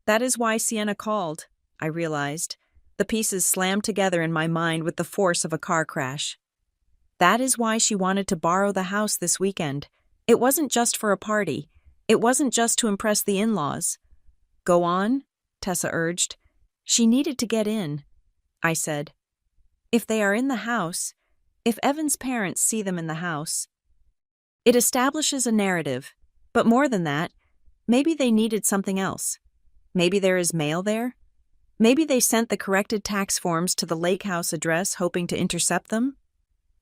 [SPEAKER 1] That is why Sienna called, I realized. The pieces slammed together in my mind with the force of a car crash. That is why she wanted to borrow the house this weekend. It wasn't just for a party. It wasn't just to impress the in-laws. Go on, Tessa urged. She needed to get in, I said. If they are in the house, if Evan's parents see them in the house, it establishes a narrative. But more than that, maybe they needed something else. Maybe there is mail there. Maybe they sent the corrected tax forms to the lake house address hoping to intercept them.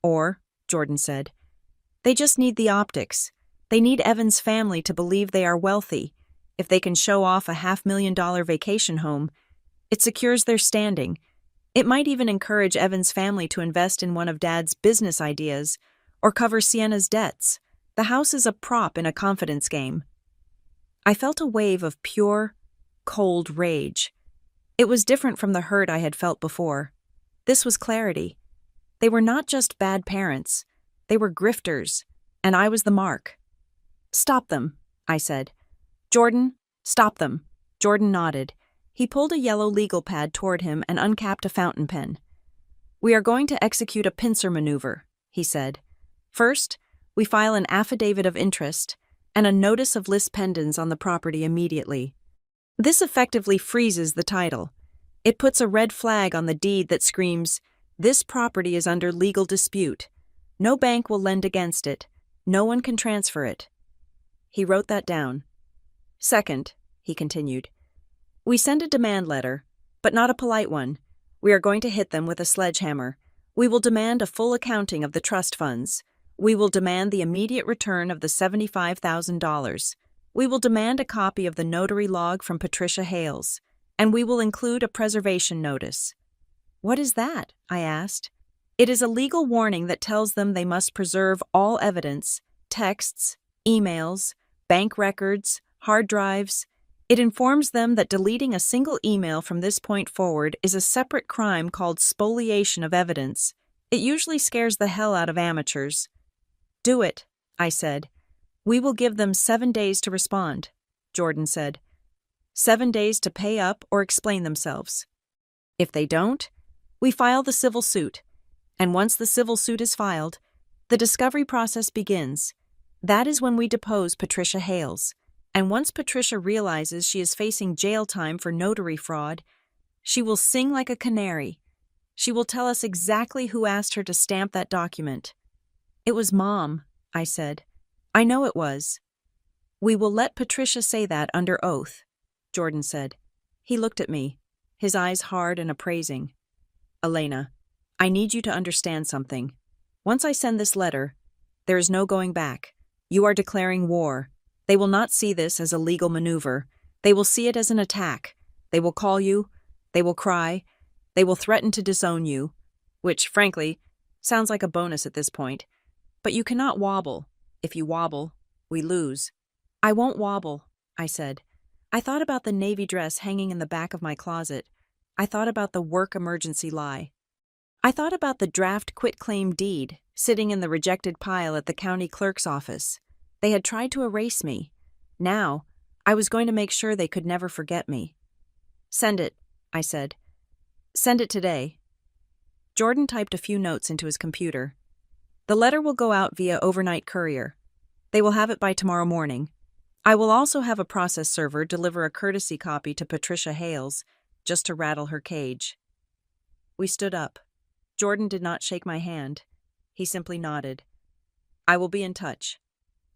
[SPEAKER 1] Or, Jordan said, they just need the optics. They need Evan's family to believe they are wealthy. If they can show off a $500,000 vacation home, it secures their standing. It might even encourage Evan's family to invest in one of Dad's business ideas or cover Sienna's debts. The house is a prop in a confidence game. I felt a wave of pure, cold rage. It was different from the hurt I had felt before. This was clarity. They were not just bad parents. They were grifters, and I was the mark. Stop them, I said. Jordan, stop them. Jordan nodded. He pulled a yellow legal pad toward him and uncapped a fountain pen. We are going to execute a pincer maneuver, he said. First, we file an affidavit of interest and a notice of lis pendens on the property immediately. This effectively freezes the title. It puts a red flag on the deed that screams, "This property is under legal dispute. No bank will lend against it. No one can transfer it." He wrote that down. Second, he continued, we send a demand letter, but not a polite one. We are going to hit them with a sledgehammer. We will demand a full accounting of the trust funds. We will demand the immediate return of the $75,000. We will demand a copy of the notary log from Patricia Hales, and we will include a preservation notice. What is that? I asked. It is a legal warning that tells them they must preserve all evidence, texts, emails, bank records, hard drives. It informs them that deleting a single email from this point forward is a separate crime called spoliation of evidence. It usually scares the hell out of amateurs. Do it, I said. We will give them 7 days to respond, Jordan said. 7 days to pay up or explain themselves. If they don't, we file the civil suit. And once the civil suit is filed, the discovery process begins. That is when we depose Patricia Hales. And once Patricia realizes she is facing jail time for notary fraud, she will sing like a canary. She will tell us exactly who asked her to stamp that document. It was Mom, I said. I know it was. We will let Patricia say that under oath, Jordan said. He looked at me, his eyes hard and appraising. Elena, I need you to understand something. Once I send this letter, there is no going back. You are declaring war. They will not see this as a legal maneuver. They will see it as an attack. They will call you. They will cry. They will threaten to disown you, which, frankly, sounds like a bonus at this point. But you cannot wobble. If you wobble, we lose. I won't wobble, I said. I thought about the navy dress hanging in the back of my closet. I thought about the work emergency lie. I thought about the draft quitclaim deed sitting in the rejected pile at the county clerk's office. They had tried to erase me. Now, I was going to make sure they could never forget me. Send it, I said. Send it today. Jordan typed a few notes into his computer. The letter will go out via overnight courier. They will have it by tomorrow morning. I will also have a process server deliver a courtesy copy to Patricia Hales, just to rattle her cage. We stood up. Jordan did not shake my hand. He simply nodded. I will be in touch.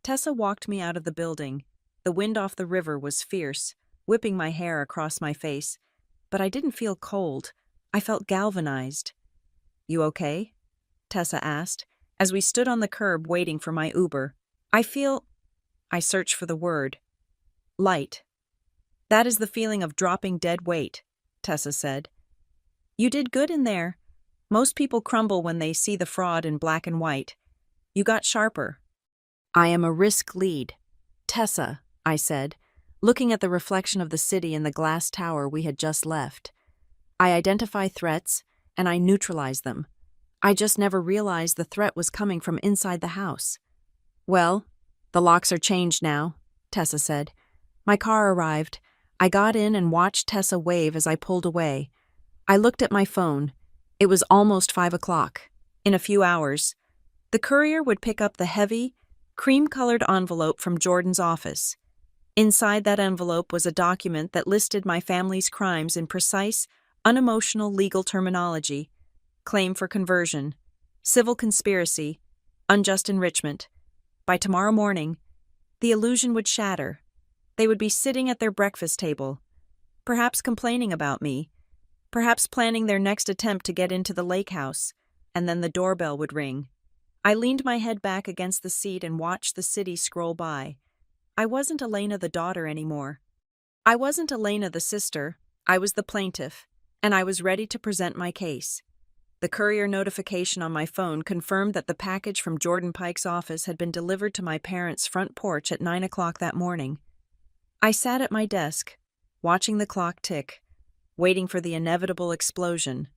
[SPEAKER 1] Tessa walked me out of the building. The wind off the river was fierce, whipping my hair across my face. But I didn't feel cold. I felt galvanized. You okay? Tessa asked, as we stood on the curb waiting for my Uber. I searched for the word. Light. That is the feeling of dropping dead weight, Tessa said. You did good in there. Most people crumble when they see the fraud in black and white. You got sharper. I am a risk lead. Tessa, I said, looking at the reflection of the city in the glass tower we had just left. I identify threats, and I neutralize them. I just never realized the threat was coming from inside the house. Well, the locks are changed now, Tessa said. My car arrived. I got in and watched Tessa wave as I pulled away. I looked at my phone. It was almost 5 o'clock. In a few hours, the courier would pick up the heavy, cream-colored envelope from Jordan's office. Inside that envelope was a document that listed my family's crimes in precise, unemotional legal terminology: claim for conversion, civil conspiracy, unjust enrichment. By tomorrow morning, the illusion would shatter. They would be sitting at their breakfast table, perhaps complaining about me, perhaps planning their next attempt to get into the lake house, and then the doorbell would ring. I leaned my head back against the seat and watched the city scroll by. I wasn't Elena the daughter anymore. I wasn't Elena the sister. I was the plaintiff, and I was ready to present my case. The courier notification on my phone confirmed that the package from Jordan Pike's office had been delivered to my parents' front porch at 9 o'clock that morning. I sat at my desk, watching the clock tick, waiting for the inevitable explosion.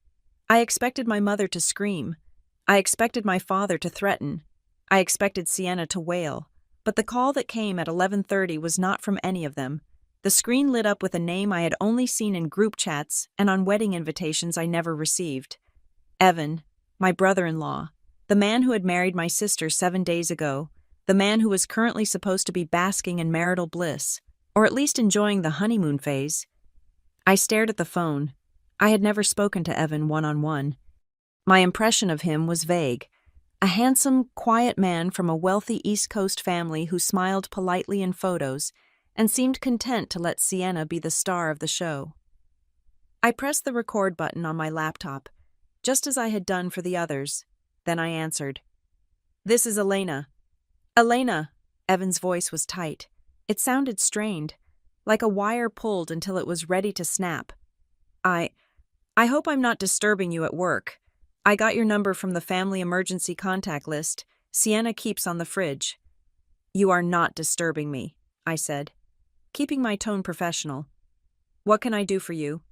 [SPEAKER 1] I expected my mother to scream. I expected my father to threaten. I expected Sienna to wail. But the call that came at 11:30 was not from any of them. The screen lit up with a name I had only seen in group chats and on wedding invitations I never received. Evan, my brother-in-law, the man who had married my sister 7 days ago, the man who was currently supposed to be basking in marital bliss, or at least enjoying the honeymoon phase. I stared at the phone. I had never spoken to Evan one-on-one. My impression of him was vague. A handsome, quiet man from a wealthy East Coast family who smiled politely in photos and seemed content to let Sienna be the star of the show. I pressed the record button on my laptop, just as I had done for the others. Then I answered. This is Elena. Elena! Evan's voice was tight. It sounded strained, like a wire pulled until it was ready to snap. I hope I'm not disturbing you at work. I got your number from the family emergency contact list Sienna keeps on the fridge. You are not disturbing me, I said, keeping my tone professional. What can I do for you?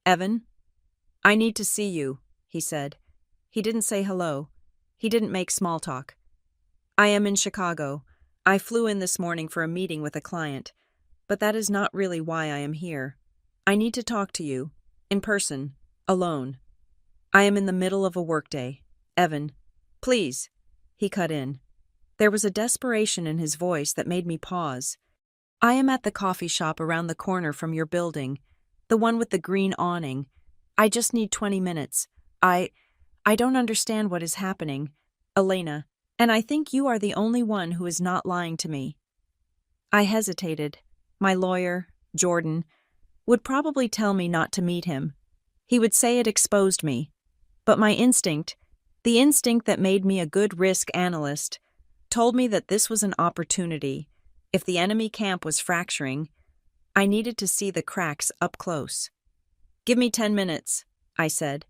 [SPEAKER 1] Evan? I need to see you, he said. He didn't say hello. He didn't make small talk. I am in Chicago. I flew in this morning for a meeting with a client, but that is not really why I am here. I need to talk to you, in person, alone. I am in the middle of a workday. Evan, please, he cut in. There was a desperation in his voice that made me pause. I am at the coffee shop around the corner from your building, the one with the green awning. I just need 20 minutes. I don't understand what is happening, Elena, and I think you are the only one who is not lying to me. I hesitated. My lawyer, Jordan, would probably tell me not to meet him. He would say it exposed me. But my instinct, the instinct that made me a good risk analyst, told me that this was an opportunity. If the enemy camp was fracturing, I needed to see the cracks up close. "Give me 10 minutes," I said.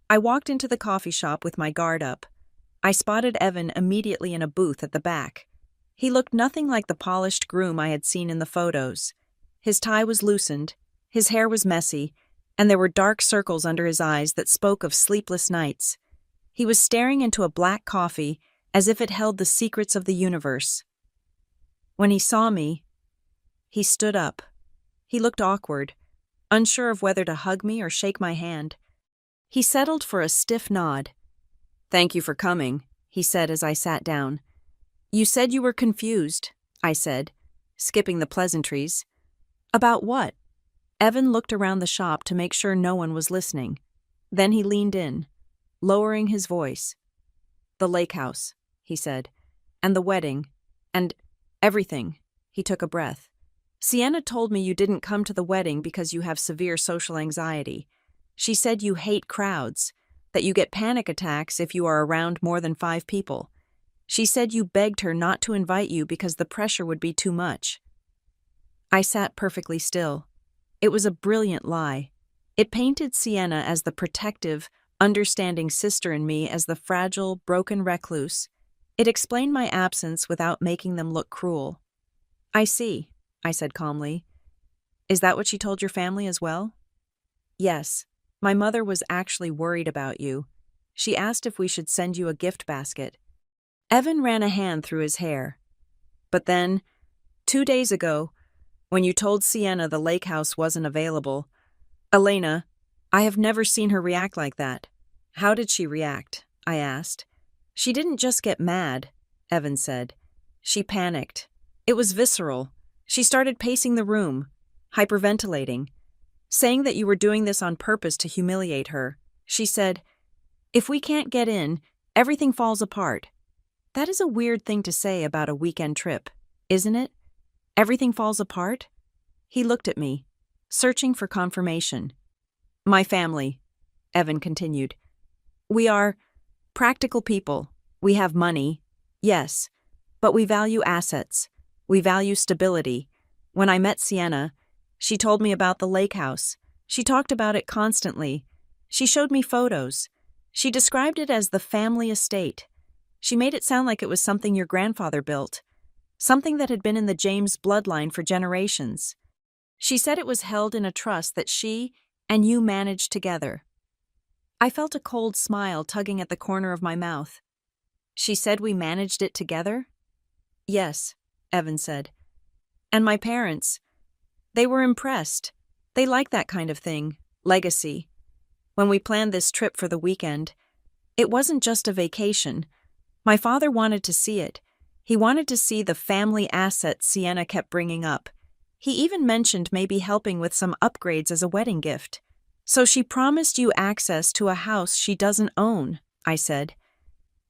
[SPEAKER 1] I walked into the coffee shop with my guard up. I spotted Evan immediately in a booth at the back. He looked nothing like the polished groom I had seen in the photos. His tie was loosened, his hair was messy, and there were dark circles under his eyes that spoke of sleepless nights. He was staring into a black coffee as if it held the secrets of the universe. When he saw me, he stood up. He looked awkward, unsure of whether to hug me or shake my hand. He settled for a stiff nod. "Thank you for coming," he said as I sat down. "You said you were confused," I said, skipping the pleasantries. "About what?" Evan looked around the shop to make sure no one was listening. Then he leaned in, lowering his voice. "The lake house," he said, "and the wedding, and everything." He took a breath. "Sienna told me you didn't come to the wedding because you have severe social anxiety. She said you hate crowds, that you get panic attacks if you are around more than 5 people. She said you begged her not to invite you because the pressure would be too much." I sat perfectly still. It was a brilliant lie. It painted Sienna as the protective, understanding sister and me as the fragile, broken recluse. It explained my absence without making them look cruel. "I see," I said calmly. "Is that what she told your family as well?" "Yes. My mother was actually worried about you. She asked if we should send you a gift basket." Evan ran a hand through his hair. "But then, 2 days ago, when you told Sienna the lake house wasn't available, Elena, I have never seen her react like that." "How did she react?" I asked. "She didn't just get mad," Evan said. "She panicked. It was visceral. She started pacing the room, hyperventilating, saying that you were doing this on purpose to humiliate her. She said, 'If we can't get in, everything falls apart.' That is a weird thing to say about a weekend trip, isn't it? Everything falls apart?" He looked at me, searching for confirmation. "My family," Evan continued. "We are practical people. We have money, yes, but we value assets. We value stability. When I met Sienna, she told me about the lake house. She talked about it constantly. She showed me photos. She described it as the family estate. She made it sound like it was something your grandfather built, something that had been in the James bloodline for generations. She said it was held in a trust that she and you managed together." I felt a cold smile tugging at the corner of my mouth. "She said we managed it together?" "Yes," Evan said. "And my parents, they were impressed. They like that kind of thing, legacy. When we planned this trip for the weekend, it wasn't just a vacation. My father wanted to see it. He wanted to see the family assets Sienna kept bringing up. He even mentioned maybe helping with some upgrades as a wedding gift. So she promised you access to a house she doesn't own," I said.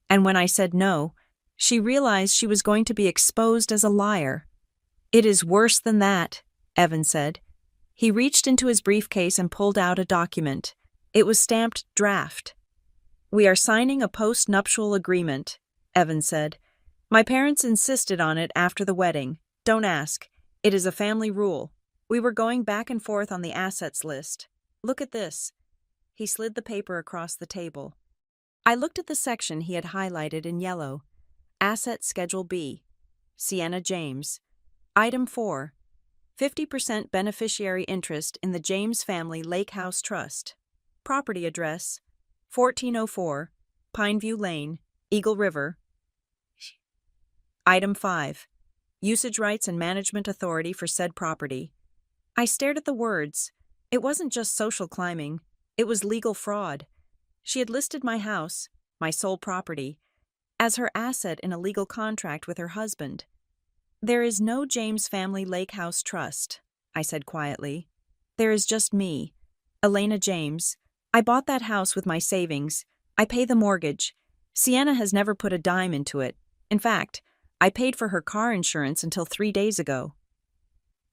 [SPEAKER 1] And when I said no, she realized she was going to be exposed as a liar. "It is worse than that," Evan said. He reached into his briefcase and pulled out a document. It was stamped draft. "We are signing a post-nuptial agreement," Evan said. "My parents insisted on it after the wedding. Don't ask. It is a family rule. We were going back and forth on the assets list. Look at this." He slid the paper across the table. I looked at the section he had highlighted in yellow. Asset Schedule B. Sienna James. Item 4. 50% beneficiary interest in the James Family Lake House Trust. Property address, 1404, Pineview Lane, Eagle River. Item 5. Usage rights and management authority for said property. I stared at the words. It wasn't just social climbing, it was legal fraud. She had listed my house, my sole property, as her asset in a legal contract with her husband. "There is no James Family Lake House Trust," I said quietly. "There is just me, Elena James, I bought that house with my savings. I pay the mortgage. Sienna has never put a dime into it. In fact, I paid for her car insurance until 3 days ago."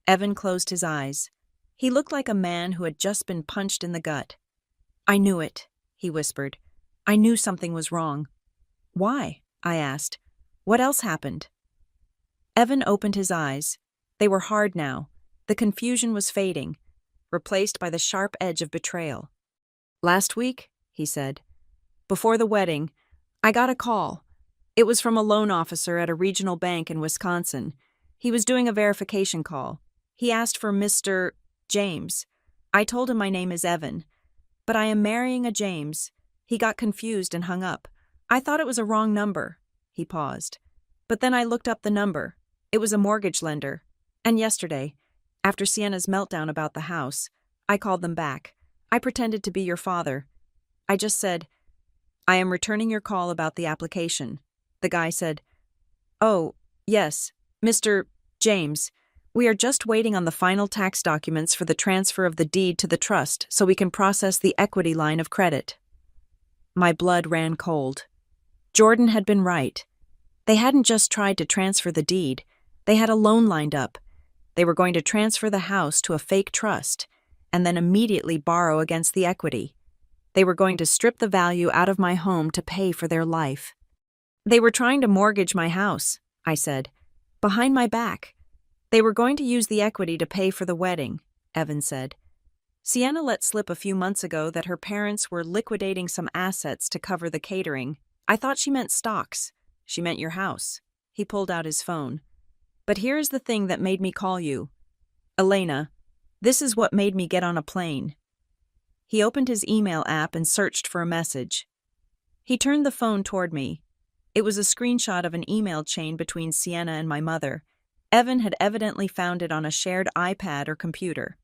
[SPEAKER 1] Evan closed his eyes. He looked like a man who had just been punched in the gut. "I knew it," he whispered. "I knew something was wrong." "Why?" I asked. "What else happened?" Evan opened his eyes. They were hard now. The confusion was fading, replaced by the sharp edge of betrayal. "Last week," he said, "before the wedding, I got a call. It was from a loan officer at a regional bank in Wisconsin. He was doing a verification call. He asked for Mr. James. I told him my name is Evan, but I am marrying a James. He got confused and hung up. I thought it was a wrong number." He paused. "But then I looked up the number. It was a mortgage lender. And yesterday, after Sienna's meltdown about the house, I called them back. I pretended to be your father. I just said, 'I am returning your call about the application.' The guy said, 'Oh, yes, Mr. James, we are just waiting on the final tax documents for the transfer of the deed to the trust so we can process the equity line of credit.'" My blood ran cold. Jordan had been right. They hadn't just tried to transfer the deed. They had a loan lined up. They were going to transfer the house to a fake trust and then immediately borrow against the equity. They were going to strip the value out of my home to pay for their life. "They were trying to mortgage my house," I said, "behind my back. They were going to use the equity to pay for the wedding," Evan said. "Sienna let slip a few months ago that her parents were liquidating some assets to cover the catering. I thought she meant stocks. She meant your house." He pulled out his phone. "But here is the thing that made me call you. Elena, this is what made me get on a plane." He opened his email app and searched for a message. He turned the phone toward me. It was a screenshot of an email chain between Sienna and my mother. Evan had evidently found it on a shared iPad or computer.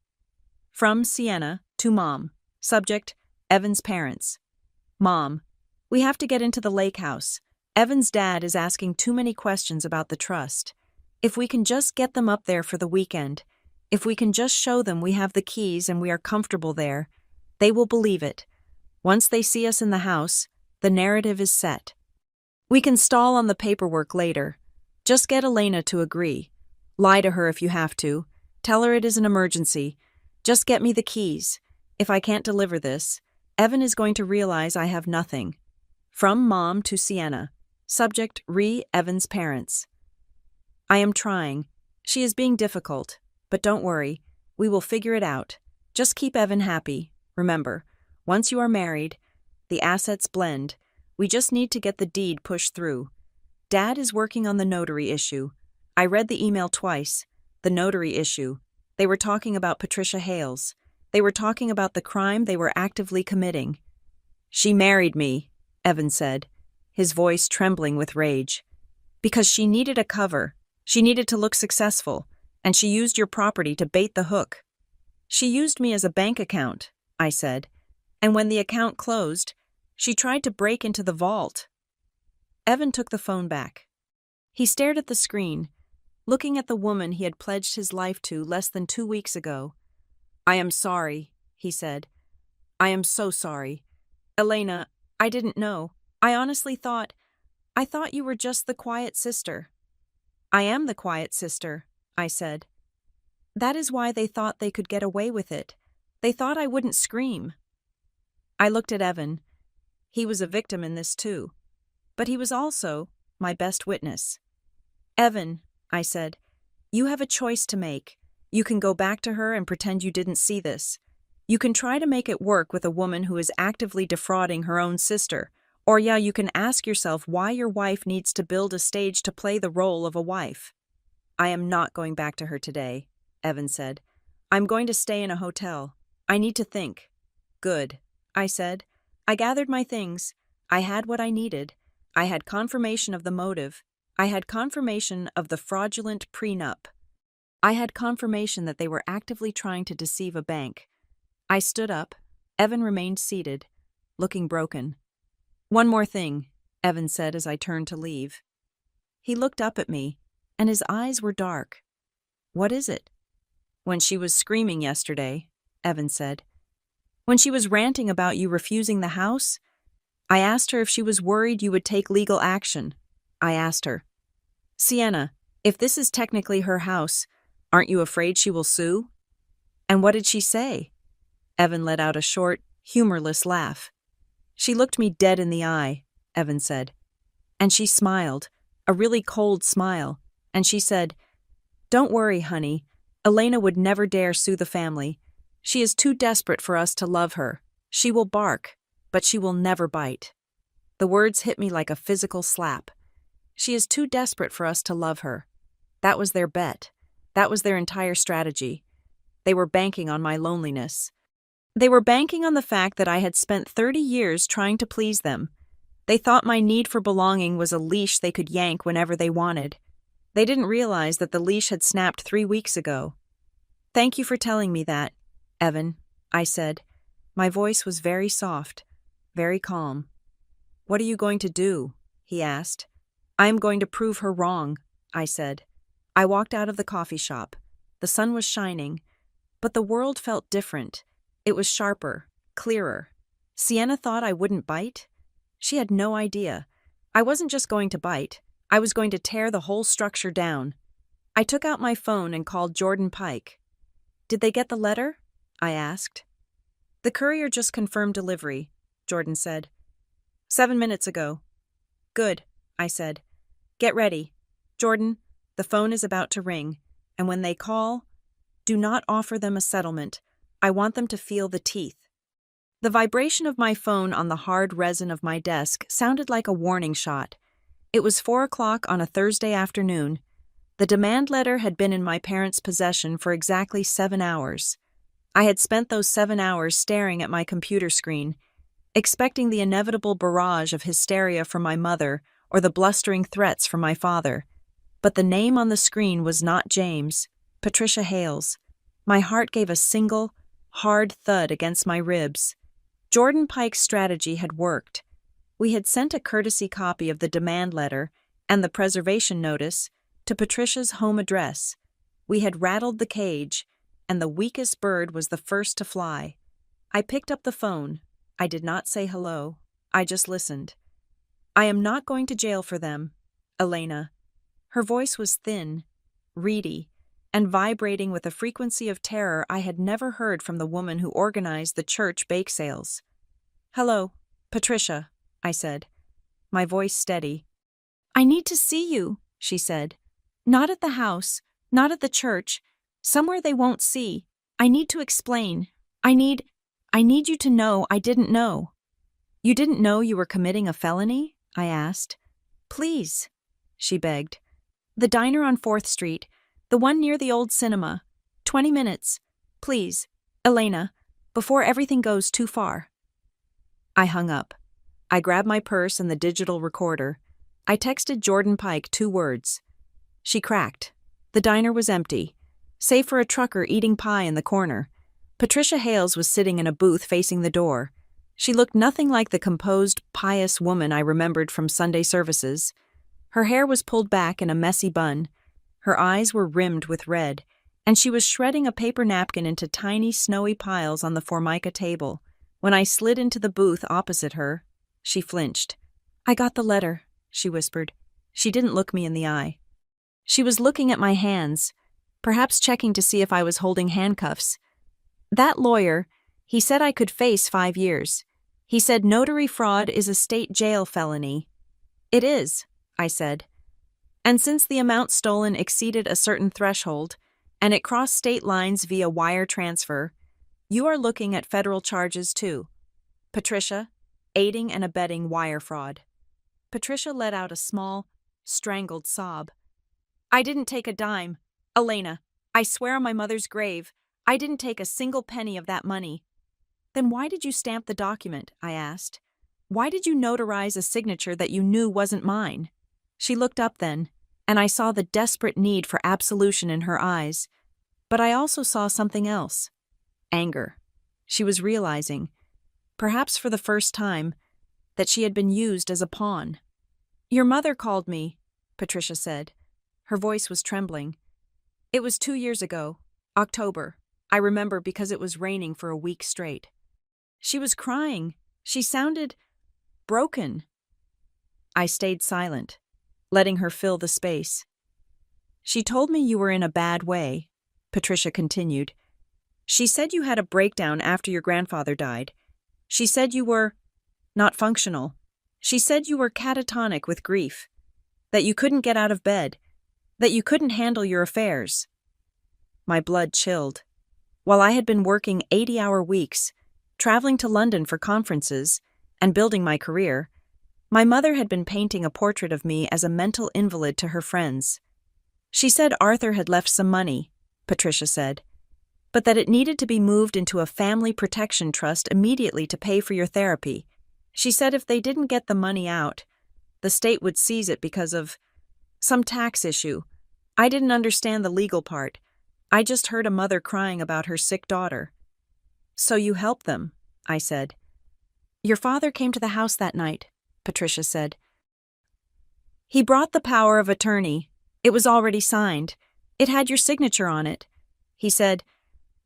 [SPEAKER 1] "From Sienna to Mom. Subject, Evan's parents. Mom, we have to get into the lake house. Evan's dad is asking too many questions about the trust. If we can just get them up there for the weekend, if we can just show them we have the keys and we are comfortable there, they will believe it. Once they see us in the house, the narrative is set. We can stall on the paperwork later. Just get Elena to agree. Lie to her if you have to. Tell her it is an emergency. Just get me the keys. If I can't deliver this, Evan is going to realize I have nothing. From Mom to Sienna. Subject, Evan's parents. I am trying. She is being difficult. But don't worry. We will figure it out. Just keep Evan happy. Remember, once you are married, the assets blend. We just need to get the deed pushed through. Dad is working on the notary issue. I read the email twice. The notary issue. They were talking about Patricia Hales. They were talking about the crime they were actively committing. She married me, Evan said, his voice trembling with rage. Because she needed a cover. She needed to look successful, and she used your property to bait the hook. She used me as a bank account, I said, and when the account closed, she tried to break into the vault. Evan took the phone back. He stared at the screen, looking at the woman he had pledged his life to less than 2 weeks ago. I am sorry, he said. I am so sorry. Elena, I didn't know. I honestly thought you were just the quiet sister. I am the quiet sister, I said. That is why they thought they could get away with it. They thought I wouldn't scream. I looked at Evan. He was a victim in this too. But he was also my best witness. Evan, I said, you have a choice to make. You can go back to her and pretend you didn't see this. You can try to make it work with a woman who is actively defrauding her own sister. Or you can ask yourself why your wife needs to build a stage to play the role of a wife. I am not going back to her today, Evan said. I'm going to stay in a hotel. I need to think. Good, I said. I gathered my things. I had what I needed. I had confirmation of the motive. I had confirmation of the fraudulent prenup. I had confirmation that they were actively trying to deceive a bank. I stood up. Evan remained seated, looking broken. One more thing, Evan said as I turned to leave. He looked up at me, and his eyes were dark. What is it? When she was screaming yesterday, Evan said, When she was ranting about you refusing the house, I asked her if she was worried you would take legal action. I asked her, Sienna, if this is technically her house, aren't you afraid she will sue? And what did she say? Evan let out a short, humorless laugh. She looked me dead in the eye, Evan said. And she smiled, a really cold smile, and she said, Don't worry, honey. Elena would never dare sue the family. She is too desperate for us to love her. She will bark, but she will never bite. The words hit me like a physical slap. She is too desperate for us to love her. That was their bet. That was their entire strategy. They were banking on my loneliness. They were banking on the fact that I had spent 30 years trying to please them. They thought my need for belonging was a leash they could yank whenever they wanted. They didn't realize that the leash had snapped 3 weeks ago. Thank you for telling me that, Evan, I said. My voice was very soft, very calm. What are you going to do? He asked. I am going to prove her wrong, I said. I walked out of the coffee shop. The sun was shining, but the world felt different. It was sharper, clearer. Sienna thought I wouldn't bite? She had no idea. I wasn't just going to bite. I was going to tear the whole structure down. I took out my phone and called Jordan Pike. Did they get the letter? I asked. The courier just confirmed delivery, Jordan said. 7 minutes ago. Good, I said. Get ready. Jordan, the phone is about to ring, and when they call, do not offer them a settlement. I want them to feel the teeth. The vibration of my phone on the hard resin of my desk sounded like a warning shot. It was 4 o'clock on a Thursday afternoon. The demand letter had been in my parents' possession for exactly 7 hours. I had spent those 7 hours staring at my computer screen, expecting the inevitable barrage of hysteria from my mother or the blustering threats from my father. But the name on the screen was not James, Patricia Hales. My heart gave a single, hard thud against my ribs. Jordan Pike's strategy had worked. We had sent a courtesy copy of the demand letter and the preservation notice to Patricia's home address. We had rattled the cage, and the weakest bird was the first to fly. I picked up the phone. I did not say hello. I just listened. I am not going to jail for them, Elena. Her voice was thin, reedy, and vibrating with a frequency of terror I had never heard from the woman who organized the church bake sales. Hello, Patricia, I said, my voice steady. I need to see you, she said. Not at the house, not at the church, somewhere they won't see. I need to explain. I need you to know I didn't know. You didn't know you were committing a felony? I asked. Please, she begged. The diner on 4th Street, the one near the old cinema. 20 minutes. Please, Elena, before everything goes too far. I hung up. I grabbed my purse and the digital recorder. I texted Jordan Pike 2 words. She cracked. The diner was empty, save for a trucker eating pie in the corner. Patricia Hales was sitting in a booth facing the door. She looked nothing like the composed, pious woman I remembered from Sunday services. Her hair was pulled back in a messy bun. Her eyes were rimmed with red, and she was shredding a paper napkin into tiny, snowy piles on the Formica table. When I slid into the booth opposite her, she flinched. I got the letter, she whispered. She didn't look me in the eye. She was looking at my hands, perhaps checking to see if I was holding handcuffs. That lawyer, he said I could face 5 years. He said notary fraud is a state jail felony. It is, I said. And since the amount stolen exceeded a certain threshold, and it crossed state lines via wire transfer, you are looking at federal charges too. Patricia, aiding and abetting wire fraud. Patricia let out a small, strangled sob. I didn't take a dime. Elena, I swear on my mother's grave, I didn't take a single penny of that money. Then why did you stamp the document? I asked. Why did you notarize a signature that you knew wasn't mine? She looked up then, and I saw the desperate need for absolution in her eyes. But I also saw something else. Anger. She was realizing, perhaps for the first time, that she had been used as a pawn. Your mother called me, Patricia said. Her voice was trembling. It was 2 years ago, October. I remember because it was raining for a week straight. She was crying. She sounded broken. I stayed silent, letting her fill the space. She told me you were in a bad way, Patricia continued. She said you had a breakdown after your grandfather died. She said you were not functional. She said you were catatonic with grief, that you couldn't get out of bed, that you couldn't handle your affairs. My blood chilled. While I had been working 80-hour weeks, traveling to London for conferences, and building my career, my mother had been painting a portrait of me as a mental invalid to her friends. She said Arthur had left some money, Patricia said, but that it needed to be moved into a family protection trust immediately to pay for your therapy. She said if they didn't get the money out, the state would seize it because of some tax issue. I didn't understand the legal part. I just heard a mother crying about her sick daughter. So you helped them, I said. Your father came to the house that night, Patricia said. He brought the power of attorney. It was already signed. It had your signature on it. He said,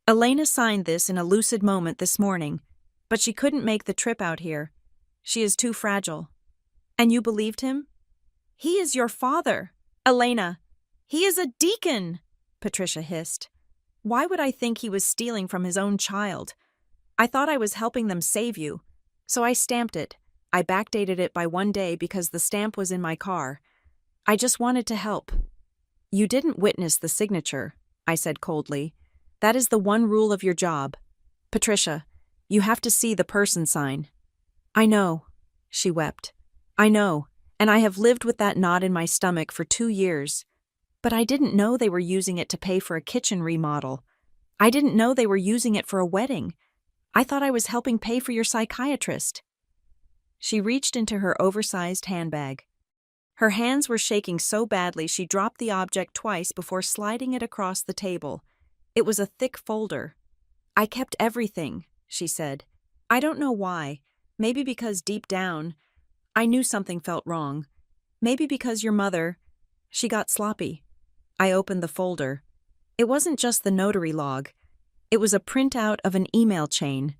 [SPEAKER 1] Elena signed this in a lucid moment this morning, but she couldn't make the trip out here. She is too fragile. And you believed him? He is your father, Elena. He is a deacon, Patricia hissed. Why would I think he was stealing from his own child? I thought I was helping them save you, so I stamped it. I backdated it by 1 day because the stamp was in my car. I just wanted to help. You didn't witness the signature, I said coldly. That is the one rule of your job. Patricia, you have to see the person sign. I know, she wept. I know, and I have lived with that knot in my stomach for 2 years. But I didn't know they were using it to pay for a kitchen remodel. I didn't know they were using it for a wedding. I thought I was helping pay for your psychiatrist. She reached into her oversized handbag. Her hands were shaking so badly she dropped the object twice before sliding it across the table. It was a thick folder. I kept everything, she said. I don't know why. Maybe because deep down, I knew something felt wrong. Maybe because your mother, she got sloppy. I opened the folder. It wasn't just the notary log. It was a printout of an email chain.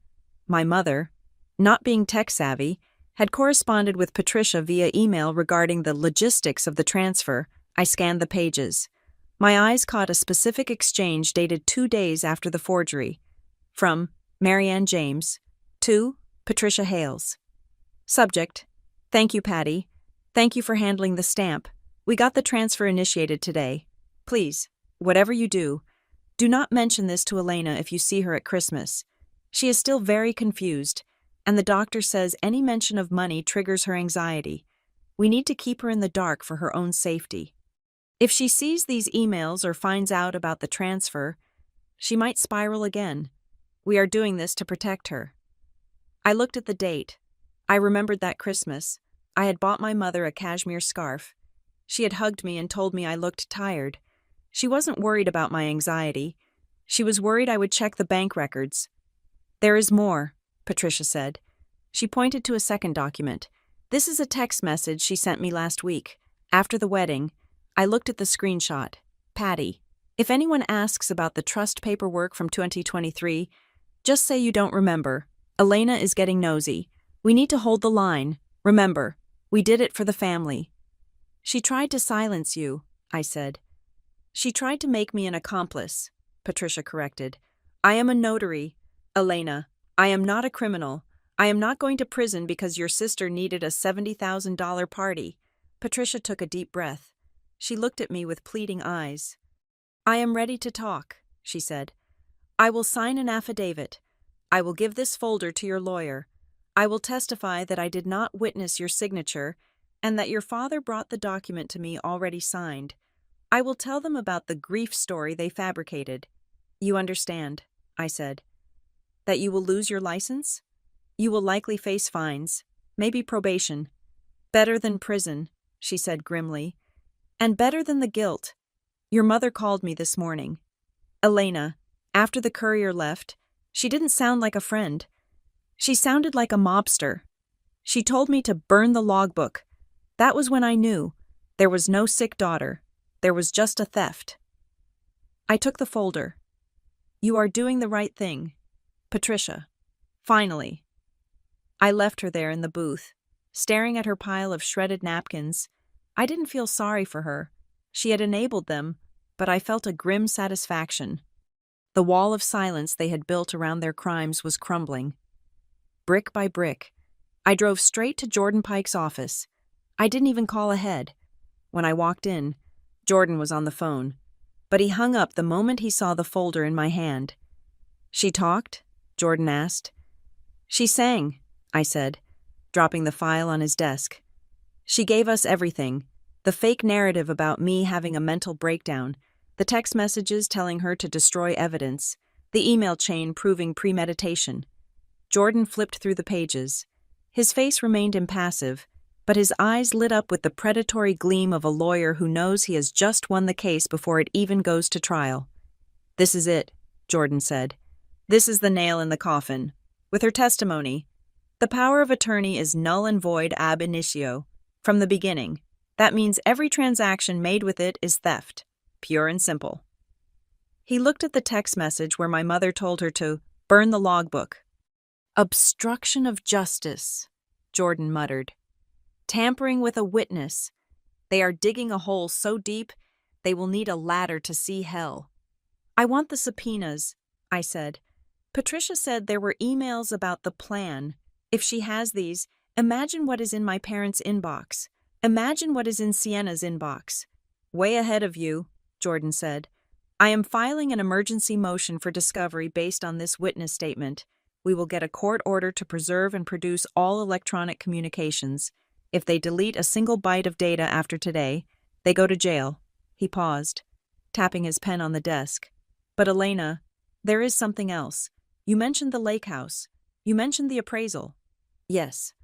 [SPEAKER 1] My mother, not being tech-savvy, had corresponded with Patricia via email regarding the logistics of the transfer. I scanned the pages. My eyes caught a specific exchange dated 2 days after the forgery. From Marianne James to Patricia Hales. Subject: Thank you, Patty. Thank you for handling the stamp. We got the transfer initiated today. Please, whatever you do not mention this to Elena if you see her at Christmas. She is still very confused, and the doctor says any mention of money triggers her anxiety. We need to keep her in the dark for her own safety. If she sees these emails or finds out about the transfer, she might spiral again. We are doing this to protect her. I looked at the date. I remembered that Christmas. I had bought my mother a cashmere scarf. She had hugged me and told me I looked tired. She wasn't worried about my anxiety. She was worried I would check the bank records. There is more, Patricia said. She pointed to a second document. This is a text message she sent me last week. After the wedding, I looked at the screenshot. Patty, if anyone asks about the trust paperwork from 2023, just say you don't remember. Elena is getting nosy. We need to hold the line. Remember, we did it for the family. She tried to silence you, I said. She tried to make me an accomplice, Patricia corrected. I am a notary. Elena, I am not a criminal. I am not going to prison because your sister needed a $70,000 party. Patricia took a deep breath. She looked at me with pleading eyes. I am ready to talk, she said. I will sign an affidavit. I will give this folder to your lawyer. I will testify that I did not witness your signature and that your father brought the document to me already signed. I will tell them about the grief story they fabricated. You understand, I said. That you will lose your license? You will likely face fines, maybe probation. Better than prison, she said grimly. And better than the guilt. Your mother called me this morning. Elena, after the courier left, she didn't sound like a friend. She sounded like a mobster. She told me to burn the logbook. That was when I knew. There was no sick daughter. There was just a theft. I took the folder. You are doing the right thing. Patricia. Finally, I left her there in the booth, staring at her pile of shredded napkins. I didn't feel sorry for her. She had enabled them, but I felt a grim satisfaction. The wall of silence they had built around their crimes was crumbling. Brick by brick, I drove straight to Jordan Pike's office. I didn't even call ahead. When I walked in, Jordan was on the phone, but he hung up the moment he saw the folder in my hand. "She talked?" Jordan asked. "She sang," I said, dropping the file on his desk. "She gave us everything. The fake narrative about me having a mental breakdown, the text messages telling her to destroy evidence, the email chain proving premeditation." Jordan flipped through the pages. His face remained impassive, but his eyes lit up with the predatory gleam of a lawyer who knows he has just won the case before it even goes to trial. "This is it," Jordan said. "This is the nail in the coffin. With her testimony, the power of attorney is null and void ab initio, from the beginning. That means every transaction made with it is theft, pure and simple." He looked at the text message where my mother told her to burn the logbook. "Obstruction of justice," Jordan muttered. "Tampering with a witness. They are digging a hole so deep they will need a ladder to see hell." "I want the subpoenas," I said. "Patricia said there were emails about the plan. If she has these, imagine what is in my parents' inbox. Imagine what is in Sienna's inbox." "Way ahead of you," Jordan said. "I am filing an emergency motion for discovery based on this witness statement. We will get a court order to preserve and produce all electronic communications. If they delete a single byte of data after today, they go to jail." He paused, tapping his pen on the desk. "But Elena, there is something else. You mentioned the lake house. You mentioned the appraisal." "Yes.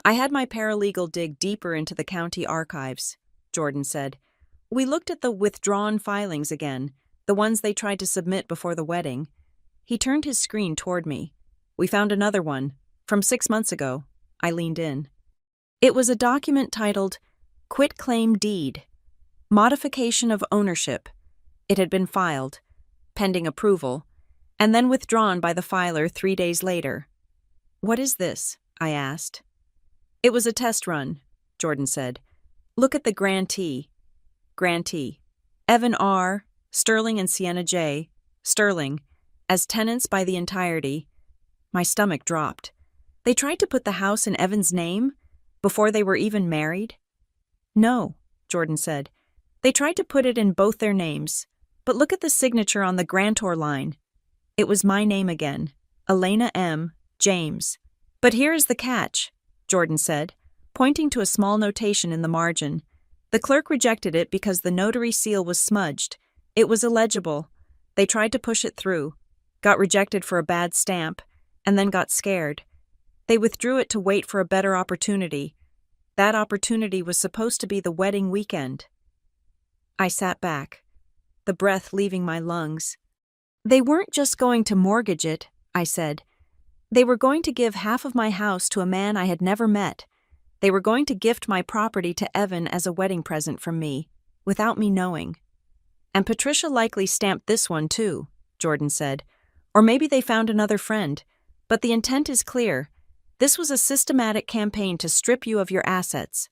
[SPEAKER 1] I had my paralegal dig deeper into the county archives," Jordan said. "We looked at the withdrawn filings again, the ones they tried to submit before the wedding." He turned his screen toward me. "We found another one, from 6 months ago." I leaned in. It was a document titled Quitclaim Deed, Modification of Ownership. It had been filed, pending approval, and then withdrawn by the filer 3 days later. "What is this?" I asked. "It was a test run," Jordan said. "Look at the grantee. Grantee: Evan R., Sterling and Sienna J., Sterling, as tenants by the entirety." My stomach dropped. They tried to put the house in Evan's name before they were even married? "No," Jordan said. "They tried to put it in both their names, but look at the signature on the grantor line. It was my name again, Elena M. James. But here is the catch," Jordan said, pointing to a small notation in the margin. "The clerk rejected it because the notary seal was smudged. It was illegible. They tried to push it through, got rejected for a bad stamp, and then got scared. They withdrew it to wait for a better opportunity. That opportunity was supposed to be the wedding weekend." I sat back, the breath leaving my lungs. "They weren't just going to mortgage it," I said. "They were going to give half of my house to a man I had never met. They were going to gift my property to Evan as a wedding present from me, without me knowing. And Patricia likely stamped this one too," Jordan said. "Or maybe they found another friend. But the intent is clear. This was a systematic campaign to strip you of your assets.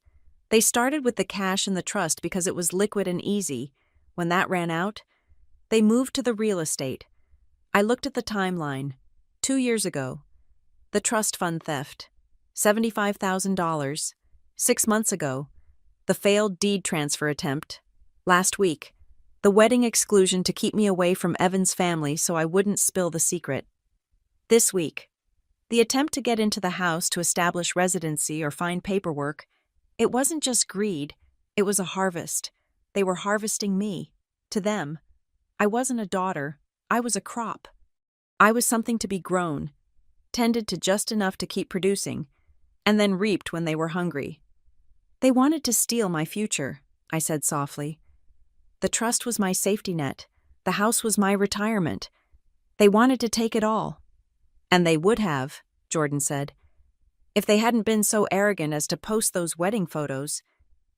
[SPEAKER 1] They started with the cash in the trust because it was liquid and easy. When that ran out, they moved to the real estate." I looked at the timeline. 2 years ago, the trust fund theft, $75,000. 6 months ago, the failed deed transfer attempt. Last week, the wedding exclusion to keep me away from Evan's family so I wouldn't spill the secret. This week, the attempt to get into the house to establish residency or find paperwork. It wasn't just greed, it was a harvest. They were harvesting me. To them, I wasn't a daughter, I was a crop. I was something to be grown, tended to just enough to keep producing, and then reaped when they were hungry. "They wanted to steal my future," I said softly. "The trust was my safety net. The house was my retirement. They wanted to take it all." "And they would have," Jordan said, "if they hadn't been so arrogant as to post those wedding photos.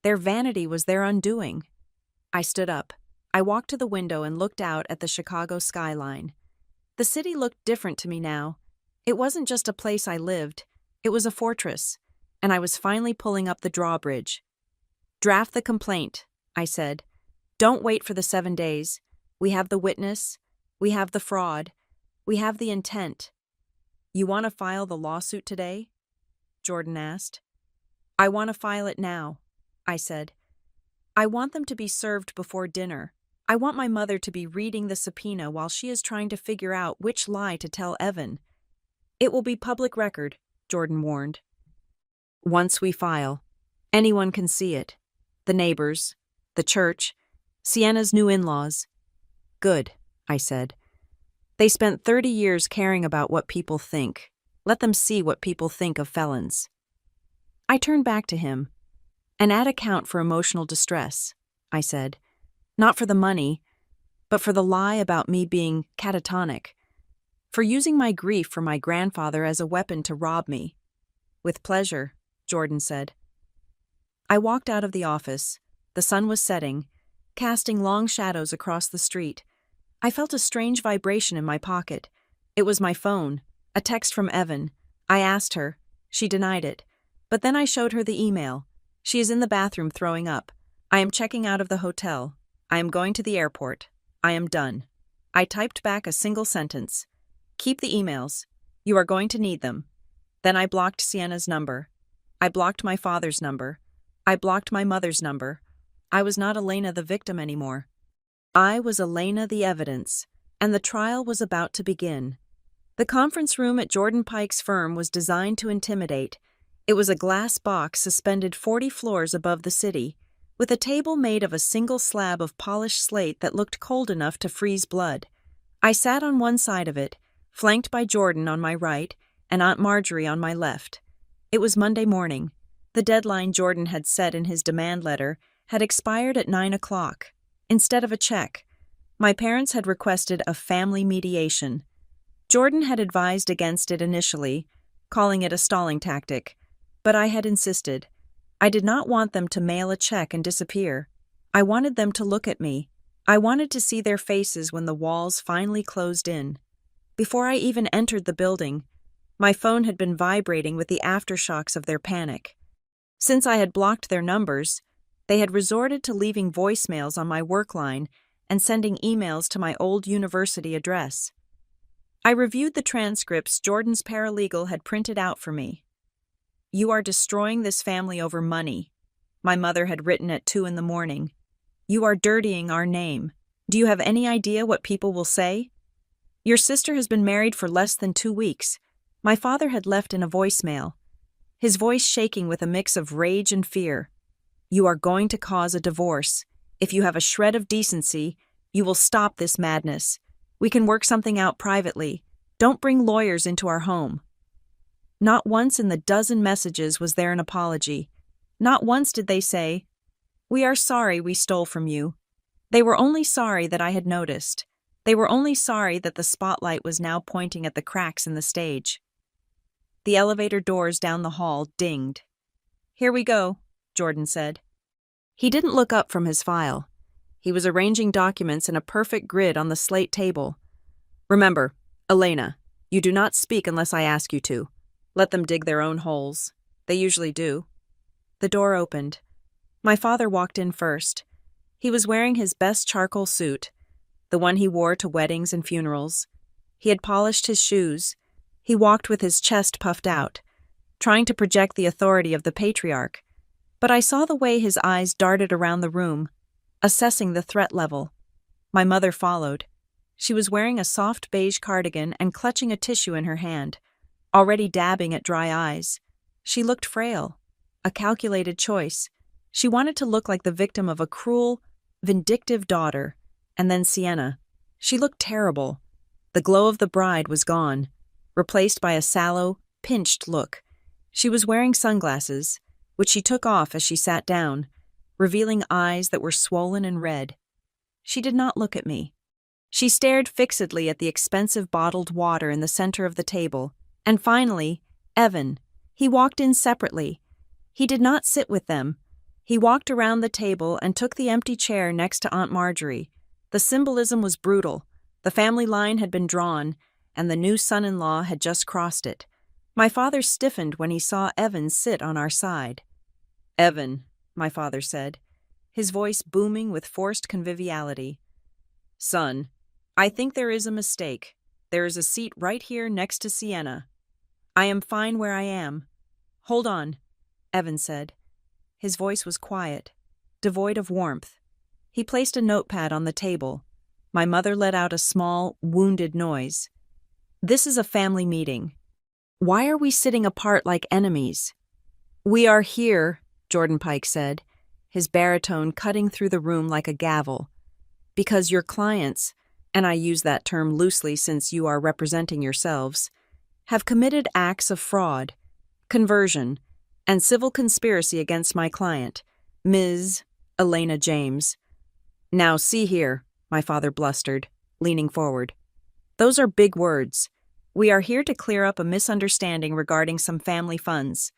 [SPEAKER 1] Their vanity was their undoing." I stood up. I walked to the window and looked out at the Chicago skyline. The city looked different to me now. It wasn't just a place I lived. It was a fortress, and I was finally pulling up the drawbridge. "Draft the complaint," I said. "Don't wait for the 7 days. We have the witness. We have the fraud. We have the intent." "You want to file the lawsuit today?" Jordan asked. "I want to file it now," I said. "I want them to be served before dinner. I want my mother to be reading the subpoena while she is trying to figure out which lie to tell Evan." "It will be public record," Jordan warned. "Once we file, anyone can see it. The neighbors, the church, Sienna's new in-laws." "Good," I said. "They spent 30 years caring about what people think. Let them see what people think of felons." I turned back to him. "An ad account for emotional distress," I said. "Not for the money, but for the lie about me being catatonic, for using my grief for my grandfather as a weapon to rob me." "With pleasure," Jordan said. I walked out of the office. The sun was setting, casting long shadows across the street. I felt a strange vibration in my pocket. It was my phone, a text from Evan. I asked her. She denied it. But then I showed her the email. "She is in the bathroom throwing up. I am checking out of the hotel. I am going to the airport. I am done." I typed back a single sentence. "Keep the emails. You are going to need them." Then I blocked Sienna's number. I blocked my father's number. I blocked my mother's number. I was not Elena the victim anymore. I was Elena the evidence, and the trial was about to begin. The conference room at Jordan Pike's firm was designed to intimidate. It was a glass box suspended 40 floors above the city, with a table made of a single slab of polished slate that looked cold enough to freeze blood. I sat on one side of it, flanked by Jordan on my right and Aunt Marjorie on my left. It was Monday morning. The deadline Jordan had set in his demand letter had expired at 9 o'clock. Instead of a check, my parents had requested a family mediation. Jordan had advised against it initially, calling it a stalling tactic, but I had insisted. I did not want them to mail a check and disappear. I wanted them to look at me. I wanted to see their faces when the walls finally closed in. Before I even entered the building, my phone had been vibrating with the aftershocks of their panic. Since I had blocked their numbers, they had resorted to leaving voicemails on my work line and sending emails to my old university address. I reviewed the transcripts Jordan's paralegal had printed out for me. "You are destroying this family over money," my mother had written at 2 in the morning. "You are dirtying our name. Do you have any idea what people will say? Your sister has been married for less than 2 weeks," my father had left in a voicemail, his voice shaking with a mix of rage and fear. "You are going to cause a divorce. If you have a shred of decency, you will stop this madness. We can work something out privately. Don't bring lawyers into our home." Not once in the dozen messages was there an apology. Not once did they say, "We are sorry we stole from you." They were only sorry that I had noticed. They were only sorry that the spotlight was now pointing at the cracks in the stage. The elevator doors down the hall dinged. "Here we go," Jordan said. He didn't look up from his file. He was arranging documents in a perfect grid on the slate table. "Remember, Elena, you do not speak unless I ask you to. Let them dig their own holes. They usually do." The door opened. My father walked in first. He was wearing his best charcoal suit, the one he wore to weddings and funerals. He had polished his shoes. He walked with his chest puffed out, trying to project the authority of the patriarch. But I saw the way his eyes darted around the room, assessing the threat level. My mother followed. She was wearing a soft beige cardigan and clutching a tissue in her hand, already dabbing at dry eyes. She looked frail, a calculated choice. She wanted to look like the victim of a cruel, vindictive daughter. And then Sienna. She looked terrible. The glow of the bride was gone, replaced by a sallow, pinched look. She was wearing sunglasses, which she took off as she sat down, revealing eyes that were swollen and red. She did not look at me. She stared fixedly at the expensive bottled water in the center of the table. And finally, Evan. He walked in separately. He did not sit with them. He walked around the table and took the empty chair next to Aunt Marjorie. The symbolism was brutal. The family line had been drawn, and the new son-in-law had just crossed it. My father stiffened when he saw Evan sit on our side. "Evan," my father said, his voice booming with forced conviviality. "Son, I think there is a mistake. There is a seat right here next to Sienna. I am fine where I am." "Hold on," Evan said. His voice was quiet, devoid of warmth. He placed a notepad on the table. My mother let out a small, wounded noise. "This is a family meeting. Why are we sitting apart like enemies?" "We are here," Jordan Pike said, his baritone cutting through the room like a gavel, "because your clients, and I use that term loosely since you are representing yourselves, have committed acts of fraud, conversion, and civil conspiracy against my client, Ms. Elena James." "Now see here," my father blustered, leaning forward. "Those are big words. We are here to clear up a misunderstanding regarding some family funds.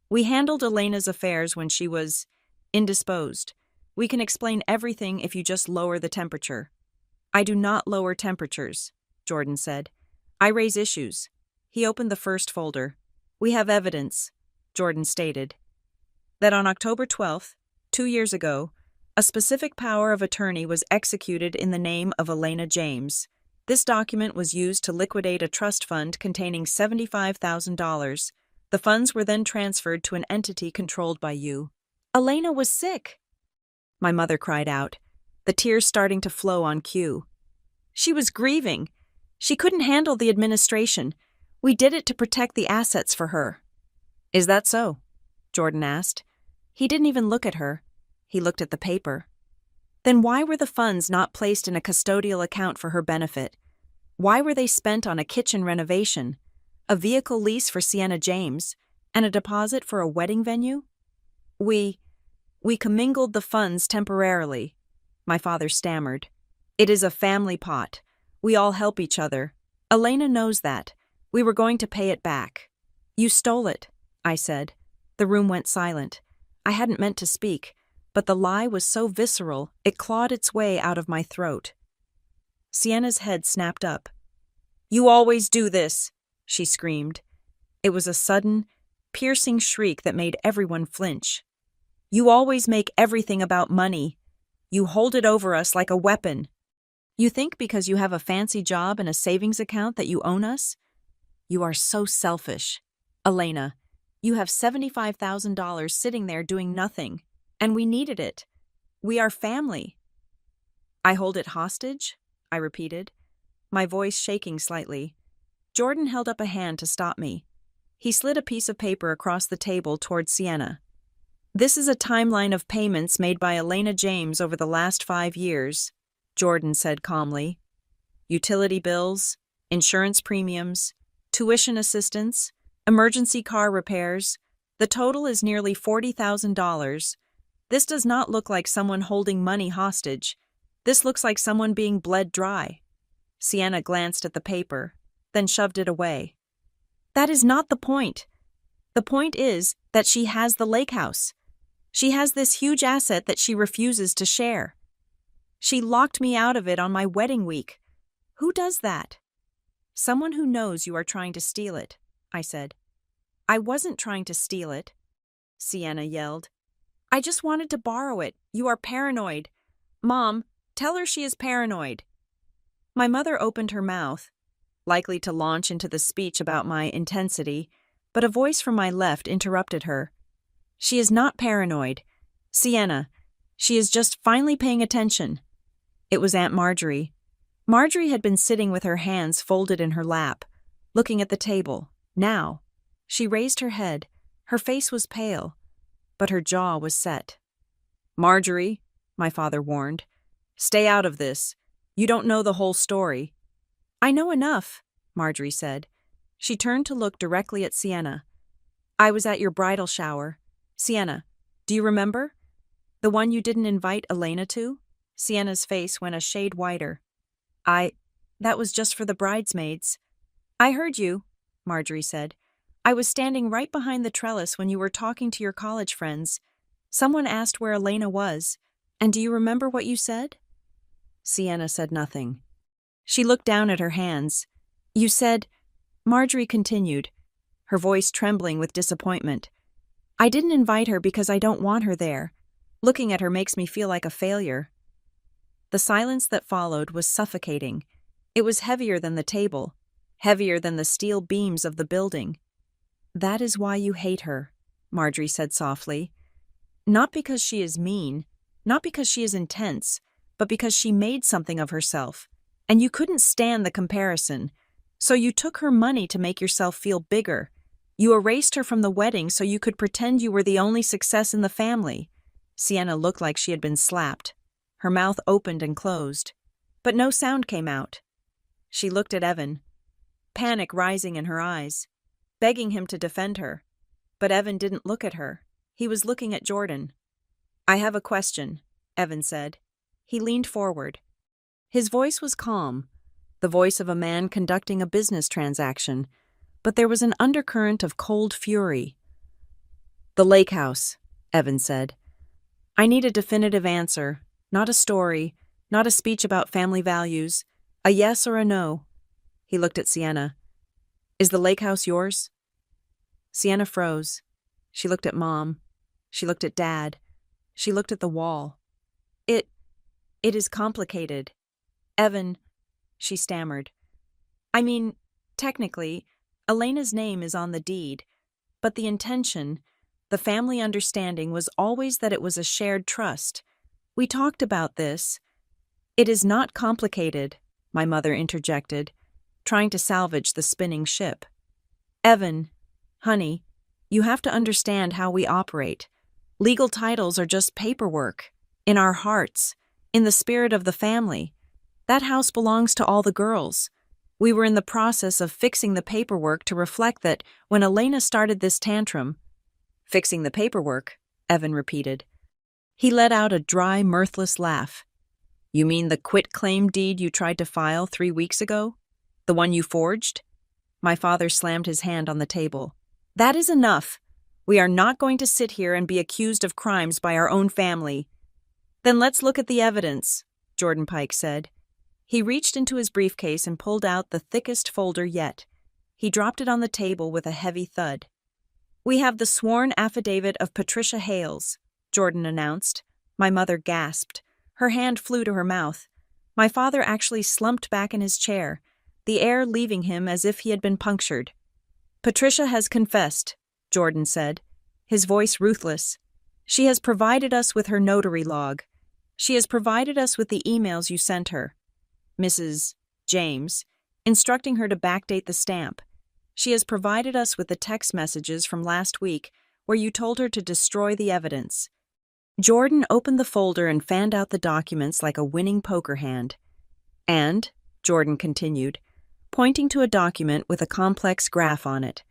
[SPEAKER 1] We handled Elena's affairs when she was indisposed. We can explain everything if you just lower the temperature." "I do not lower temperatures," Jordan said. "I raise issues." He opened the first folder. "We have evidence," Jordan stated, "that on October 12th, 2 years ago, a specific power of attorney was executed in the name of Elena James. This document was used to liquidate a trust fund containing $75,000. The funds were then transferred to an entity controlled by you." "Elena was sick," my mother cried out, the tears starting to flow on cue. "She was grieving. She couldn't handle the administration. We did it to protect the assets for her." "Is that so?" Jordan asked. He didn't even look at her. He looked at the paper. "Then why were the funds not placed in a custodial account for her benefit? Why were they spent on a kitchen renovation, a vehicle lease for Sienna James, and a deposit for a wedding venue?" We commingled the funds temporarily," my father stammered. "It is a family pot. We all help each other. Elena knows that. We were going to pay it back." "You stole it," I said. The room went silent. I hadn't meant to speak, but the lie was so visceral it clawed its way out of my throat. Sienna's head snapped up. "You always do this," she screamed. It was a sudden, piercing shriek that made everyone flinch. "You always make everything about money. You hold it over us like a weapon. You think because you have a fancy job and a savings account that you own us? You are so selfish. Elena, you have $75,000 sitting there doing nothing, and we needed it. We are family." "I hold it hostage?" I repeated, my voice shaking slightly. Jordan held up a hand to stop me. He slid a piece of paper across the table toward Sienna. "This is a timeline of payments made by Elena James over the last 5 years," Jordan said calmly. "Utility bills, insurance premiums, tuition assistance, emergency car repairs. The total is nearly $40,000. This does not look like someone holding money hostage. This looks like someone being bled dry." Sienna glanced at the paper, then shoved it away. "That is not the point. The point is that she has the lake house. She has this huge asset that she refuses to share. She locked me out of it on my wedding week. Who does that?" "Someone who knows you are trying to steal it," I said. "I wasn't trying to steal it," Sienna yelled. "I just wanted to borrow it. You are paranoid. Mom, tell her she is paranoid." My mother opened her mouth, likely to launch into the speech about my intensity, but a voice from my left interrupted her. "She is not paranoid. Sienna, she is just finally paying attention." It was Aunt Marjorie. Marjorie had been sitting with her hands folded in her lap, looking at the table. Now, she raised her head. Her face was pale, but her jaw was set. "Marjorie," my father warned, "stay out of this. You don't know the whole story." "I know enough," Marjorie said. She turned to look directly at Sienna. "I was at your bridal shower. Sienna, do you remember? The one you didn't invite Elena to?" Sienna's face went a shade whiter. That was just for the bridesmaids." "I heard you," Marjorie said. "I was standing right behind the trellis when you were talking to your college friends. Someone asked where Elena was, and do you remember what you said?" Sienna said nothing. She looked down at her hands. "You said," Marjorie continued. her voice trembling with disappointment. "I didn't invite her because I don't want her there. Looking at her makes me feel like a failure." The silence that followed was suffocating. It was heavier than the table, heavier than the steel beams of the building. "That is why you hate her," Marjorie said softly. "Not because she is mean, not because she is intense, but because she made something of herself, and you couldn't stand the comparison. So you took her money to make yourself feel bigger. You erased her from the wedding so you could pretend you were the only success in the family." Sienna looked like she had been slapped. Her mouth opened and closed, but no sound came out. She looked at Evan, panic rising in her eyes, begging him to defend her. But Evan didn't look at her. He was looking at Jordan. "I have a question," Evan said. He leaned forward. His voice was calm, the voice of a man conducting a business transaction, but there was an undercurrent of cold fury. "The lake house," Evan said. "I need a definitive answer, not a story, not a speech about family values, a yes or a no." He looked at Sienna. "Is the lake house yours?" Sienna froze. She looked at Mom. She looked at Dad. She looked at the wall. It is complicated. Evan," she stammered. "I mean, technically, Elena's name is on the deed, but the intention, the family understanding was always that it was a shared trust. We talked about this." "It is not complicated," my mother interjected, trying to salvage the spinning ship. "Evan, honey, you have to understand how we operate. Legal titles are just paperwork. In our hearts, in the spirit of the family. That house belongs to all the girls. We were in the process of fixing the paperwork to reflect that when Elena started this tantrum." "Fixing the paperwork," Evan repeated. He let out a dry, mirthless laugh. "You mean the quitclaim deed you tried to file 3 weeks ago? The one you forged?" My father slammed his hand on the table. "That is enough. We are not going to sit here and be accused of crimes by our own family." "Then let's look at the evidence," Jordan Pike said. He reached into his briefcase and pulled out the thickest folder yet. He dropped it on the table with a heavy thud. "We have the sworn affidavit of Patricia Hales," Jordan announced. My mother gasped. Her hand flew to her mouth. My father actually slumped back in his chair, the air leaving him as if he had been punctured. "Patricia has confessed," Jordan said, his voice ruthless. "She has provided us with her notary log. She has provided us with the emails you sent her, Mrs. James, instructing her to backdate the stamp. She has provided us with the text messages from last week where you told her to destroy the evidence." Jordan opened the folder and fanned out the documents like a winning poker hand. "And," Jordan continued, pointing to a document with a complex graph on it,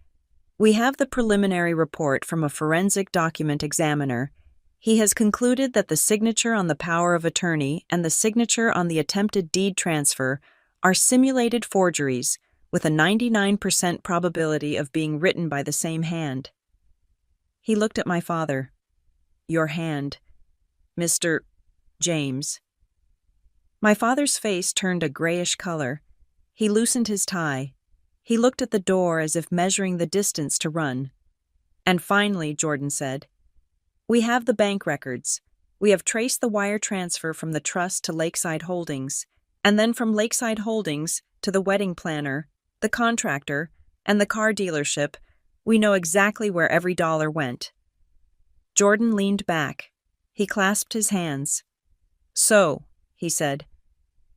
[SPEAKER 1] "we have the preliminary report from a forensic document examiner. He has concluded that the signature on the power of attorney and the signature on the attempted deed transfer are simulated forgeries with a 99% probability of being written by the same hand." He looked at my father. "Your hand, Mr. James." My father's face turned a grayish color. He loosened his tie. He looked at the door as if measuring the distance to run. "And finally," Jordan said, "we have the bank records. We have traced the wire transfer from the trust to Lakeside Holdings, and then from Lakeside Holdings to the wedding planner, the contractor, and the car dealership. We know exactly where every dollar went." Jordan leaned back. He clasped his hands. "So," he said,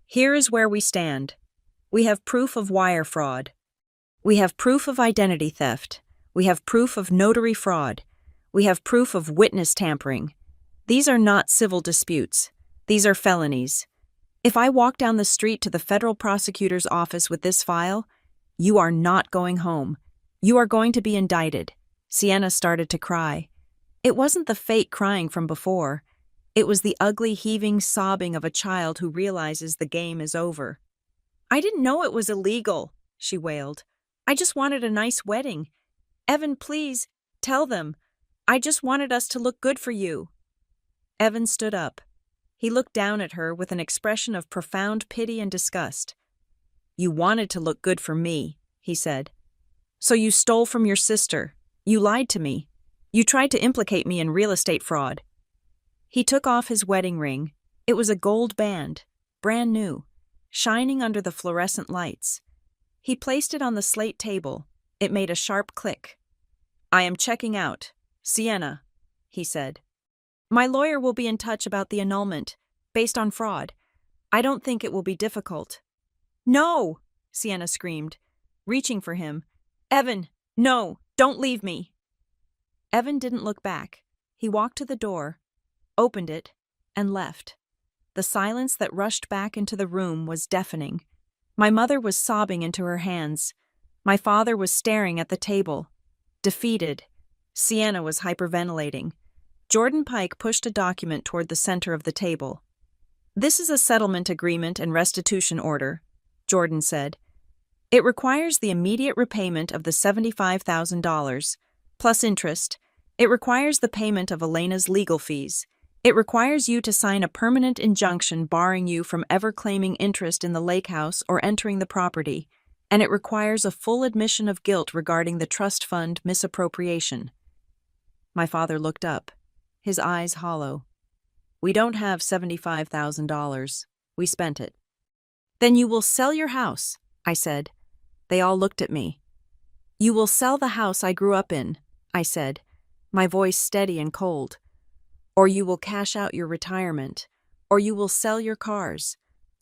[SPEAKER 1] "here is where we stand. We have proof of wire fraud. We have proof of identity theft. We have proof of notary fraud. We have proof of witness tampering. These are not civil disputes. These are felonies. If I walk down the street to the federal prosecutor's office with this file, you are not going home. You are going to be indicted." Sienna started to cry. It wasn't the fake crying from before. It was the ugly, heaving sobbing of a child who realizes the game is over. "I didn't know it was illegal," she wailed. "I just wanted a nice wedding. Evan, please, tell them. I just wanted us to look good for you." Evan stood up. He looked down at her with an expression of profound pity and disgust. "You wanted to look good for me," he said. So you stole from your sister. You lied to me. You tried to implicate me in real estate fraud. He took off his wedding ring. It was a gold band, brand new, shining under the fluorescent lights. He placed it on the slate table. It made a sharp click. I am checking out. Sienna, he said. My lawyer will be in touch about the annulment, based on fraud. I don't think it will be difficult. No, Sienna screamed, reaching for him. Evan, no, don't leave me. Evan didn't look back. He walked to the door, opened it, and left. The silence that rushed back into the room was deafening. My mother was sobbing into her hands. My father was staring at the table, defeated. Sienna was hyperventilating. Jordan Pike pushed a document toward the center of the table. This is a settlement agreement and restitution order, Jordan said. It requires the immediate repayment of the $75,000, plus interest. It requires the payment of Elena's legal fees. It requires you to sign a permanent injunction barring you from ever claiming interest in the lake house or entering the property, and it requires a full admission of guilt regarding the trust fund misappropriation. My father looked up, his eyes hollow. We don't have $75,000. We spent it. Then you will sell your house, I said. They all looked at me. You will sell the house I grew up in, I said, my voice steady and cold. Or you will cash out your retirement, or you will sell your cars.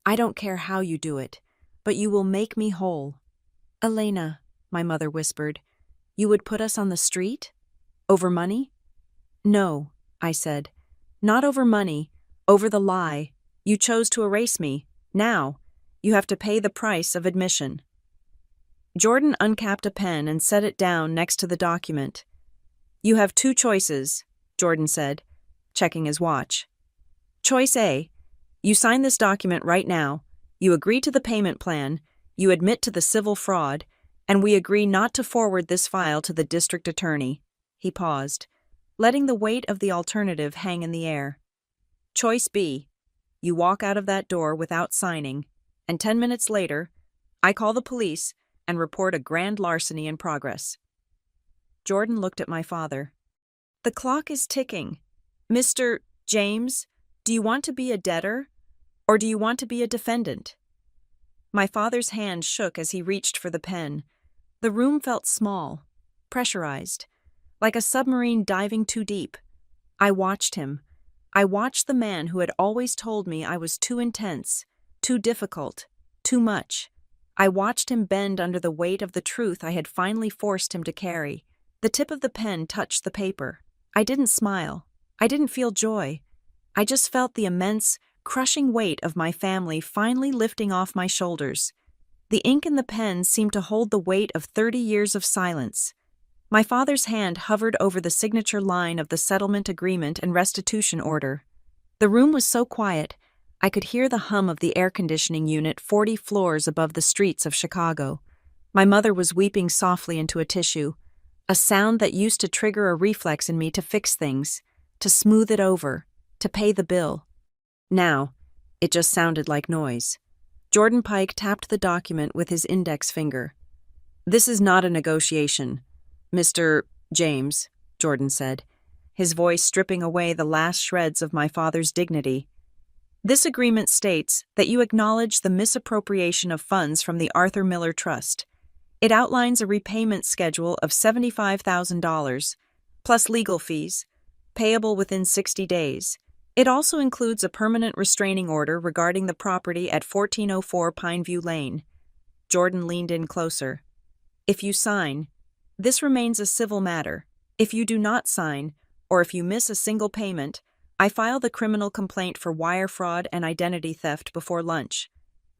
[SPEAKER 1] I don't care how you do it, but you will make me whole. Elena, my mother whispered, you would put us on the street? Over money? No, I said. Not over money, over the lie. You chose to erase me. Now, you have to pay the price of admission. Jordan uncapped a pen and set it down next to the document. You have two choices, Jordan said, checking his watch. Choice A, you sign this document right now, you agree to the payment plan, you admit to the civil fraud, and we agree not to forward this file to the district attorney. He paused, letting the weight of the alternative hang in the air. Choice B, you walk out of that door without signing, and 10 minutes later, I call the police and report a grand larceny in progress. Jordan looked at my father. The clock is ticking. Mr. James, do you want to be a debtor, or do you want to be a defendant? My father's hand shook as he reached for the pen. The room felt small, pressurized, like a submarine diving too deep. I watched him. I watched the man who had always told me I was too intense, too difficult, too much. I watched him bend under the weight of the truth I had finally forced him to carry. The tip of the pen touched the paper. I didn't smile. I didn't feel joy. I just felt the immense, crushing weight of my family finally lifting off my shoulders. The ink in the pen seemed to hold the weight of 30 years of silence. My father's hand hovered over the signature line of the settlement agreement and restitution order. The room was so quiet, I could hear the hum of the air conditioning unit 40 floors above the streets of Chicago. My mother was weeping softly into a tissue, a sound that used to trigger a reflex in me to fix things, to smooth it over, to pay the bill. Now, it just sounded like noise. Jordan Pike tapped the document with his index finger. This is not a negotiation, Mr. James, Jordan said, his voice stripping away the last shreds of my father's dignity. This agreement states that you acknowledge the misappropriation of funds from the Arthur Miller Trust. It outlines a repayment schedule of $75,000, plus legal fees, payable within 60 days. It also includes a permanent restraining order regarding the property at 1404 Pineview Lane. Jordan leaned in closer. If you sign, this remains a civil matter. If you do not sign, or if you miss a single payment, I file the criminal complaint for wire fraud and identity theft before lunch.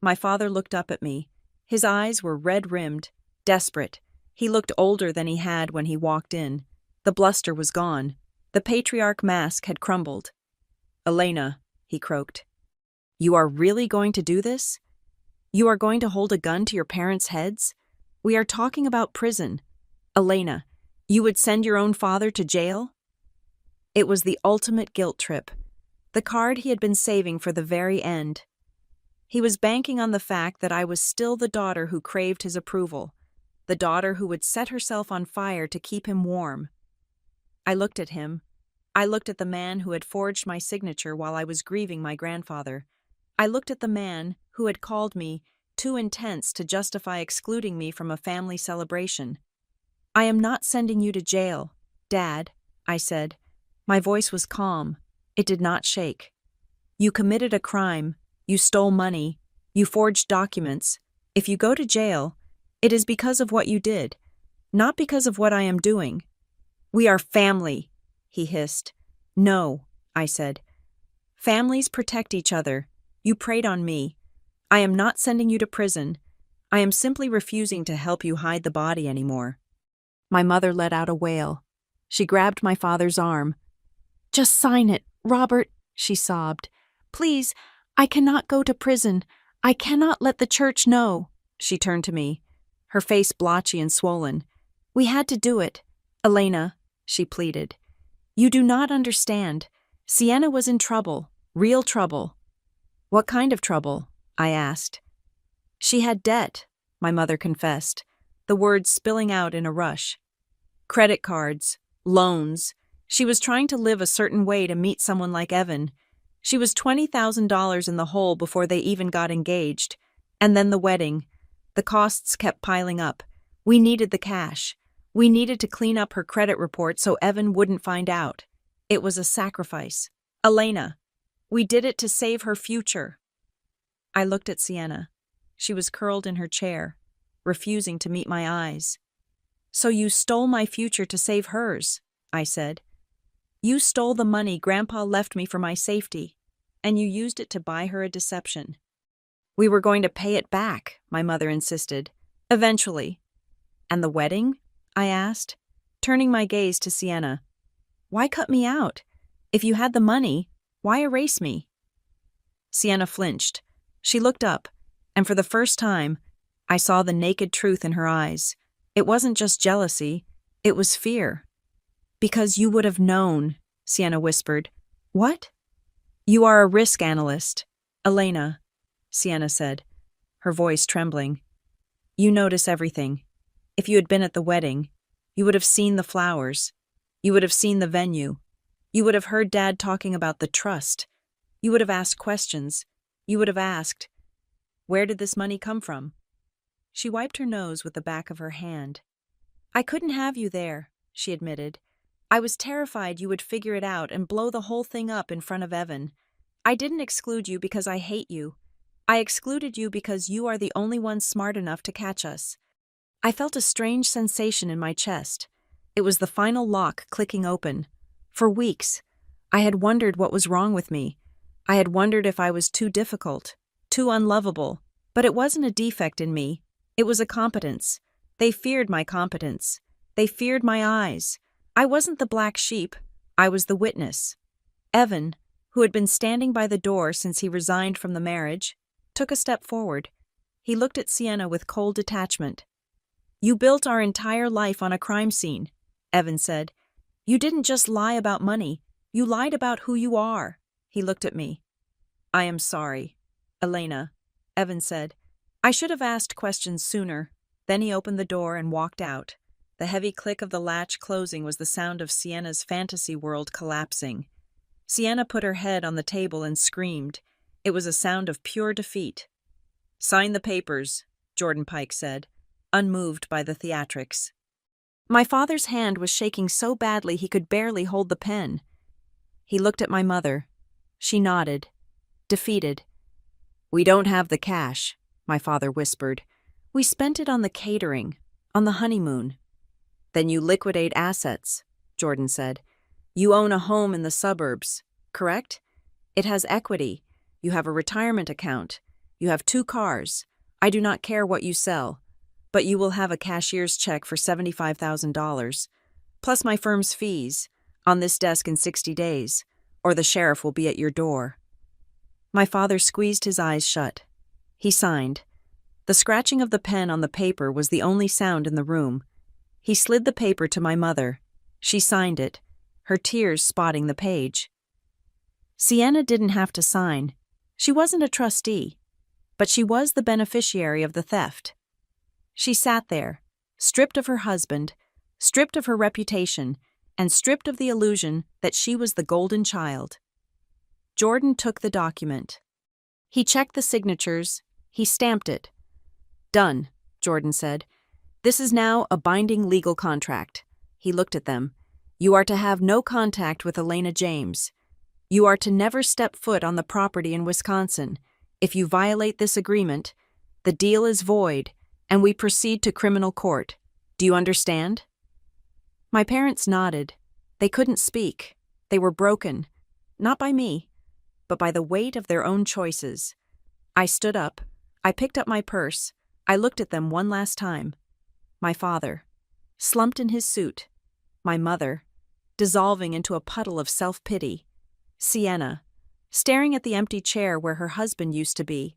[SPEAKER 1] My father looked up at me. His eyes were red-rimmed, desperate. He looked older than he had when he walked in. The bluster was gone. The patriarch mask had crumbled. Elena, he croaked, you are really going to do this? You are going to hold a gun to your parents' heads? We are talking about prison. Elena, you would send your own father to jail? It was the ultimate guilt trip, the card he had been saving for the very end. He was banking on the fact that I was still the daughter who craved his approval, the daughter who would set herself on fire to keep him warm. I looked at him. I looked at the man who had forged my signature while I was grieving my grandfather. I looked at the man who had called me too intense to justify excluding me from a family celebration. "I am not sending you to jail, Dad," I said. My voice was calm. It did not shake. "You committed a crime. You stole money. You forged documents. If you go to jail, it is because of what you did, not because of what I am doing." "We are family," he hissed. "No," I said. "Families protect each other. You preyed on me. I am not sending you to prison. I am simply refusing to help you hide the body anymore." My mother let out a wail. She grabbed my father's arm. "Just sign it, Robert," she sobbed. "Please, I cannot go to prison. I cannot let the church know." She turned to me, her face blotchy and swollen. "We had to do it. Elena," she pleaded. "You do not understand. Sienna was in trouble, real trouble." "What kind of trouble?" I asked. "She had debt," my mother confessed, the words spilling out in a rush. "Credit cards, loans. She was trying to live a certain way to meet someone like Evan. She was $20,000 in the hole before they even got engaged. And then the wedding. The costs kept piling up. We needed the cash. We needed to clean up her credit report so Evan wouldn't find out. It was a sacrifice. Elena, we did it to save her future." I looked at Sienna. She was curled in her chair, refusing to meet my eyes. "So you stole my future to save hers," I said. "You stole the money Grandpa left me for my safety, and you used it to buy her a deception." "We were going to pay it back," my mother insisted. "Eventually." "And the wedding?" I asked, turning my gaze to Sienna. "Why cut me out? If you had the money, why erase me?" Sienna flinched. She looked up, and for the first time, I saw the naked truth in her eyes. It wasn't just jealousy, it was fear. "Because you would have known," Sienna whispered. "What?" "You are a risk analyst, Elena," Sienna said, her voice trembling. "You notice everything. If you had been at the wedding, you would have seen the flowers. You would have seen the venue. You would have heard Dad talking about the trust. You would have asked questions. You would have asked, 'Where did this money come from?'" She wiped her nose with the back of her hand. "I couldn't have you there," she admitted. "I was terrified you would figure it out and blow the whole thing up in front of Evan. I didn't exclude you because I hate you. I excluded you because you are the only one smart enough to catch us." I felt a strange sensation in my chest. It was the final lock clicking open. For weeks, I had wondered what was wrong with me. I had wondered if I was too difficult, too unlovable. But it wasn't a defect in me. It was a competence. They feared my competence. They feared my eyes. I wasn't the black sheep. I was the witness. Evan, who had been standing by the door since he resigned from the marriage, took a step forward. He looked at Sienna with cold detachment. "You built our entire life on a crime scene," Evan said. "You didn't just lie about money. You lied about who you are." He looked at me. "I am sorry, Elena," Evan said. "I should have asked questions sooner." Then he opened the door and walked out. The heavy click of the latch closing was the sound of Sienna's fantasy world collapsing. Sienna put her head on the table and screamed. It was a sound of pure defeat. "Sign the papers," Jordan Pike said, unmoved by the theatrics. My father's hand was shaking so badly he could barely hold the pen. He looked at my mother. She nodded, defeated. "We don't have the cash," my father whispered. "We spent it on the catering, on the honeymoon." "Then you liquidate assets," Jordan said. "You own a home in the suburbs, correct? It has equity. You have a retirement account. You have 2 cars. I do not care what you sell. But you will have a cashier's check for $75,000, plus my firm's fees, on this desk in 60 days, or the sheriff will be at your door." My father squeezed his eyes shut. He signed. The scratching of the pen on the paper was the only sound in the room. He slid the paper to my mother. She signed it, her tears spotting the page. Sienna didn't have to sign. She wasn't a trustee, but she was the beneficiary of the theft. She sat there, stripped of her husband, stripped of her reputation, and stripped of the illusion that she was the golden child. Jordan took the document. He checked the signatures. He stamped it. "Done," Jordan said. "This is now a binding legal contract." He looked at them. "You are to have no contact with Elena James. You are to never step foot on the property in Wisconsin. If you violate this agreement, the deal is void, and we proceed to criminal court. Do you understand?" My parents nodded. They couldn't speak. They were broken, not by me, but by the weight of their own choices. I stood up. I picked up my purse. I looked at them one last time. My father, slumped in his suit. My mother, dissolving into a puddle of self-pity. Sienna, staring at the empty chair where her husband used to be.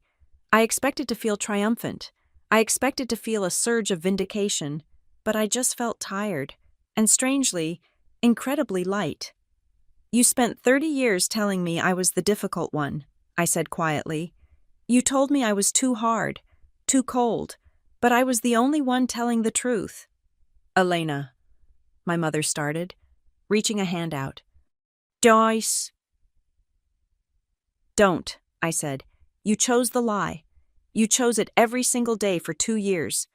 [SPEAKER 1] I expected to feel triumphant. I expected to feel a surge of vindication, but I just felt tired, and strangely, incredibly light. "You spent 30 years telling me I was the difficult one," I said quietly. "You told me I was too hard, too cold, but I was the only one telling the truth." "Elena," my mother started, reaching a hand out. "Joyce." "Don't," I said. "You chose the lie. You chose it every single day for 2 years.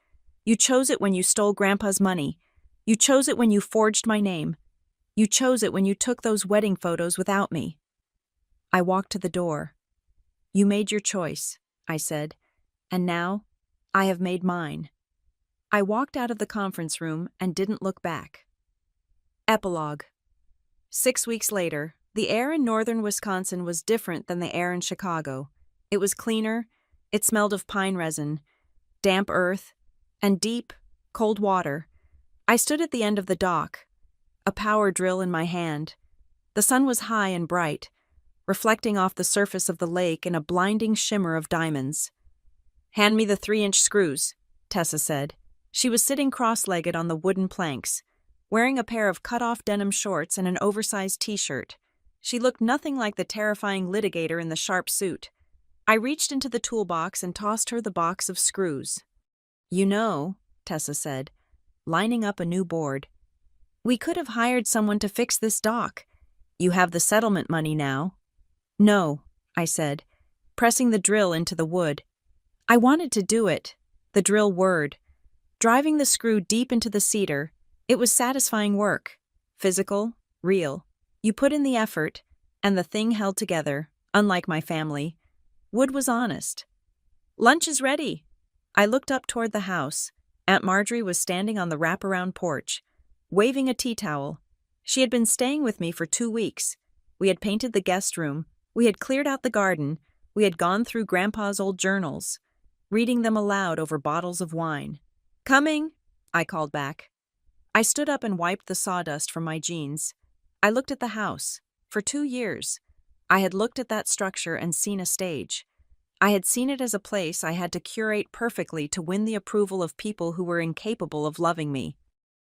[SPEAKER 1] You chose it when you stole Grandpa's money. You chose it when you forged my name. You chose it when you took those wedding photos without me." I walked to the door. "You made your choice," I said, "and now I have made mine." I walked out of the conference room and didn't look back. Epilogue. 6 weeks later, the air in northern Wisconsin was different than the air in Chicago. It was cleaner, it smelled of pine resin, damp earth, and deep, cold water. I stood at the end of the dock, a power drill in my hand. The sun was high and bright, reflecting off the surface of the lake in a blinding shimmer of diamonds. "Hand me the 3-inch screws," Tessa said. She was sitting cross-legged on the wooden planks, wearing a pair of cut-off denim shorts and an oversized t-shirt. She looked nothing like the terrifying litigator in the sharp suit. I reached into the toolbox and tossed her the box of screws. "You know," Tessa said, lining up a new board, "we could have hired someone to fix this dock. You have the settlement money now." "No," I said, pressing the drill into the wood. I wanted to do it, the drill whirred. Driving the screw deep into the cedar, it was satisfying work. Physical, real. You put in the effort, and the thing held together, unlike my family. Wood was honest. "Lunch is ready." I looked up toward the house. Aunt Marjorie was standing on the wraparound porch, waving a tea towel. She had been staying with me for 2 weeks. We had painted the guest room. We had cleared out the garden. We had gone through Grandpa's old journals, reading them aloud over bottles of wine. "Coming," I called back. I stood up and wiped the sawdust from my jeans. I looked at the house. For 2 years, I had looked at that structure and seen a stage. I had seen it as a place I had to curate perfectly to win the approval of people who were incapable of loving me.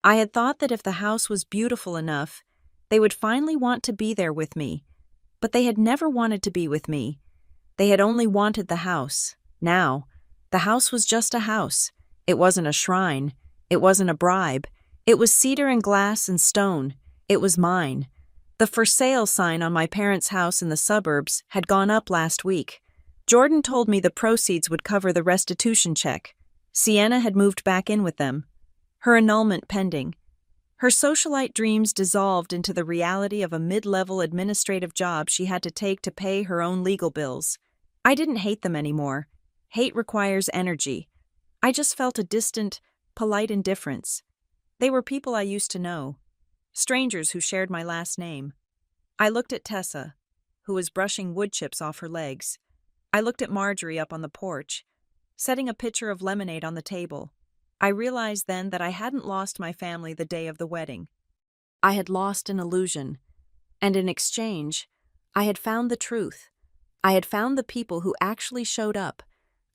[SPEAKER 1] I had thought that if the house was beautiful enough, they would finally want to be there with me. But they had never wanted to be with me. They had only wanted the house. Now, the house was just a house. It wasn't a shrine. It wasn't a bribe. It was cedar and glass and stone. It was mine. The for sale sign on my parents' house in the suburbs had gone up last week. Jordan told me the proceeds would cover the restitution check. Sienna had moved back in with them, her annulment pending. Her socialite dreams dissolved into the reality of a mid-level administrative job she had to take to pay her own legal bills. I didn't hate them anymore. Hate requires energy. I just felt a distant, polite indifference. They were people I used to know, strangers who shared my last name. I looked at Tessa, who was brushing wood chips off her legs. I looked at Marjorie up on the porch, setting a pitcher of lemonade on the table. I realized then that I hadn't lost my family the day of the wedding. I had lost an illusion, and in exchange, I had found the truth. I had found the people who actually showed up.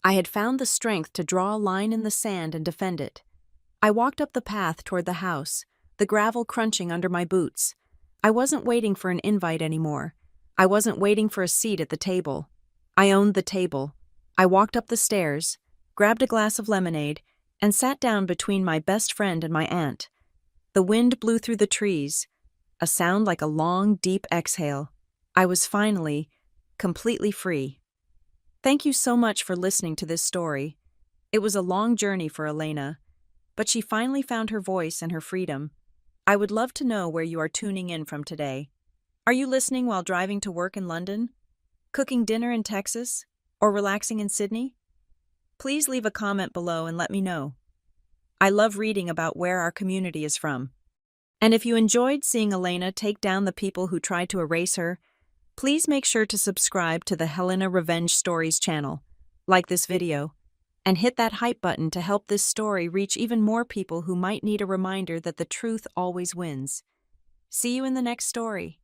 [SPEAKER 1] I had found the strength to draw a line in the sand and defend it. I walked up the path toward the house, the gravel crunching under my boots. I wasn't waiting for an invite anymore. I wasn't waiting for a seat at the table. I owned the table. I walked up the stairs, grabbed a glass of lemonade, and sat down between my best friend and my aunt. The wind blew through the trees, a sound like a long, deep exhale. I was finally, completely free. Thank you so much for listening to this story. It was a long journey for Elena, but she finally found her voice and her freedom. I would love to know where you are tuning in from today. Are you listening while driving to work in London, cooking dinner in Texas, or relaxing in Sydney? Please leave a comment below and let me know. I love reading about where our community is from. And if you enjoyed seeing Elena take down the people who tried to erase her, please make sure to subscribe to the Helena Revenge Stories channel, like this video, and hit that hype button to help this story reach even more people who might need a reminder that the truth always wins. See you in the next story.